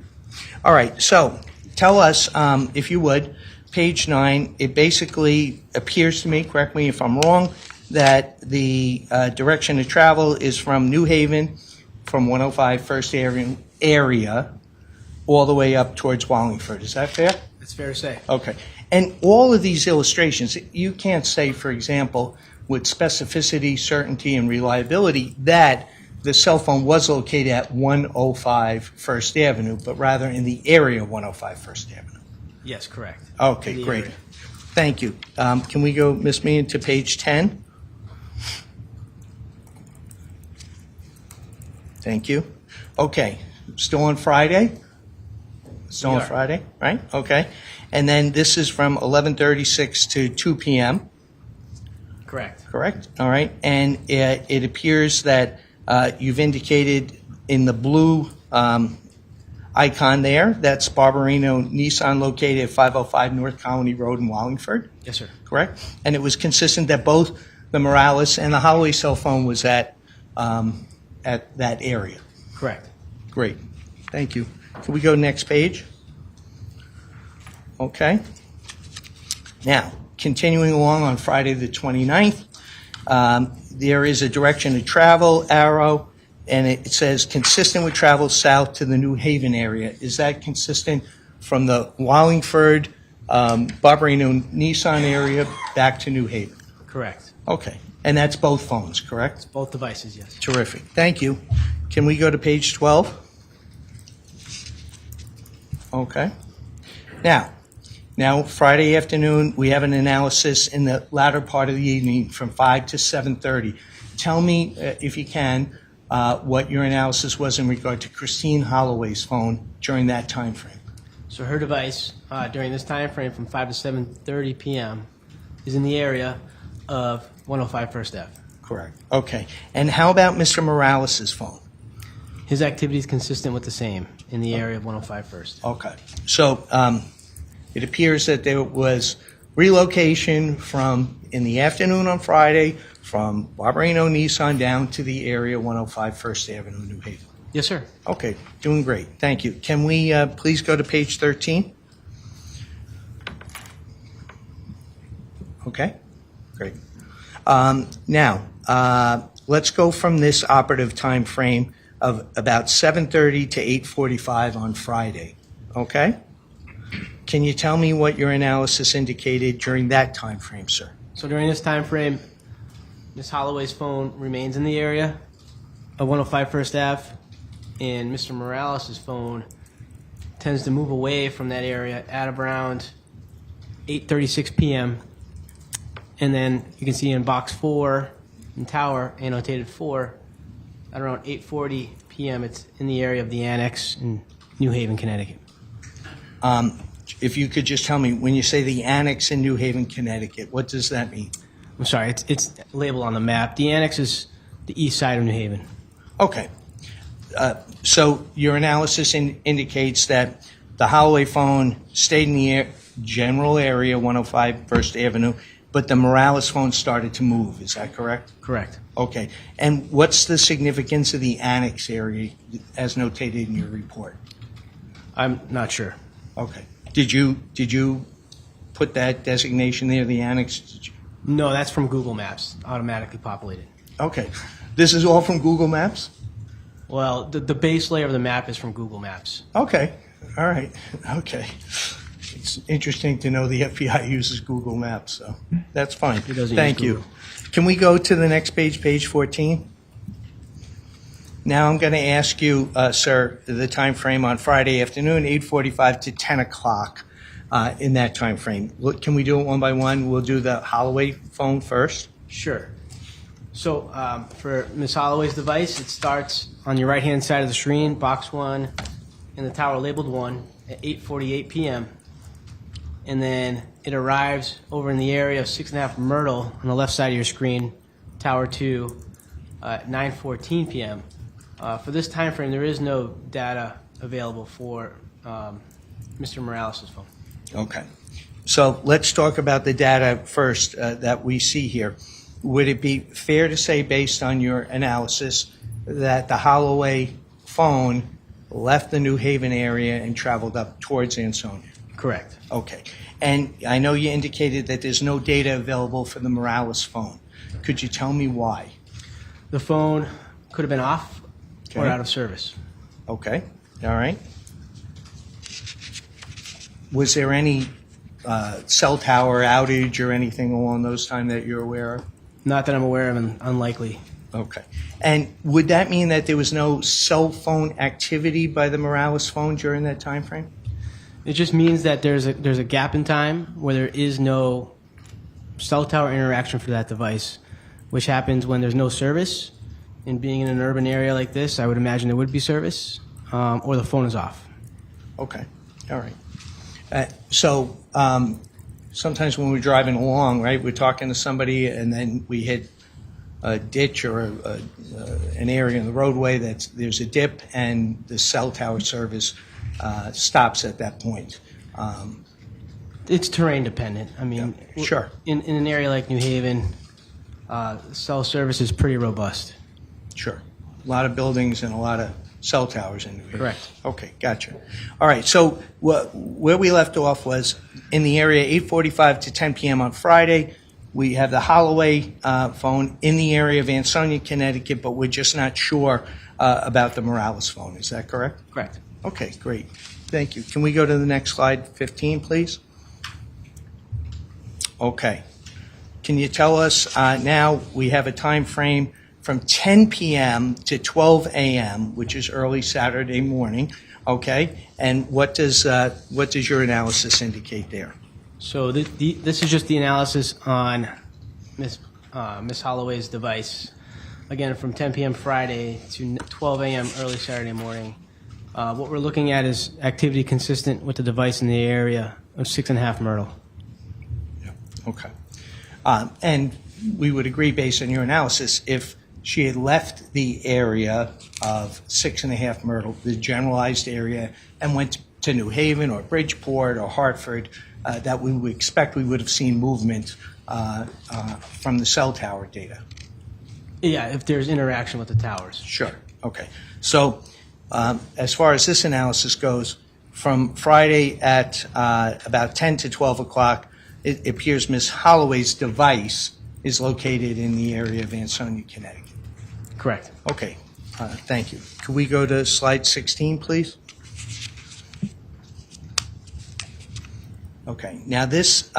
All right, so tell us, if you would, page 9, it basically appears to me, correct me if I'm wrong, that the direction of travel is from New Haven, from 105 First area, all the way up towards Wallingford. Is that fair? It's fair to say. Okay. And all of these illustrations, you can't say, for example, with specificity, certainty, and reliability that the cell phone was located at 105 First Avenue, but rather in the area of 105 First Avenue. Yes, correct. Okay, In the great. area. Thank you. Can we go, Ms. Meehan, to page 10? Thank you. Okay, still on Friday? Still We on are. Friday, right? Okay. And then this is from 11:36 to 2 p.m., Correct. correct? All right. And it appears that you've indicated in the blue icon there, that's Barbarino Nissan located at 505 North Colony Road in Wallingford, Yes, sir. correct? And it was consistent that both the Morales, and the Holloway cell phone was at that area. Correct. Great. Thank you. Can we go next page? Okay. Now, continuing along on Friday the 29th, there is a direction to travel arrow, and it says consistent with travel south to the New Haven area. Is that consistent from the Wallingford, Barberino, Nissan area back to New Haven? Correct. Okay. And that's both phones, correct? Both devices, yes. Terrific. Thank you. Can we go to page 12? Okay. Now, Friday afternoon, we have an analysis in the latter part of the evening from 5 to 7:30. Tell me, if you can, what your analysis was in regard to Christine Holloway's phone during that time frame. So her device during this time frame from 5 to 7:30 p.m. is in the area of 105 First Ave. Correct. Okay. And how about Mr. Morales' phone? His activity is consistent with the same in the area of 105 First. Okay. So it appears that there was relocation from, in the afternoon on Friday, from Barberino Nissan down to the area 105 First Avenue, New Haven. Yes, sir. Okay. Doing great. Thank you. Can we please go to page 13? Okay. Great. Now, let's go from this operative time frame of about 7:30 to 8:45 on Friday. Okay? Can you tell me what your analysis indicated during that time frame, sir? So during this time frame, Ms. Holloway's phone remains in the area of 105 First Ave, and Mr. Morales' phone tends to move away from that area at around 8:36 p.m. And then you can see in box 4 in tower, annotated 4, at around 8:40 p.m. it's in the area of the annex in New Haven, Connecticut. If you could just tell me, when you say the annex in New Haven, Connecticut, what does that mean? I'm sorry, it's labeled on the map. The annex is the east side of New Haven. Okay. So your analysis indicates that the Holloway phone stayed in the general area, 105 First Avenue, but the Morales phone started to move. Is that correct? Correct. Okay. And what's the significance of the annex area as notated in your report? I'm not sure. Okay. Did you put that designation there, the annex? No, that's from Google Maps, automatically populated. Okay. This is all from Google Maps? Well, the base layer of the map is from Google Maps. Okay. All right. Okay. It's interesting to know the FBI uses Google Maps, so that's fine. It doesn't Thank use you. Google. Can we go to the next page, page 14? Now I'm going to ask you, sir, the time frame on Friday afternoon, 8:45 to 10 o'clock in that time frame. Can we do it one by one? We'll do the Holloway phone first. Sure. So for Ms. Holloway's device, it starts on your right-hand side of the screen, box 1, in the tower labeled 1 at 8:48 p.m. And then it arrives over in the area of 6.5 Myrtle on the left side of your screen, tower 2, at 9:14 p.m. For this time frame, there is no data available for Mr. Morales' phone. Okay. So let's talk about the data first that we see here. Would it be fair to say, based on your analysis, that the Holloway phone left the New Haven area and traveled up towards Ansonia? Correct. Okay. And I know you indicated that there's no data available for the Morales phone. Could you tell me why? The phone could have been off or Okay. out of service. Okay. All right. Was there any cell tower outage or anything along those lines that you're aware of? Not that I'm aware of, and unlikely. Okay. And would that mean that there was no cell phone activity by the Morales phone during that time frame? It just means that there's a gap in time where there is no cell tower interaction for that device, which happens when there's no service. And being in an urban area like this, I would imagine there would be service, or the phone is off. Okay. All right. So sometimes when we're driving along, right, we're talking to somebody and then we hit a ditch or an area in the roadway there's a dip and the cell tower service stops at that point. It's terrain dependent. I mean, Sure. In an area like New Haven, Cell service is pretty robust. Sure. A lot of buildings and a lot of cell towers in New Haven. Correct. Okay, gotcha. All right, so where we left off was in the area 8:45 to 10 p.m. on Friday. We have the Holloway phone in the area of Ansonia, Connecticut, but we're just not sure about the Morales phone. Is that correct? Correct. Okay, great. Thank you. Can we go to the next slide, 15, please? Okay. Can you tell us now we have a time frame from 10 p.m. to 12 a.m., which is early Saturday morning, okay? And what does your analysis indicate there? So this is just the analysis on Miss Holloway's device. Again, from 10 p.m. Friday to 12 a.m. early Saturday morning. What we're looking at is activity consistent with the device in the area of 6.5 Myrtle. Yeah. Okay. And we would agree, based on your analysis, if she had left the area of 6.5 Myrtle, the generalized area, and went to New Haven or Bridgeport or Hartford, that we would expect we would have seen movement from the cell tower data. Yeah, if there's interaction with the towers. Sure. Okay. So as far as this analysis goes, from Friday at about 10 to 12 o'clock, it appears Ms. Holloway's device is located in the area of Ansonia, Connecticut. Correct. Okay. Thank you. Could we go to slide 16, please? Okay. Now this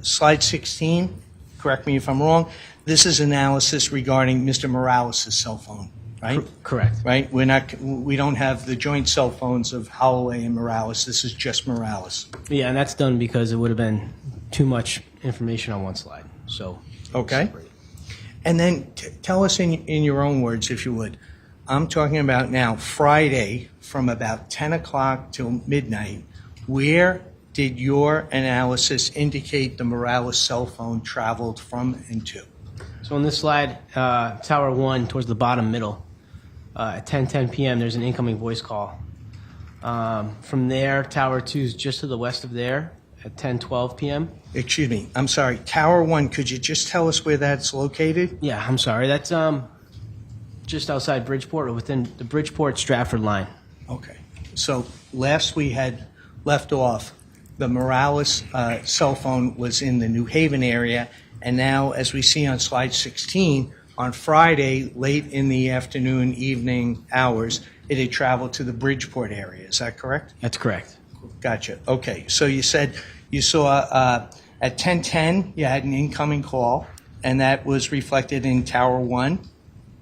slide 16, correct me if I'm wrong, this is analysis regarding Mr. Morales' cell phone, right? Correct. Right? We don't have the joint cell phones of Holloway and Morales. This is just Morales. Yeah, and that's done because it would have been too much information on one slide. So Okay. And then tell us in your own words, if you would. I'm talking about now Friday from about 10 o'clock till midnight. Where did your analysis indicate the Morales cell phone traveled from and to? So on this slide, Tower 1 towards the bottom middle, at 10:10 p.m. there's an incoming voice call. From there, Tower 2 is just to the west of there at 10:12 p.m. Excuse me, I'm sorry. Tower 1, could you just tell us where that's located? Yeah, I'm sorry. That's just outside Bridgeport or within the Bridgeport-Stratford line. Okay. So last we had left off, the Morales cell phone was in the New Haven area, and now, as we see on slide 16, on Friday, late in the afternoon, evening hours, it had traveled to the Bridgeport area. Is that correct? That's correct. Gotcha. Okay. So you said you saw at 10:10 you had an incoming call, and that was reflected in Tower 1,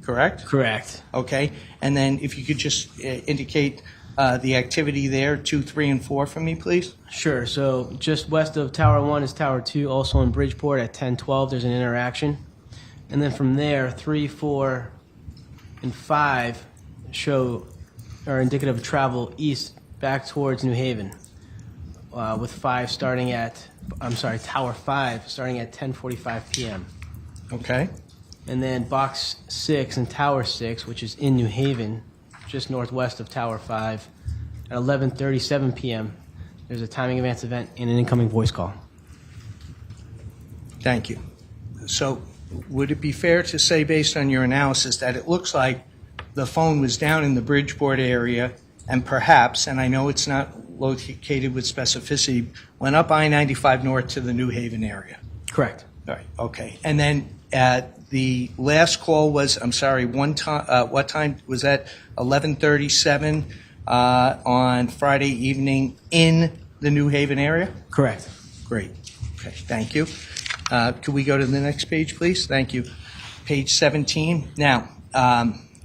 correct? Correct. Okay. And then if you could just indicate the activity there, 2, 3, and 4 for me, please. Sure. So just west of Tower 1 is Tower 2, also in Bridgeport at 10:12. There's an interaction. And then from there, 3, 4, and 5 are indicative of travel east back towards New Haven, with Tower 5 starting at 10:45 p.m. Okay. And then Box 6 and Tower 6, which is in New Haven, just northwest of Tower 5, at 11:37 p.m. There's a timing advance event and an incoming voice call. Thank you. So would it be fair to say, based on your analysis, that it looks like the phone was down in the Bridgeport area and perhaps, and I know it's not located with specificity, went up I-95 north to the New Haven area? Correct. All right, okay. And then the last call was, I'm sorry, what time was that? 11:37 on Friday evening in the New Haven area? Correct. Great. Okay, thank you. Could we go to the next page, please? Thank you. Page 17. Now,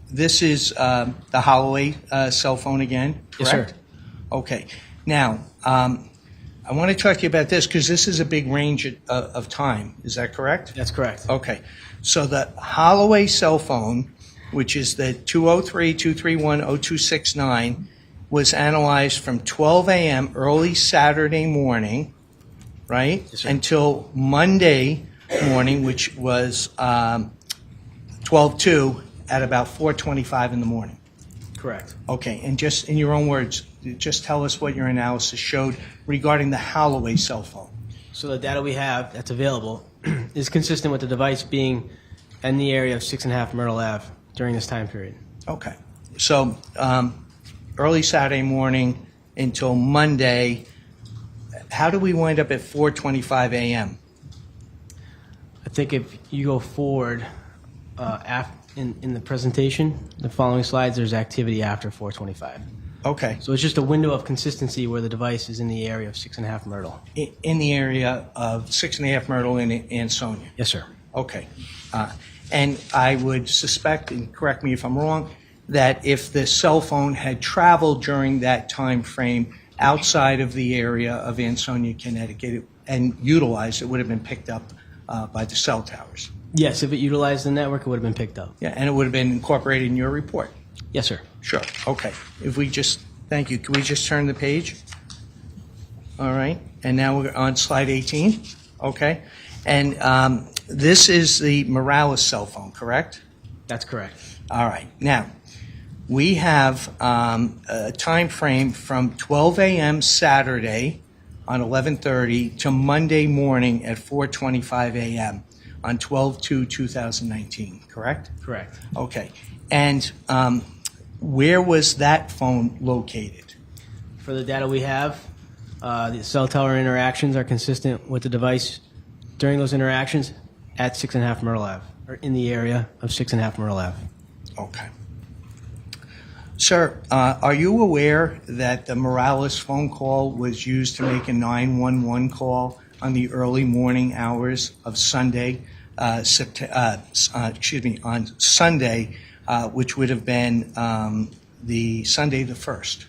this is the Holloway cell phone again, correct? Yes, sir. Okay. Now, I want to talk to you about this because this is a big range of time. Is that correct? That's correct. Okay. So the Holloway cell phone, which is the 203-231-0269, was analyzed from 12 a.m. early Saturday morning, right, Yes, sir. until Monday morning, which was 12/2 at about 4:25 in the morning. Correct. Okay. And just in your own words, just tell us what your analysis showed regarding the Holloway cell phone. So the data we have that's available is consistent with the device being in the area of 6.5 Myrtle Ave during this time period. Okay. So early Saturday morning until Monday, how do we wind up at 4:25 a.m.? I think if you go forward in the presentation, the following slides, there's activity after 4:25. Okay. So it's just a window of consistency where the device is in the area of 6.5 Myrtle. In the area of 6.5 Myrtle and Ansonia? Yes, sir. Okay. And I would suspect, and correct me if I'm wrong, that if the cell phone had traveled during that time frame outside of the area of Ansonia, Connecticut, and utilized, it would have been picked up by the cell towers. Yes, if it utilized the network, it would have been picked up. Yeah, and it would have been incorporated in your report. Yes, sir. Sure. Okay. If we just, thank you. Can we just turn the page? All right. And now we're on slide 18. Okay. And this is the Morales cell phone, correct? That's correct. All right. Now, we have a time frame from 12 a.m. Saturday on 11:30 to Monday morning at 4:25 a.m. on 12/2/2019, correct? Correct. Okay. And where was that phone located? For the data we have, the cell tower interactions are consistent with the device during those interactions at 6.5 Myrtle Ave, or in the area of 6.5 Myrtle Ave. Okay. Sir, are you aware that the Morales phone call was used to make a 911 call on the early morning hours of Sunday, on Sunday, which would have been the Sunday the 1st?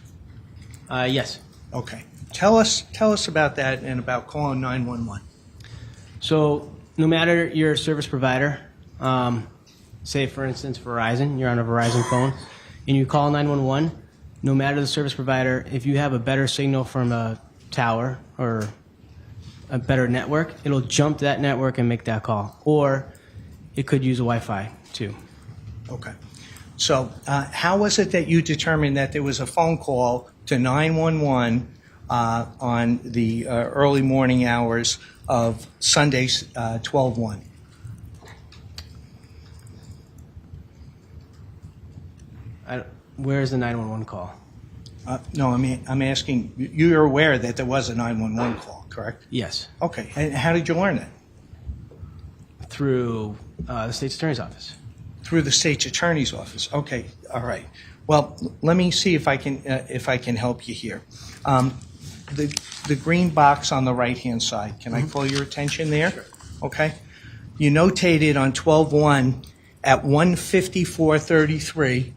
Yes. Okay. Tell us about that and about calling 911. So no matter your service provider, say for instance Verizon, you're on a Verizon phone, and you call 911, no matter the service provider, if you have a better signal from a tower or a better network, it'll jump that network and make that call. Or it could use a Wi-Fi too. Okay. So how was it that you determined that there was a phone call to 911 on the early morning hours of Sunday 12/1? Where is the 911 call? No, I'm asking, you're aware that there was a 911 call, correct? Yes. Okay. And how did you learn that? Through the state's attorney's office. Through the state's attorney's office. Okay. All right. Well, let me see if I can help you here. The green box on the right-hand side, can I call your attention there? Sure. Okay. You notated on 12/1 at 1:54:33.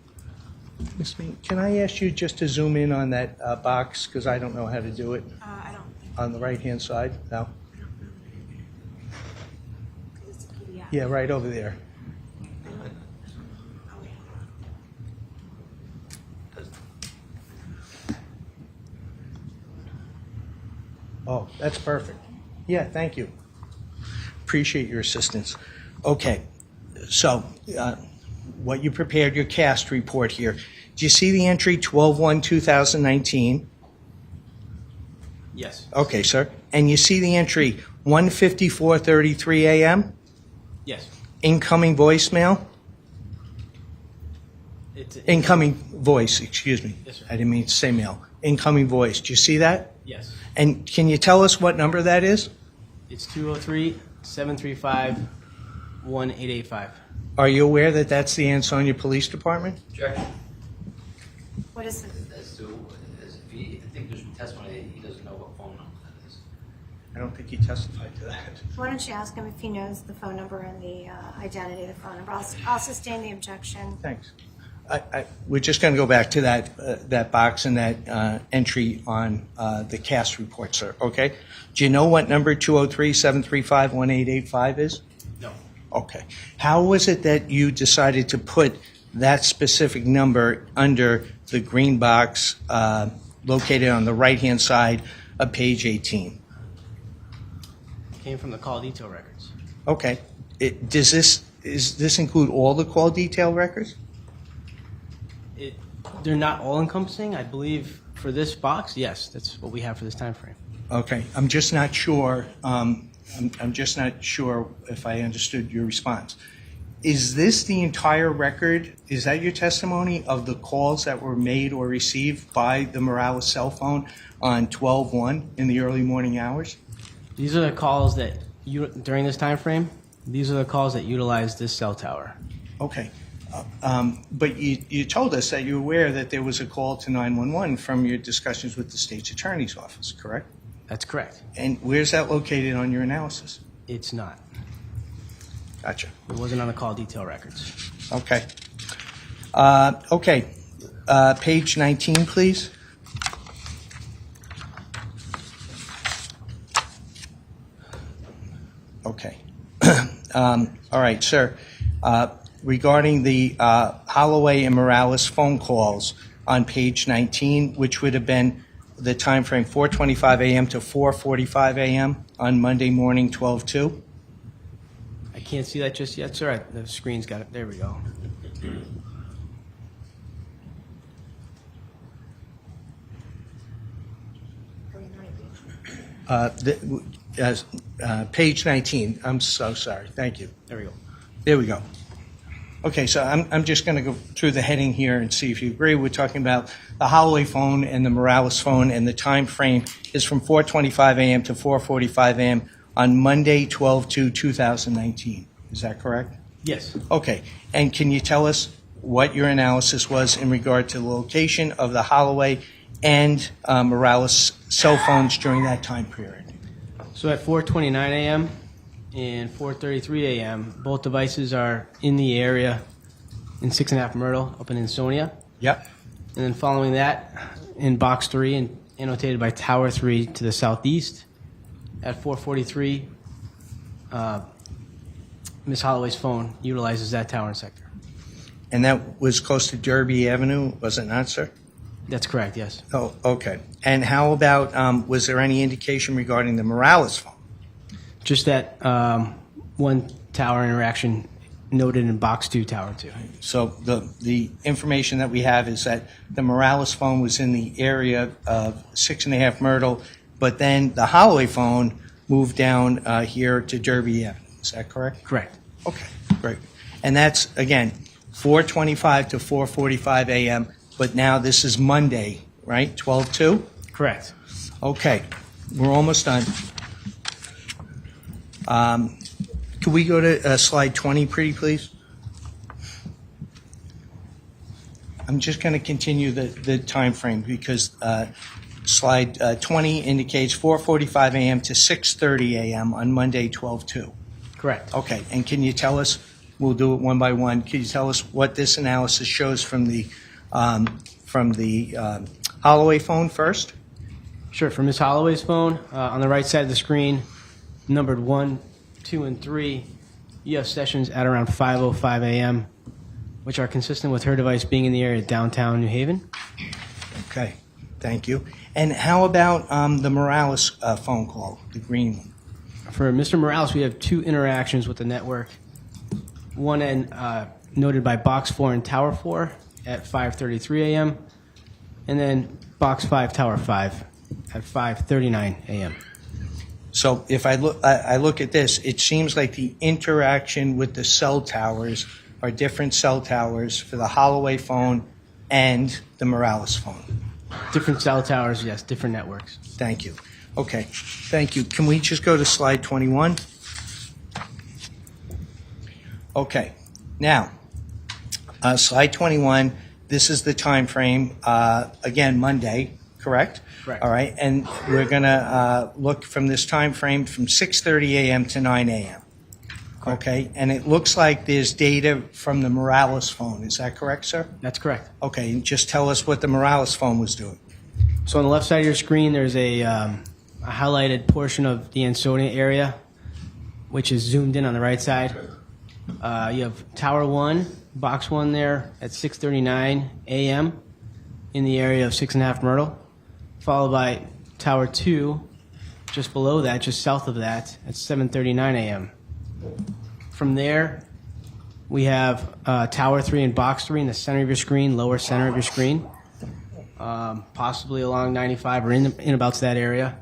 Ms. Mead, can I ask you just to zoom in on that box, because I don't know how to do it? I don't think On the right-hand side? No? it's a PDF. Yeah, right over there. Oh, that's perfect. Yeah, thank you. Appreciate your assistance. Okay, so what you prepared, your cast report here. Do you see the entry 12/1/2019? Yes. Okay, sir. And you see the entry 1:54:33 a.m.? Yes. Incoming voicemail? It's Incoming voice, excuse me. Yes, sir. I didn't mean to say mail. Incoming voice. Do you see that? Yes. And can you tell us what number that is? It's 203-735-1885. Are you aware that that's the Ansonia Police Department? Objection. What is it? As to, as if he, I think there's testimony that he doesn't know what phone number that is. I don't think he testified to that. Why don't you ask him if he knows the phone number and the identity of the phone number? I'll sustain the objection. Thanks. We're just going to go back to that box and that entry on the cast report, sir, okay? Do you know what number 203-735-1885 is? No. Okay. How was it that you decided to put that specific number under the green box located on the right-hand side of page 18? Came from the call detail records. Okay. Does this include all the call detail records? They're not all encompassing. I believe for this box, yes, that's what we have for this time frame. Okay. I'm just not sure I'm just not sure if I understood your response. Is this the entire record? Is that your testimony of the calls that were made or received by the Morales cell phone on 12/1 in the early morning hours? These are the calls that during this time frame. These are the calls that utilize this cell tower. Okay. But you told us that you're aware that there was a call to 911 from your discussions with the state's attorney's office, correct? That's correct. And where's that located on your analysis? It's not. Gotcha. It wasn't on the call detail records. Okay. Okay. Page 19, please. Okay. All right, sir. Regarding the Holloway and Morales phone calls on page 19, which would have been the time frame 4:25 a.m. to 4:45 a.m. on Monday morning, 12/2. I can't see that just yet, sir. The screen's got it. There we go. Page 19. I'm so sorry. Thank you. There we go. There we go. Okay, so I'm just going to go through the heading here and see if you agree. We're talking about the Holloway phone and the Morales phone, and the time frame is from 4:25 a.m. to 4:45 a.m. on Monday, 12/2/2019. Is that correct? Yes. Okay, and can you tell us what your analysis was in regard to the location of the Holloway and Morales cell phones during that time period? So at 4:29 a.m. and 4:33 a.m., both devices are in the area in 6.5 Myrtle up in Ansonia. Yep. And then following that, in box 3 and annotated by Tower 3 to the southeast, at 4:43, Ms. Holloway's phone utilizes that tower and sector. And that was close to Derby Avenue, was it not, sir? That's correct, yes. Oh, okay. And how about, was there any indication regarding the Morales phone? Just that one tower interaction noted in box 2, Tower 2. So the information that we have is that the Morales phone was in the area of 6.5 Myrtle, but then the Holloway phone moved down here to Derby Avenue. Is that correct? Correct. Okay, great. And that's, again, 4:25 to 4:45 a.m., but now this is Monday, right? 12/2? Correct. Okay, we're almost done. Could we go to slide 20, pretty please? I'm just going to continue the time frame because slide 20 indicates 4:45 a.m. to 6:30 a.m. on Monday, 12/2. Correct. Okay, and can you tell us, we'll do it one by one, can you tell us what this analysis shows from the Holloway phone first? Sure. For Ms. Holloway's phone, on the right side of the screen, numbered 1, 2, and 3, you have sessions at around 5:05 a.m., which are consistent with her device being in the area of downtown New Haven. Okay, thank you. And how about the Morales phone call, the green one? For Mr. Morales, we have 2 interactions with the network. One noted by Box 4 and Tower 4 at 5:33 a.m., and then Box 5, Tower 5 at 5:39 a.m. So if I look at this, it seems like the interaction with the cell towers are different cell towers for the Holloway phone and the Morales phone. Different cell towers, yes, different networks. Thank you. Okay, thank you. Can we just go to slide 21? Okay, now, slide 21, this is the time frame, again, Monday, correct? Correct. All right, and we're going to look from this time frame from 6:30 a.m. to 9 a.m. Okay, and it looks like there's data from the Morales phone. Is that correct, sir? That's correct. Okay, and just tell us what the Morales phone was doing. So on the left side of your screen, there's a highlighted portion of the Ansonia area, which is zoomed in on the right side. You have Tower 1, Box 1 there at 6:39 a.m. in the area of 6.5 Myrtle, followed by Tower 2 just below that, just south of that, at 7:39 a.m. From there, we have Tower 3 and Box 3 in the center of your screen, lower center of your screen, possibly along 95 or in about that area.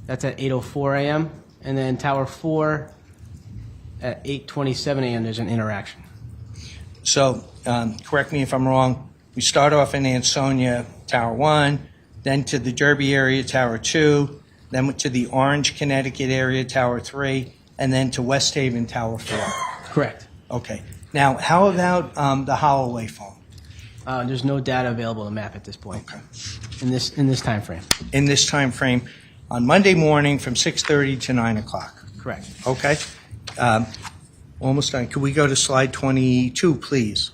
That's at 8:04 a.m. And then Tower 4 at 8:27 a.m. there's an interaction. So, correct me if I'm wrong, we start off in Ansonia, Tower 1, then to the Derby area, Tower 2, then to the Orange, Connecticut area, Tower 3, and then to West Haven, Tower 4. Correct. Okay. Now, how about the Holloway phone? There's no data available to map at this point. Okay. In this time frame. In this time frame, on Monday morning from 6:30 to 9 o'clock. Correct. Okay. Almost done. Could we go to slide 22, please?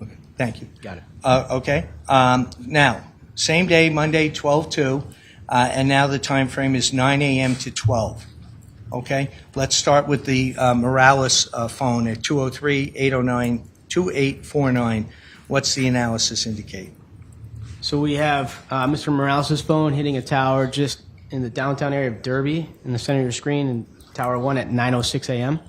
Okay. Thank you. Got it. Okay. Now, same day, Monday, 12/2, and now the time frame is 9 a.m. to 12. Okay. Let's start with the Morales phone at 203-809-2849. What's the analysis indicate? So we have Mr. Morales' phone hitting a tower just in the downtown area of Derby in the center of your screen, in Tower 1 at 9:06 a.m.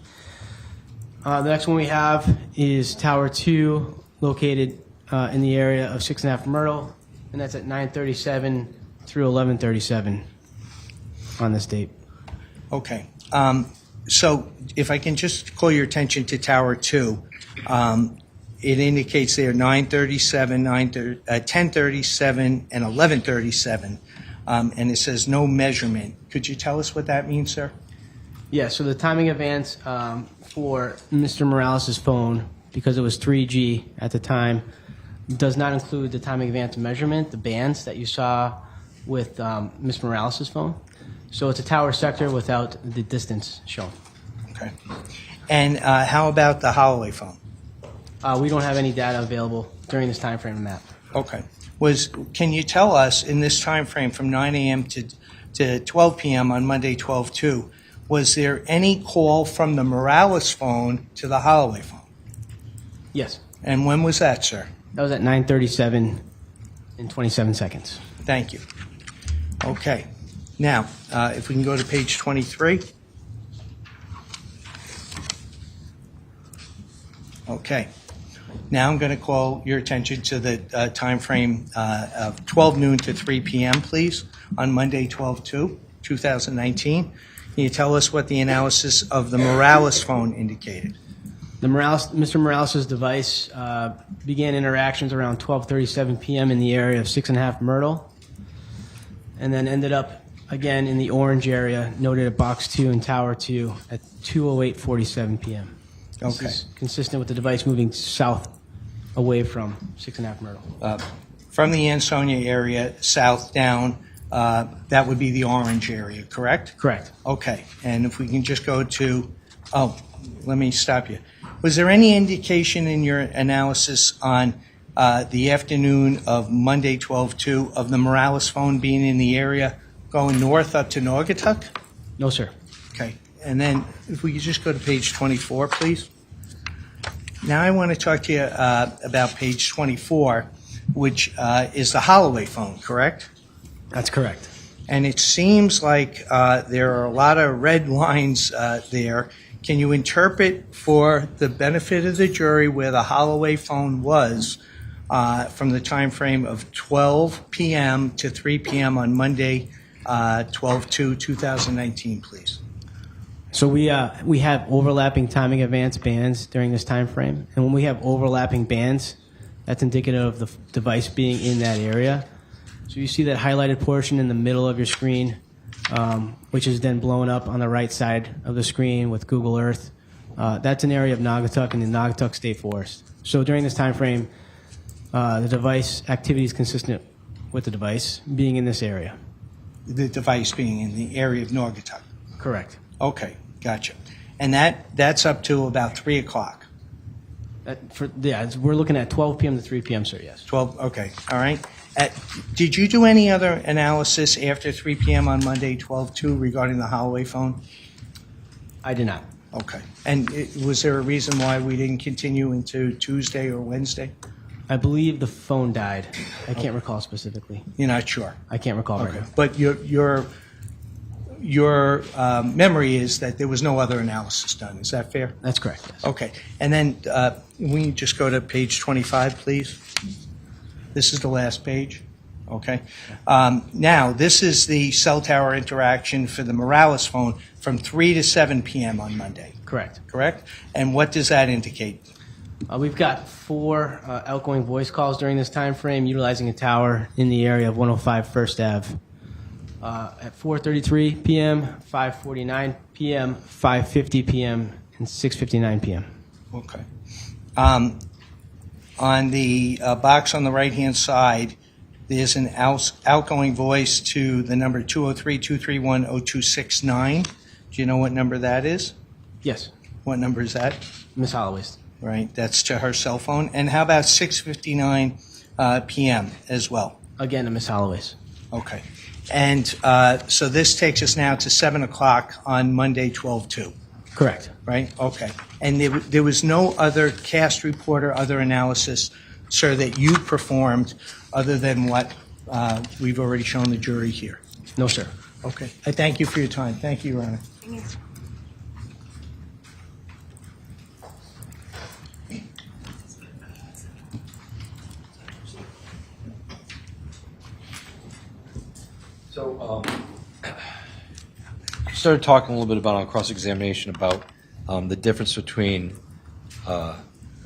The next one we have is Tower 2 located in the area of 6.5 Myrtle, and that's at 9:37 through 11:37 on this date. Okay. So if I can just call your attention to Tower 2, it indicates there 9:37, 10:37, and 11:37, and it says no measurement. Could you tell us what that means, sir? Yeah, so the timing advance for Mr. Morales' phone, because it was 3G at the time, does not include the timing advance measurement, the bands that you saw with Ms. Morales' phone. So it's a tower sector without the distance shown. Okay. And how about the Holloway phone? We don't have any data available during this time frame map. Okay. Can you tell us in this time frame from 9 a.m. to 12 p.m. on Monday, 12/2, was there any call from the Morales phone to the Holloway phone? Yes. And when was that, sir? That was at 9:37 and 27 seconds. Thank you. Okay. Now, if we can go to page 23. Okay. Now I'm going to call your attention to the time frame of 12 noon to 3 p.m., please, on Monday, 12/2/2019. Can you tell us what the analysis of the Morales phone indicated? Mr. Morales' device began interactions around 12:37 p.m. in the area of 6.5 Myrtle, and then ended up again in the orange area, noted at Box 2 and Tower 2 at 2:08:47 p.m. This Okay. is consistent with the device moving south away from 6.5 Myrtle. From the Ansonia area, south down, that would be the orange area, correct? Correct. Okay. And if we can just go to, let me stop you. Was there any indication in your analysis on the afternoon of Monday, 12/2, of the Morales phone being in the area going north up to Naugatuck? No, sir. Okay. And then if we could just go to page 24, please. Now I want to talk to you about page 24, which is the Holloway phone, correct? That's correct. And it seems like there are a lot of red lines there. Can you interpret for the benefit of the jury where the Holloway phone was from the time frame of 12 p.m. to 3 p.m. on Monday, 12/2/2019, please? So we have overlapping timing advance bands during this time frame, and when we have overlapping bands, that's indicative of the device being in that area. So you see that highlighted portion in the middle of your screen, which is then blown up on the right side of the screen with Google Earth. That's an area of Naugatuck in the Naugatuck State Forest. So during this time frame, the device activity is consistent with the device being in this area. The device being in the area of Naugatuck. Correct. Okay, gotcha. And that's up to about 3 o'clock. We're looking at 12 p.m. to 3 p.m., sir, yes. 12, okay, all right. Did you do any other analysis after 3 p.m. on Monday, 12/2, regarding the Holloway phone? I did not. Okay. And was there a reason why we didn't continue into Tuesday or Wednesday? I believe the phone died. I can't recall specifically. You're not sure? I can't recall right Okay. now. But your memory is that there was no other analysis done. Is that fair? That's correct, yes. Okay. And then we just go to page 25, please. This is the last page. Okay. Now, this is the cell tower interaction for the Morales phone from 3 to 7 p.m. on Monday. Correct. Correct? And what does that indicate? We've got 4 outgoing voice calls during this time frame utilizing a tower in the area of 105 First Ave. At 4:33 p.m., 5:49 p.m., 5:50 p.m., and 6:59 p.m. Okay. On the box on the right-hand side, there's an outgoing voice to the number 203-231-0269. Do you know what number that is? Yes. What number is that? Miss Holloway's. Right, that's to her cell phone. And how about 6:59 p.m. as well? Again, to Miss Holloway's. Okay. And so this takes us now to 7 o'clock on Monday, 12/2. Correct. Right? Okay. And there was no other cast report or other analysis, sir, that you performed other than what we've already shown the jury here? No, sir. Okay. I thank you for your time. Thank you, Your Honor. So, you started talking a little bit about on cross-examination about the difference between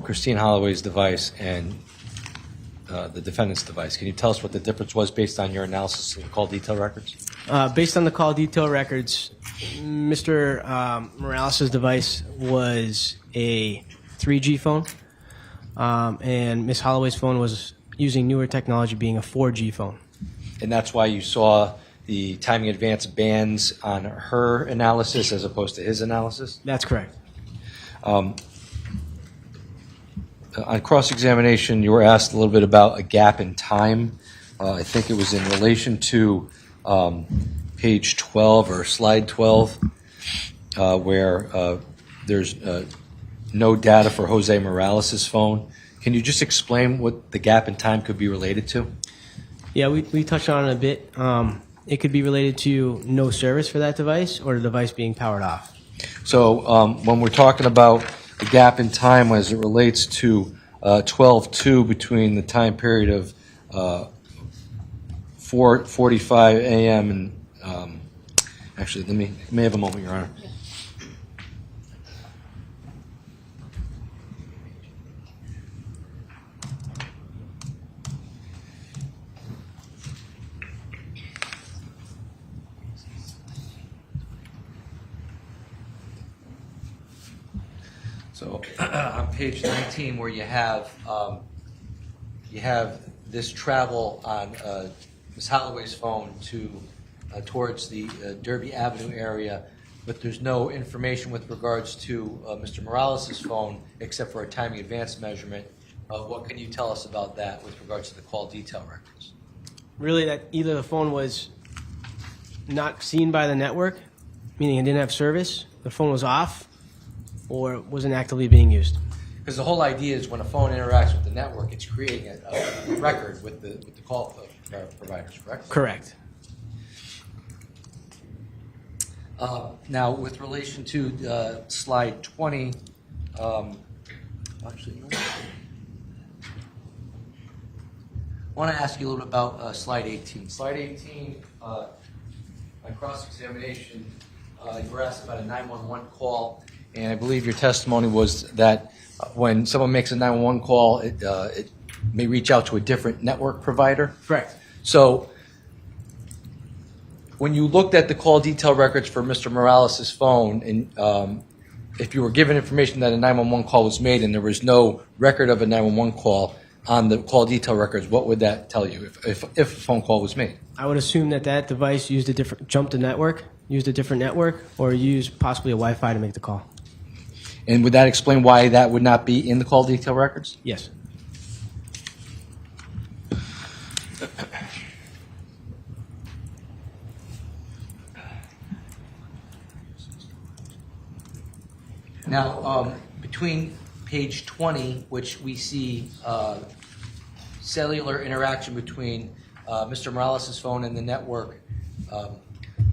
Christine Holloway's device and the defendant's device. Can you tell us what the difference was based on your analysis of the call detail records? Based on the call detail records, Mr. Morales' device was a 3G phone, and Ms. Holloway's phone was using newer technology, being a 4G phone. And that's why you saw the timing advance bands on her analysis as opposed to his analysis? That's correct. On cross-examination, you were asked a little bit about a gap in time. I think it was in relation to page 12 or slide 12, where there's no data for Jose Morales' phone. Can you just explain what the gap in time could be related to? Yeah, we touched on it a bit. It could be related to no service for that device or the device being powered off. So when we're talking about the gap in time as it relates to 12/2 between the time period of 4:45 a.m. and actually, let me have a moment, Your Honor. So on page 19, where you have this travel on Ms. Holloway's phone to towards the Derby Avenue area, but there's no information with regards to Mr. Morales' phone except for a timing advance measurement. What can you tell us about that with regards to the call detail records? Really, that either the phone was not seen by the network, meaning it didn't have service, the phone was off, or wasn't actively being used. Because the whole idea is when a phone interacts with the network, it's creating a record with the call providers, correct? Correct. Now, with relation to slide 20, actually, no. I want to ask you a little bit about slide 18. Slide 18, on cross-examination, you were asked about a 911 call, and I believe your testimony was that when someone makes a 911 call, it may reach out to a different network provider. Correct. So when you looked at the call detail records for Mr. Morales' phone, and if you were given information that a 911 call was made and there was no record of a 911 call on the call detail records, what would that tell you if a phone call was made? I would assume that that device used a different, jumped a network, used a different network, or used possibly a Wi-Fi to make the call. And would that explain why that would not be in the call detail records? Yes. Now, between page 20, which we see cellular interaction between Mr. Morales' phone and the network, let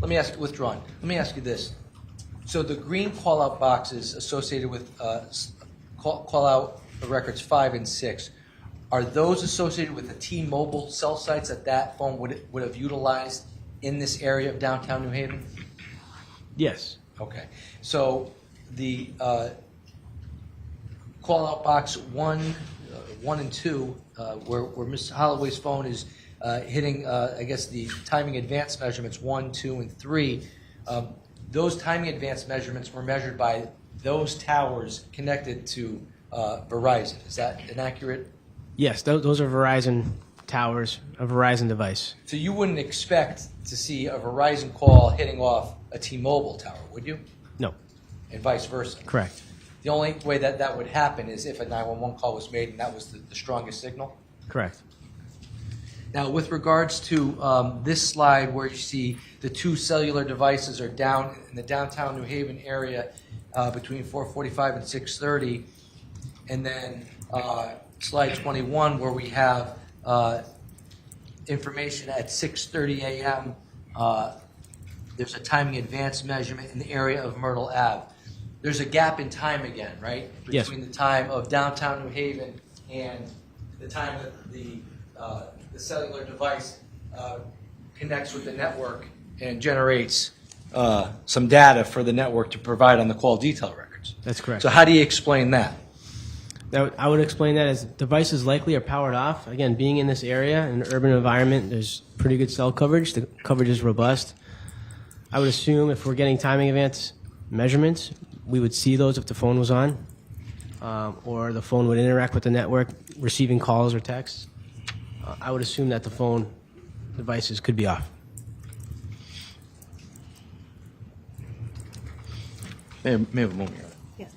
me ask you, withdrawn. Let me ask you this. So the green call-out boxes associated with call-out records 5 and 6, Are those associated with the T-Mobile cell sites that phone would have utilized in this area of downtown New Haven? Yes. Okay. So the call-out box 1 and 2, where Ms. Holloway's phone is hitting, I guess, the timing advance measurements 1, 2, and 3, those timing advance measurements were measured by those towers connected to Verizon. Is that inaccurate? Yes, those are Verizon towers, a Verizon device. So you wouldn't expect to see a Verizon call hitting off a T-Mobile tower, would you? No. And vice versa? Correct. The only way that would happen is if a 911 call was made and that was the strongest signal? Correct. Now, with regards to this slide where you see the 2 cellular devices are down in the downtown New Haven area between 4:45 and 6:30, and then slide 21 where we have information at 6:30 a.m. There's a timing advance measurement in the area of Myrtle Ave. There's a gap in time again, right? Between the time of downtown New Haven and the time that the cellular device connects with the network and generates some data for the network to provide on the call detail records. That's correct. So how do you explain that? I would explain that as devices likely are powered off. Again, being in this area, in an urban environment, there's pretty good cell coverage. The coverage is robust. I would assume if we're getting timing advance measurements, we would see those if the phone was on, or the phone would interact with the network, receiving calls or texts. I would assume that the phone devices could be off. May I have a moment here? Yes.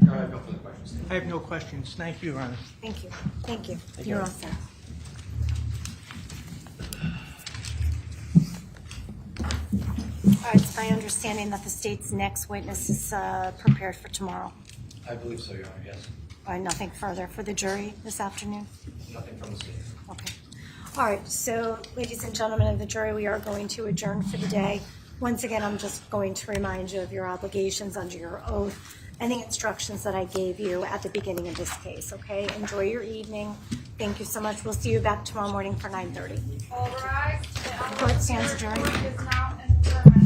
I have no further questions. I have no questions. Thank you, Your Honor. Thank you. Thank you. You're all set. All right, it's my understanding that the state's next witness is prepared for tomorrow. I believe so, Your Honor, yes. All right, nothing further for the jury this afternoon? Nothing from the state. Okay. All right, so ladies and gentlemen of the jury, we are going to adjourn for the day. Once again, I'm just going to remind you of your obligations under your oath and the instructions that I gave you at the beginning of this case, okay? Enjoy your evening. Thank you so much. We'll see you back tomorrow morning for 9:30. All rise. The Court stands adjourned. Court is now in adjournment.